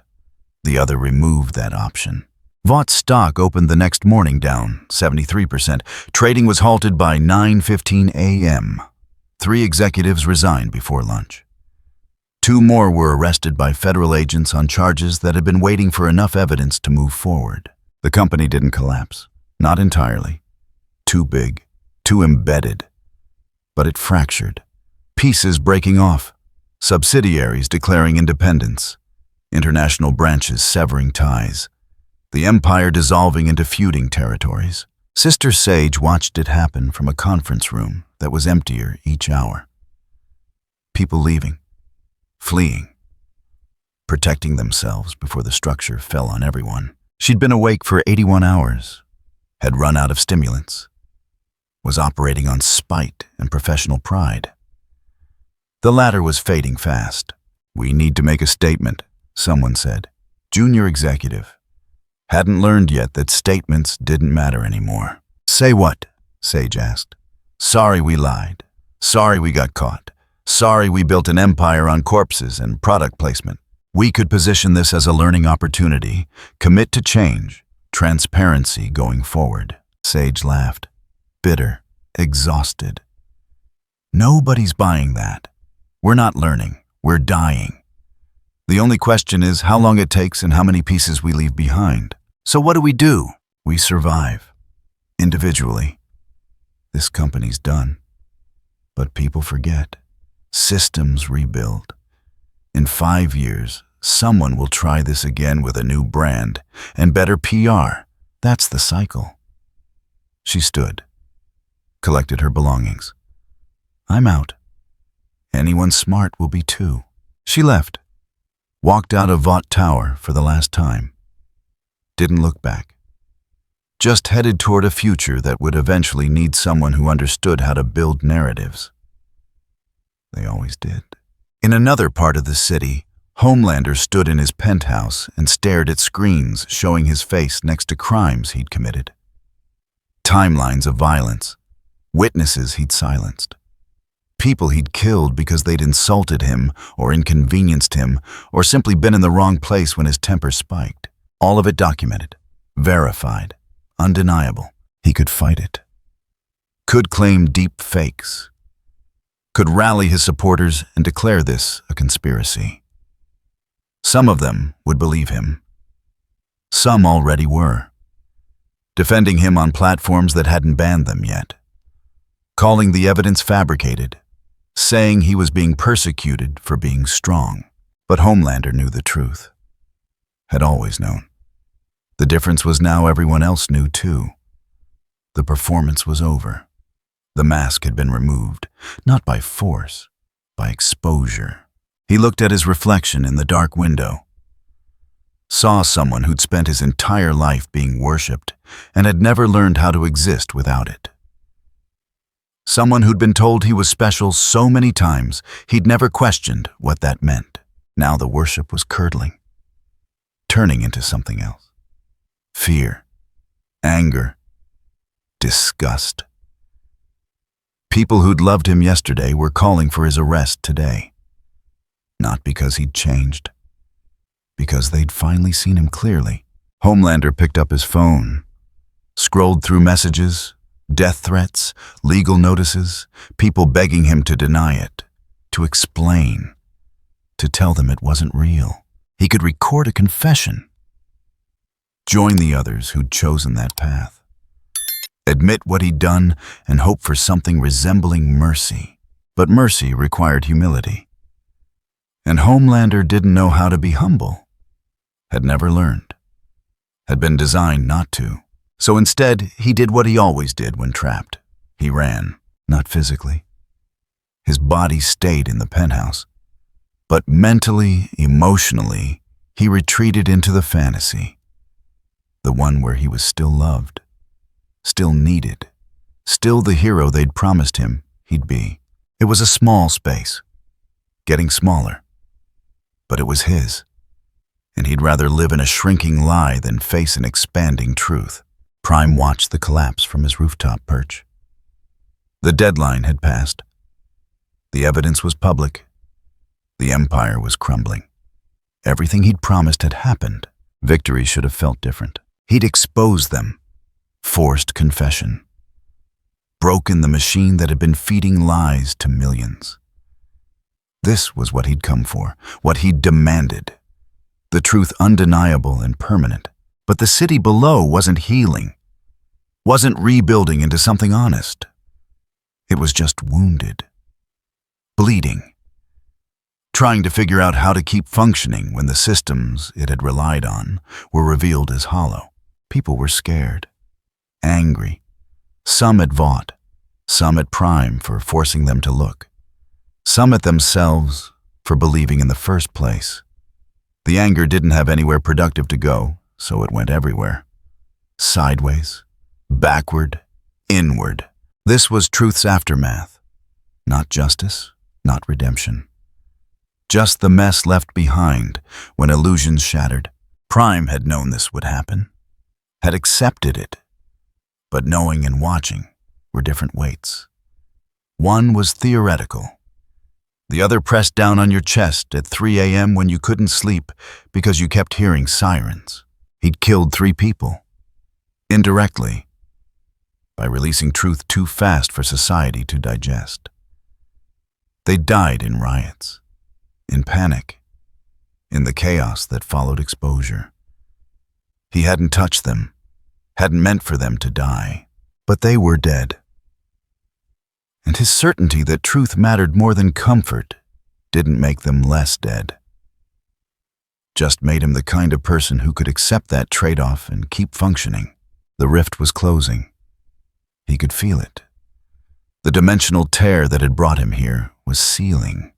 The other removed that option. Vaught's stock opened the next morning down 73%. Trading was halted by 9:15 a.m. 3 executives resigned before lunch. 2 more were arrested by federal agents on charges that had been waiting for enough evidence to move forward. The company didn't collapse. Not entirely. Too big. Too embedded. But it fractured. Pieces breaking off. Subsidiaries declaring independence. International branches severing ties. The empire dissolving into feuding territories. Sister Sage watched it happen from a conference room that was emptier each hour. People leaving. Fleeing. Protecting themselves before the structure fell on everyone. She'd been awake for 81 hours. Had run out of stimulants. Was operating on spite and professional pride. The latter was fading fast. "We need to make a statement," someone said. Junior executive. Hadn't learned yet that statements didn't matter anymore. "Say what?" Sage asked. "Sorry we lied. Sorry we got caught. Sorry we built an empire on corpses and product placement. We could position this as a learning opportunity, commit to change, transparency going forward." Sage laughed. Bitter, exhausted. "Nobody's buying that. We're not learning. We're dying. The only question is how long it takes and how many pieces we leave behind. So what do? We survive. Individually. This company's done. But people forget. Systems rebuild. In 5 years, someone will try this again with a new brand and better PR. That's the cycle." She stood, collected her belongings. "I'm out. Anyone smart will be too." She left, walked out of Vought Tower for the last time. Didn't look back. Just headed toward a future that would eventually need someone who understood how to build narratives. They always did. In another part of the city, Homelander stood in his penthouse and stared at screens showing his face next to crimes he'd committed. Timelines of violence, witnesses he'd silenced, people he'd killed because they'd insulted him or inconvenienced him or simply been in the wrong place when his temper spiked. All of it documented, verified, undeniable. He could fight it. Could claim deep fakes. Could rally his supporters and declare this a conspiracy. Some of them would believe him. Some already were. Defending him on platforms that hadn't banned them yet. Calling the evidence fabricated. Saying he was being persecuted for being strong. But Homelander knew the truth. Had always known. The difference was now everyone else knew too. The performance was over. The mask had been removed, not by force, by exposure. He looked at his reflection in the dark window. Saw someone who'd spent his entire life being worshipped and had never learned how to exist without it. Someone who'd been told he was special so many times he'd never questioned what that meant. Now the worship was curdling, turning into something else. Fear, anger, disgust. People who'd loved him yesterday were calling for his arrest today. Not because he'd changed. Because they'd finally seen him clearly. Homelander picked up his phone, scrolled through messages, death threats, legal notices, people begging him to deny it, to explain, to tell them it wasn't real. He could record a confession. Join the others who'd chosen that path. admit what he'd done, and hope for something resembling mercy. But mercy required humility. And Homelander didn't know how to be humble, had never learned, had been designed not to. So instead, he did what he always did when trapped. He ran, not physically. His body stayed in the penthouse. But mentally, emotionally, he retreated into the fantasy. The one where he was still loved, still needed, still the hero they'd promised him he'd be. It was a small space, getting smaller. But it was his, and he'd rather live in a shrinking lie than face an expanding truth. Prime watched the collapse from his rooftop perch. The deadline had passed. The evidence was public. The empire was crumbling. Everything he'd promised had happened. Victory should have felt different. He'd exposed them, forced confession, broken the machine that had been feeding lies to millions. This was what he'd come for, what he'd demanded. The truth undeniable and permanent. But the city below wasn't healing, wasn't rebuilding into something honest. It was just wounded, bleeding, trying to figure out how to keep functioning when the systems it had relied on were revealed as hollow. People were scared, angry, some at Vought, some at Prime for forcing them to look, some at themselves for believing in the first place. The anger didn't have anywhere productive to go, so it went everywhere. Sideways, backward, inward. This was truth's aftermath. Not justice, not redemption. Just the mess left behind when illusions shattered. Prime had known this would happen, had accepted it. But knowing and watching were different weights. One was theoretical. The other pressed down on your chest at 3 a.m. when you couldn't sleep because you kept hearing sirens. He'd killed 3 people, indirectly, by releasing truth too fast for society to digest. They died in riots, in panic, in the chaos that followed exposure. He hadn't touched them, hadn't meant for them to die, but they were dead. And his certainty that truth mattered more than comfort didn't make them less dead. Just made him the kind of person who could accept that trade-off and keep functioning. The rift was closing. He could feel it. The dimensional tear that had brought him here was sealing,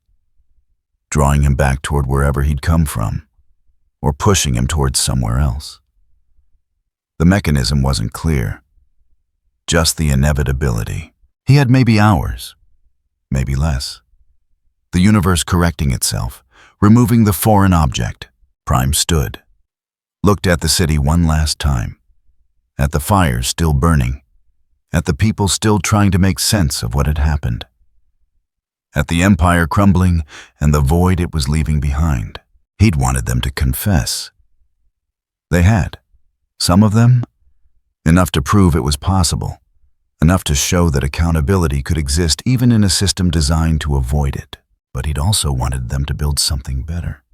drawing him back toward wherever he'd come from, or pushing him towards somewhere else. The mechanism wasn't clear, just the inevitability. He had maybe hours, maybe less. The universe correcting itself, removing the foreign object. Prime stood, looked at the city one last time, at the fires still burning, at the people still trying to make sense of what had happened, at the empire crumbling and the void it was leaving behind. He'd wanted them to confess. They had, some of them, enough to prove it was possible. Enough to show that accountability could exist even in a system designed to avoid it. But he'd also wanted them to build something better.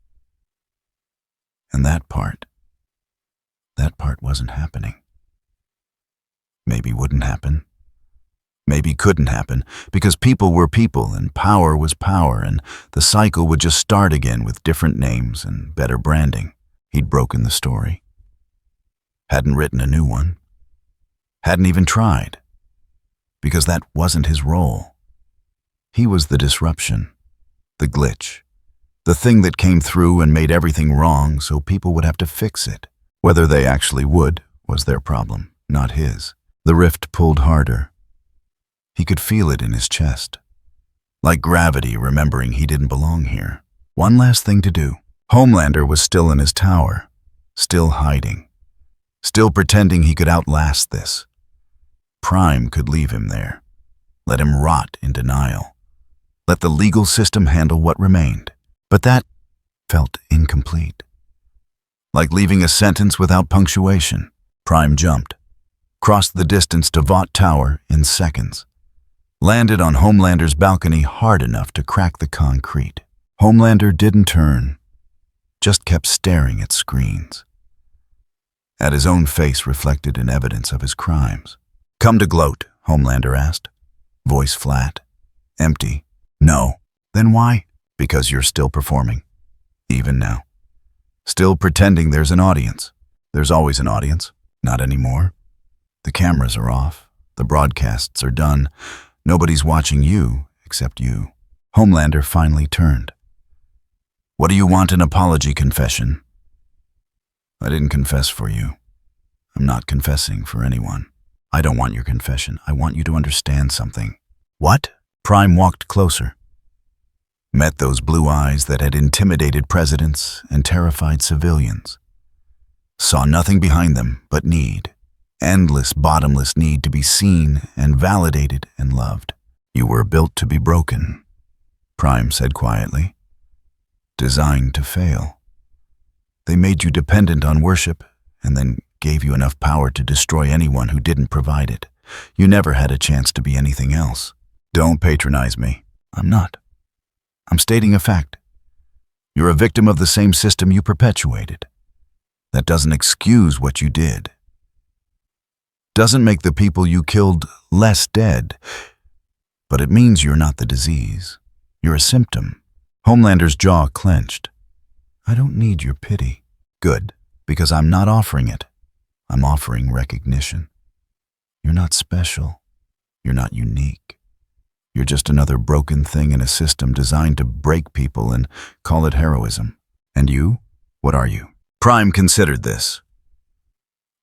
And that part wasn't happening. Maybe wouldn't happen. Maybe couldn't happen, because people were people and power was power, and the cycle would just start again with different names and better branding. He'd broken the story. Hadn't written a new one. Hadn't even tried. Because that wasn't his role. He was the disruption, the glitch, the thing that came through and made everything wrong so people would have to fix it. Whether they actually would was their problem, not his. The rift pulled harder. He could feel it in his chest, like gravity remembering he didn't belong here. One last thing to do. Homelander was still in his tower, still hiding, still pretending he could outlast this. Prime could leave him there, let him rot in denial, let the legal system handle what remained. But that felt incomplete. Like leaving a sentence without punctuation. Prime jumped, crossed the distance to Vought Tower in seconds, landed on Homelander's balcony hard enough to crack the concrete. Homelander didn't turn, just kept staring at screens, at his own face reflected in evidence of his crimes. Come to gloat, Homelander asked. Voice flat. Empty. No. Then why? Because you're still performing. Even now. Still pretending there's an audience. There's always an audience. Not anymore. The cameras are off. The broadcasts are done. Nobody's watching you except you. Homelander finally turned. What do you want, an apology confession? I didn't confess for you. I'm not confessing for anyone. I don't want your confession. I want you to understand something. What? Prime walked closer. Met those blue eyes that had intimidated presidents and terrified civilians. Saw nothing behind them but need. Endless, bottomless need to be seen and validated and loved. You were built to be broken, Prime said quietly. Designed to fail. They made you dependent on worship and then gave you enough power to destroy anyone who didn't provide it. You never had a chance to be anything else. Don't patronize me. I'm not. I'm stating a fact. You're a victim of the same system you perpetuated. That doesn't excuse what you did. Doesn't make the people you killed less dead, but it means you're not the disease. You're a symptom. Homelander's jaw clenched. I don't need your pity. Good, because I'm not offering it. I'm offering recognition. You're not special. You're not unique. You're just another broken thing in a system designed to break people and call it heroism. And you? What are you? Prime considered this.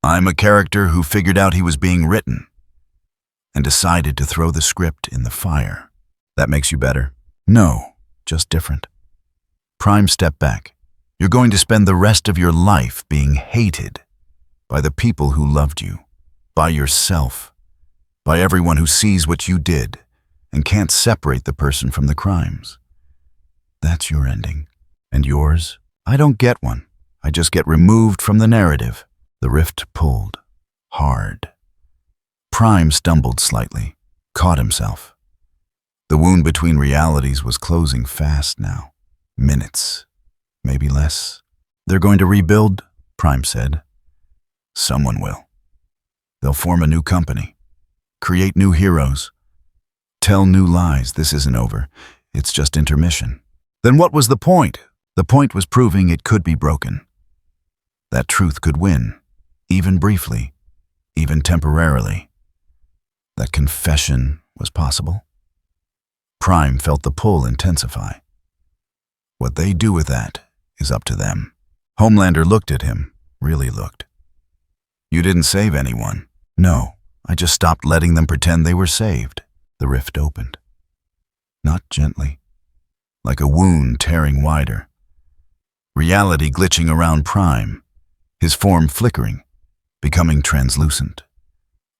I'm a character who figured out he was being written and decided to throw the script in the fire. That makes you better? No, just different. Prime stepped back. You're going to spend the rest of your life being hated by the people who loved you, by yourself, by everyone who sees what you did and can't separate the person from the crimes. That's your ending. And yours? I don't get one. I just get removed from the narrative. The rift pulled. Hard. Prime stumbled slightly, caught himself. The wound between realities was closing fast now. Minutes. Maybe less. They're going to rebuild, Prime said. Someone will. They'll form a new company. Create new heroes. Tell new lies. This isn't over. It's just intermission. Then what was the point? The point was proving it could be broken. That truth could win, even briefly, even temporarily. That confession was possible. Prime felt the pull intensify. What they do with that is up to them. Homelander looked at him, really looked. You didn't save anyone. No, I just stopped letting them pretend they were saved. The rift opened. Not gently, like a wound tearing wider. Reality glitching around Prime, his form flickering, becoming translucent.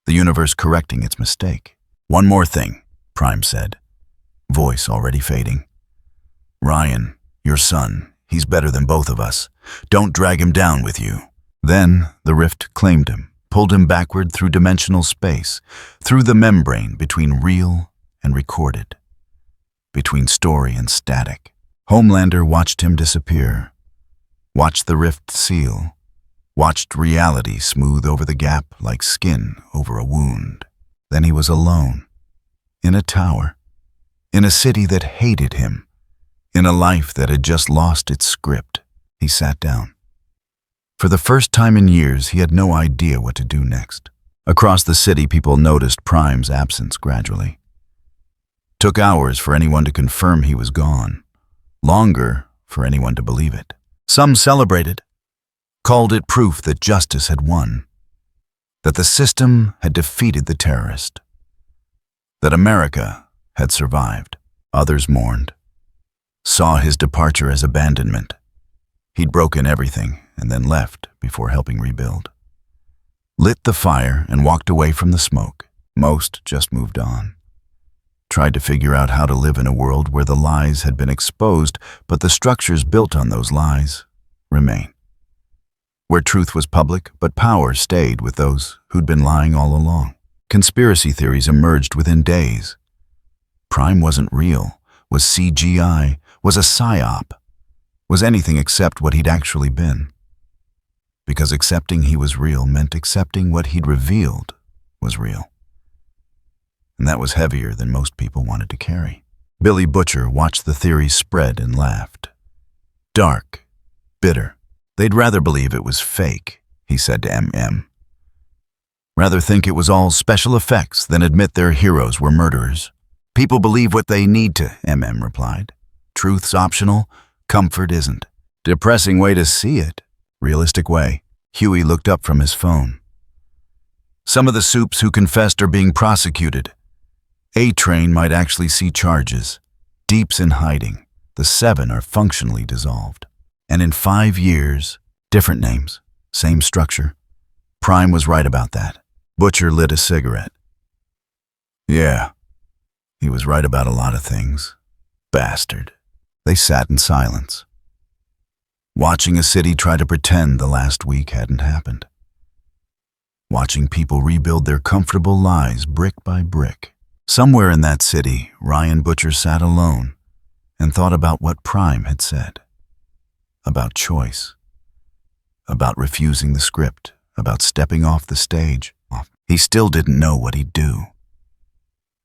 The universe correcting its mistake. One more thing, Prime said, voice already fading. Ryan, your son, he's better than both of us. Don't drag him down with you. Then the rift claimed him, pulled him backward through dimensional space, through the membrane between real and recorded, between story and static. Homelander watched him disappear, watched the rift seal, watched reality smooth over the gap like skin over a wound. Then he was alone, in a tower, in a city that hated him, in a life that had just lost its script. He sat down. For the first time in years, he had no idea what to do next. Across the city, people noticed Prime's absence gradually. Took hours for anyone to confirm he was gone, longer for anyone to believe it. Some celebrated, called it proof that justice had won, that the system had defeated the terrorist, that America had survived. Others mourned, saw his departure as abandonment. He'd broken everything and then left before helping rebuild. Lit the fire and walked away from the smoke. Most just moved on. Tried to figure out how to live in a world where the lies had been exposed, but the structures built on those lies remain. Where truth was public, but power stayed with those who'd been lying all along. Conspiracy theories emerged within days. Prime wasn't real, was CGI, was a psyop, was anything except what he'd actually been. Because accepting he was real meant accepting what he'd revealed was real. and that was heavier than most people wanted to carry. Billy Butcher watched the theories spread and laughed. Dark, bitter. They'd rather believe it was fake, he said to M.M. Rather think it was all special effects than admit their heroes were murderers. People believe what they need to, M.M. replied. Truth's optional, comfort isn't. Depressing way to see it. Realistic way. Huey looked up from his phone. Some of the soups who confessed are being prosecuted. A-Train might actually see charges. Deep's in hiding. The 7 are functionally dissolved. And in 5 years, different names, same structure. Prime was right about that. Butcher lit a cigarette. Yeah, he was right about a lot of things. Bastard. They sat in silence, watching a city try to pretend the last week hadn't happened. Watching people rebuild their comfortable lives brick by brick. Somewhere in that city, Ryan Butcher sat alone and thought about what Prime had said. About choice. About refusing the script. About stepping off the stage. He still didn't know what he'd do.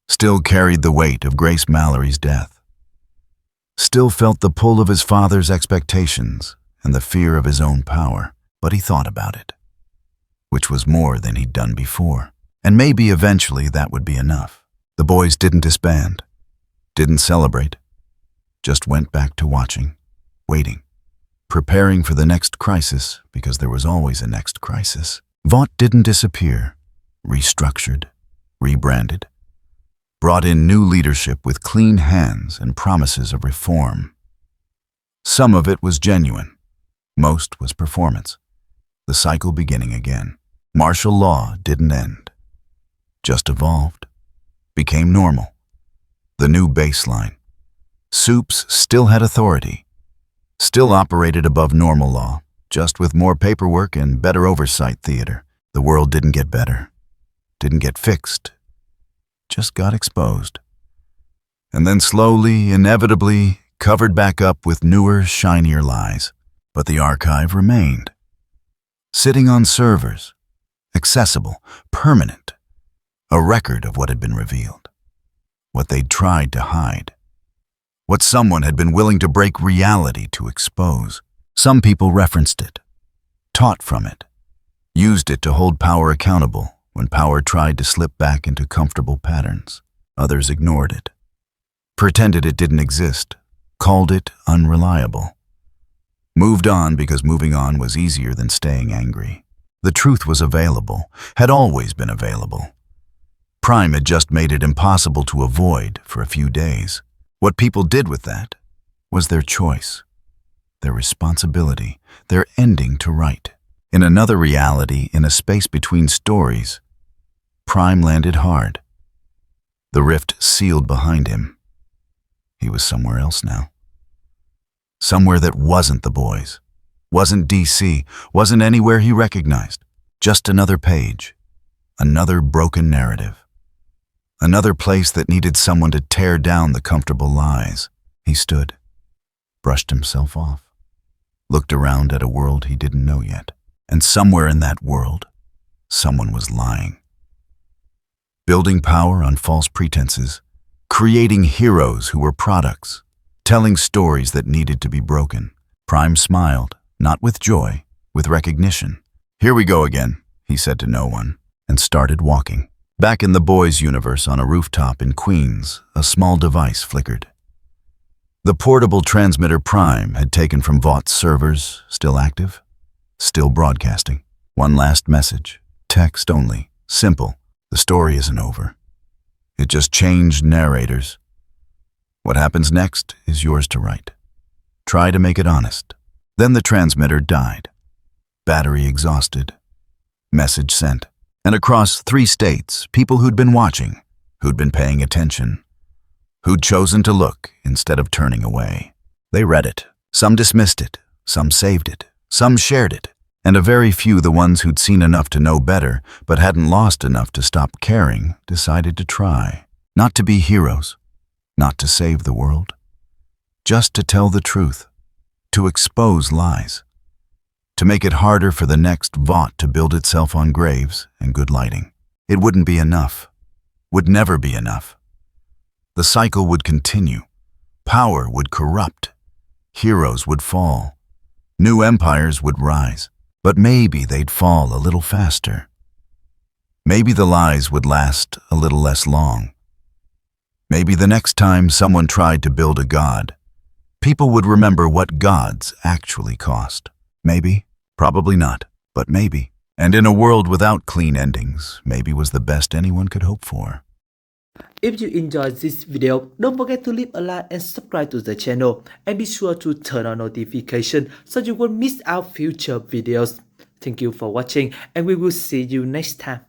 Still carried the weight of Grace Mallory's death. Still felt the pull of his father's expectations and the fear of his own power, but he thought about it, which was more than he'd done before. And maybe eventually that would be enough. The boys didn't disband, didn't celebrate, just went back to watching, waiting, preparing for the next crisis because there was always a next crisis. Vought didn't disappear, restructured, rebranded, brought in new leadership with clean hands and promises of reform. Some of it was genuine, most was performance. The cycle beginning again. Martial law didn't end, just evolved, became normal, the new baseline. Soups still had authority, still operated above normal law, just with more paperwork and better oversight theater. The world didn't get better, didn't get fixed, just got exposed. And then slowly, inevitably, covered back up with newer, shinier lies. But the archive remained. Sitting on servers, accessible, permanent, a record of what had been revealed, what they'd tried to hide, what someone had been willing to break reality to expose. Some people referenced it, taught from it, used it to hold power accountable when power tried to slip back into comfortable patterns. Others ignored it, pretended it didn't exist, called it unreliable. Moved on because moving on was easier than staying angry. The truth was available, had always been available. Prime had just made it impossible to avoid for a few days. What people did with that was their choice, their responsibility, their ending to write. In another reality, in a space between stories, Prime landed hard. The rift sealed behind him. He was somewhere else now. Somewhere that wasn't the boys, wasn't DC, wasn't anywhere he recognized. Just another page, another broken narrative. Another place that needed someone to tear down the comfortable lies. He stood, brushed himself off, looked around at a world he didn't know yet. And somewhere in that world, someone was lying. Building power on false pretenses, creating heroes who were products, telling stories that needed to be broken. Prime smiled, not with joy, with recognition. Here we go again, he said to no one, and started walking. Back in the boys' universe on a rooftop in Queens, a small device flickered. The portable transmitter Prime had taken from Vaught's servers, still active, still broadcasting. One last message, text only, simple. The story isn't over. It just changed narrators. What happens next is yours to write. Try to make it honest. Then the transmitter died. Battery exhausted. Message sent. And across 3 states, people who'd been watching, who'd been paying attention, who'd chosen to look instead of turning away. They read it. Some dismissed it. Some saved it. Some shared it. And a very few, the ones who'd seen enough to know better, but hadn't lost enough to stop caring, decided to try. Not to be heroes. Not to save the world, just to tell the truth, to expose lies, to make it harder for the next Vought to build itself on graves and good lighting. It wouldn't be enough. would never be enough. The cycle would continue. Power would corrupt. Heroes would fall. New empires would rise. But maybe they'd fall a little faster. Maybe the lies would last a little less long. Maybe the next time someone tried to build a god, people would remember what gods actually cost. Maybe, probably not, but maybe. And in a world without clean endings, maybe was the best anyone could hope for. If you enjoyed this video, don't forget to leave a like and subscribe to the channel, and be sure to turn on notification so you won't miss out future videos. Thank you for watching, and we will see you next time.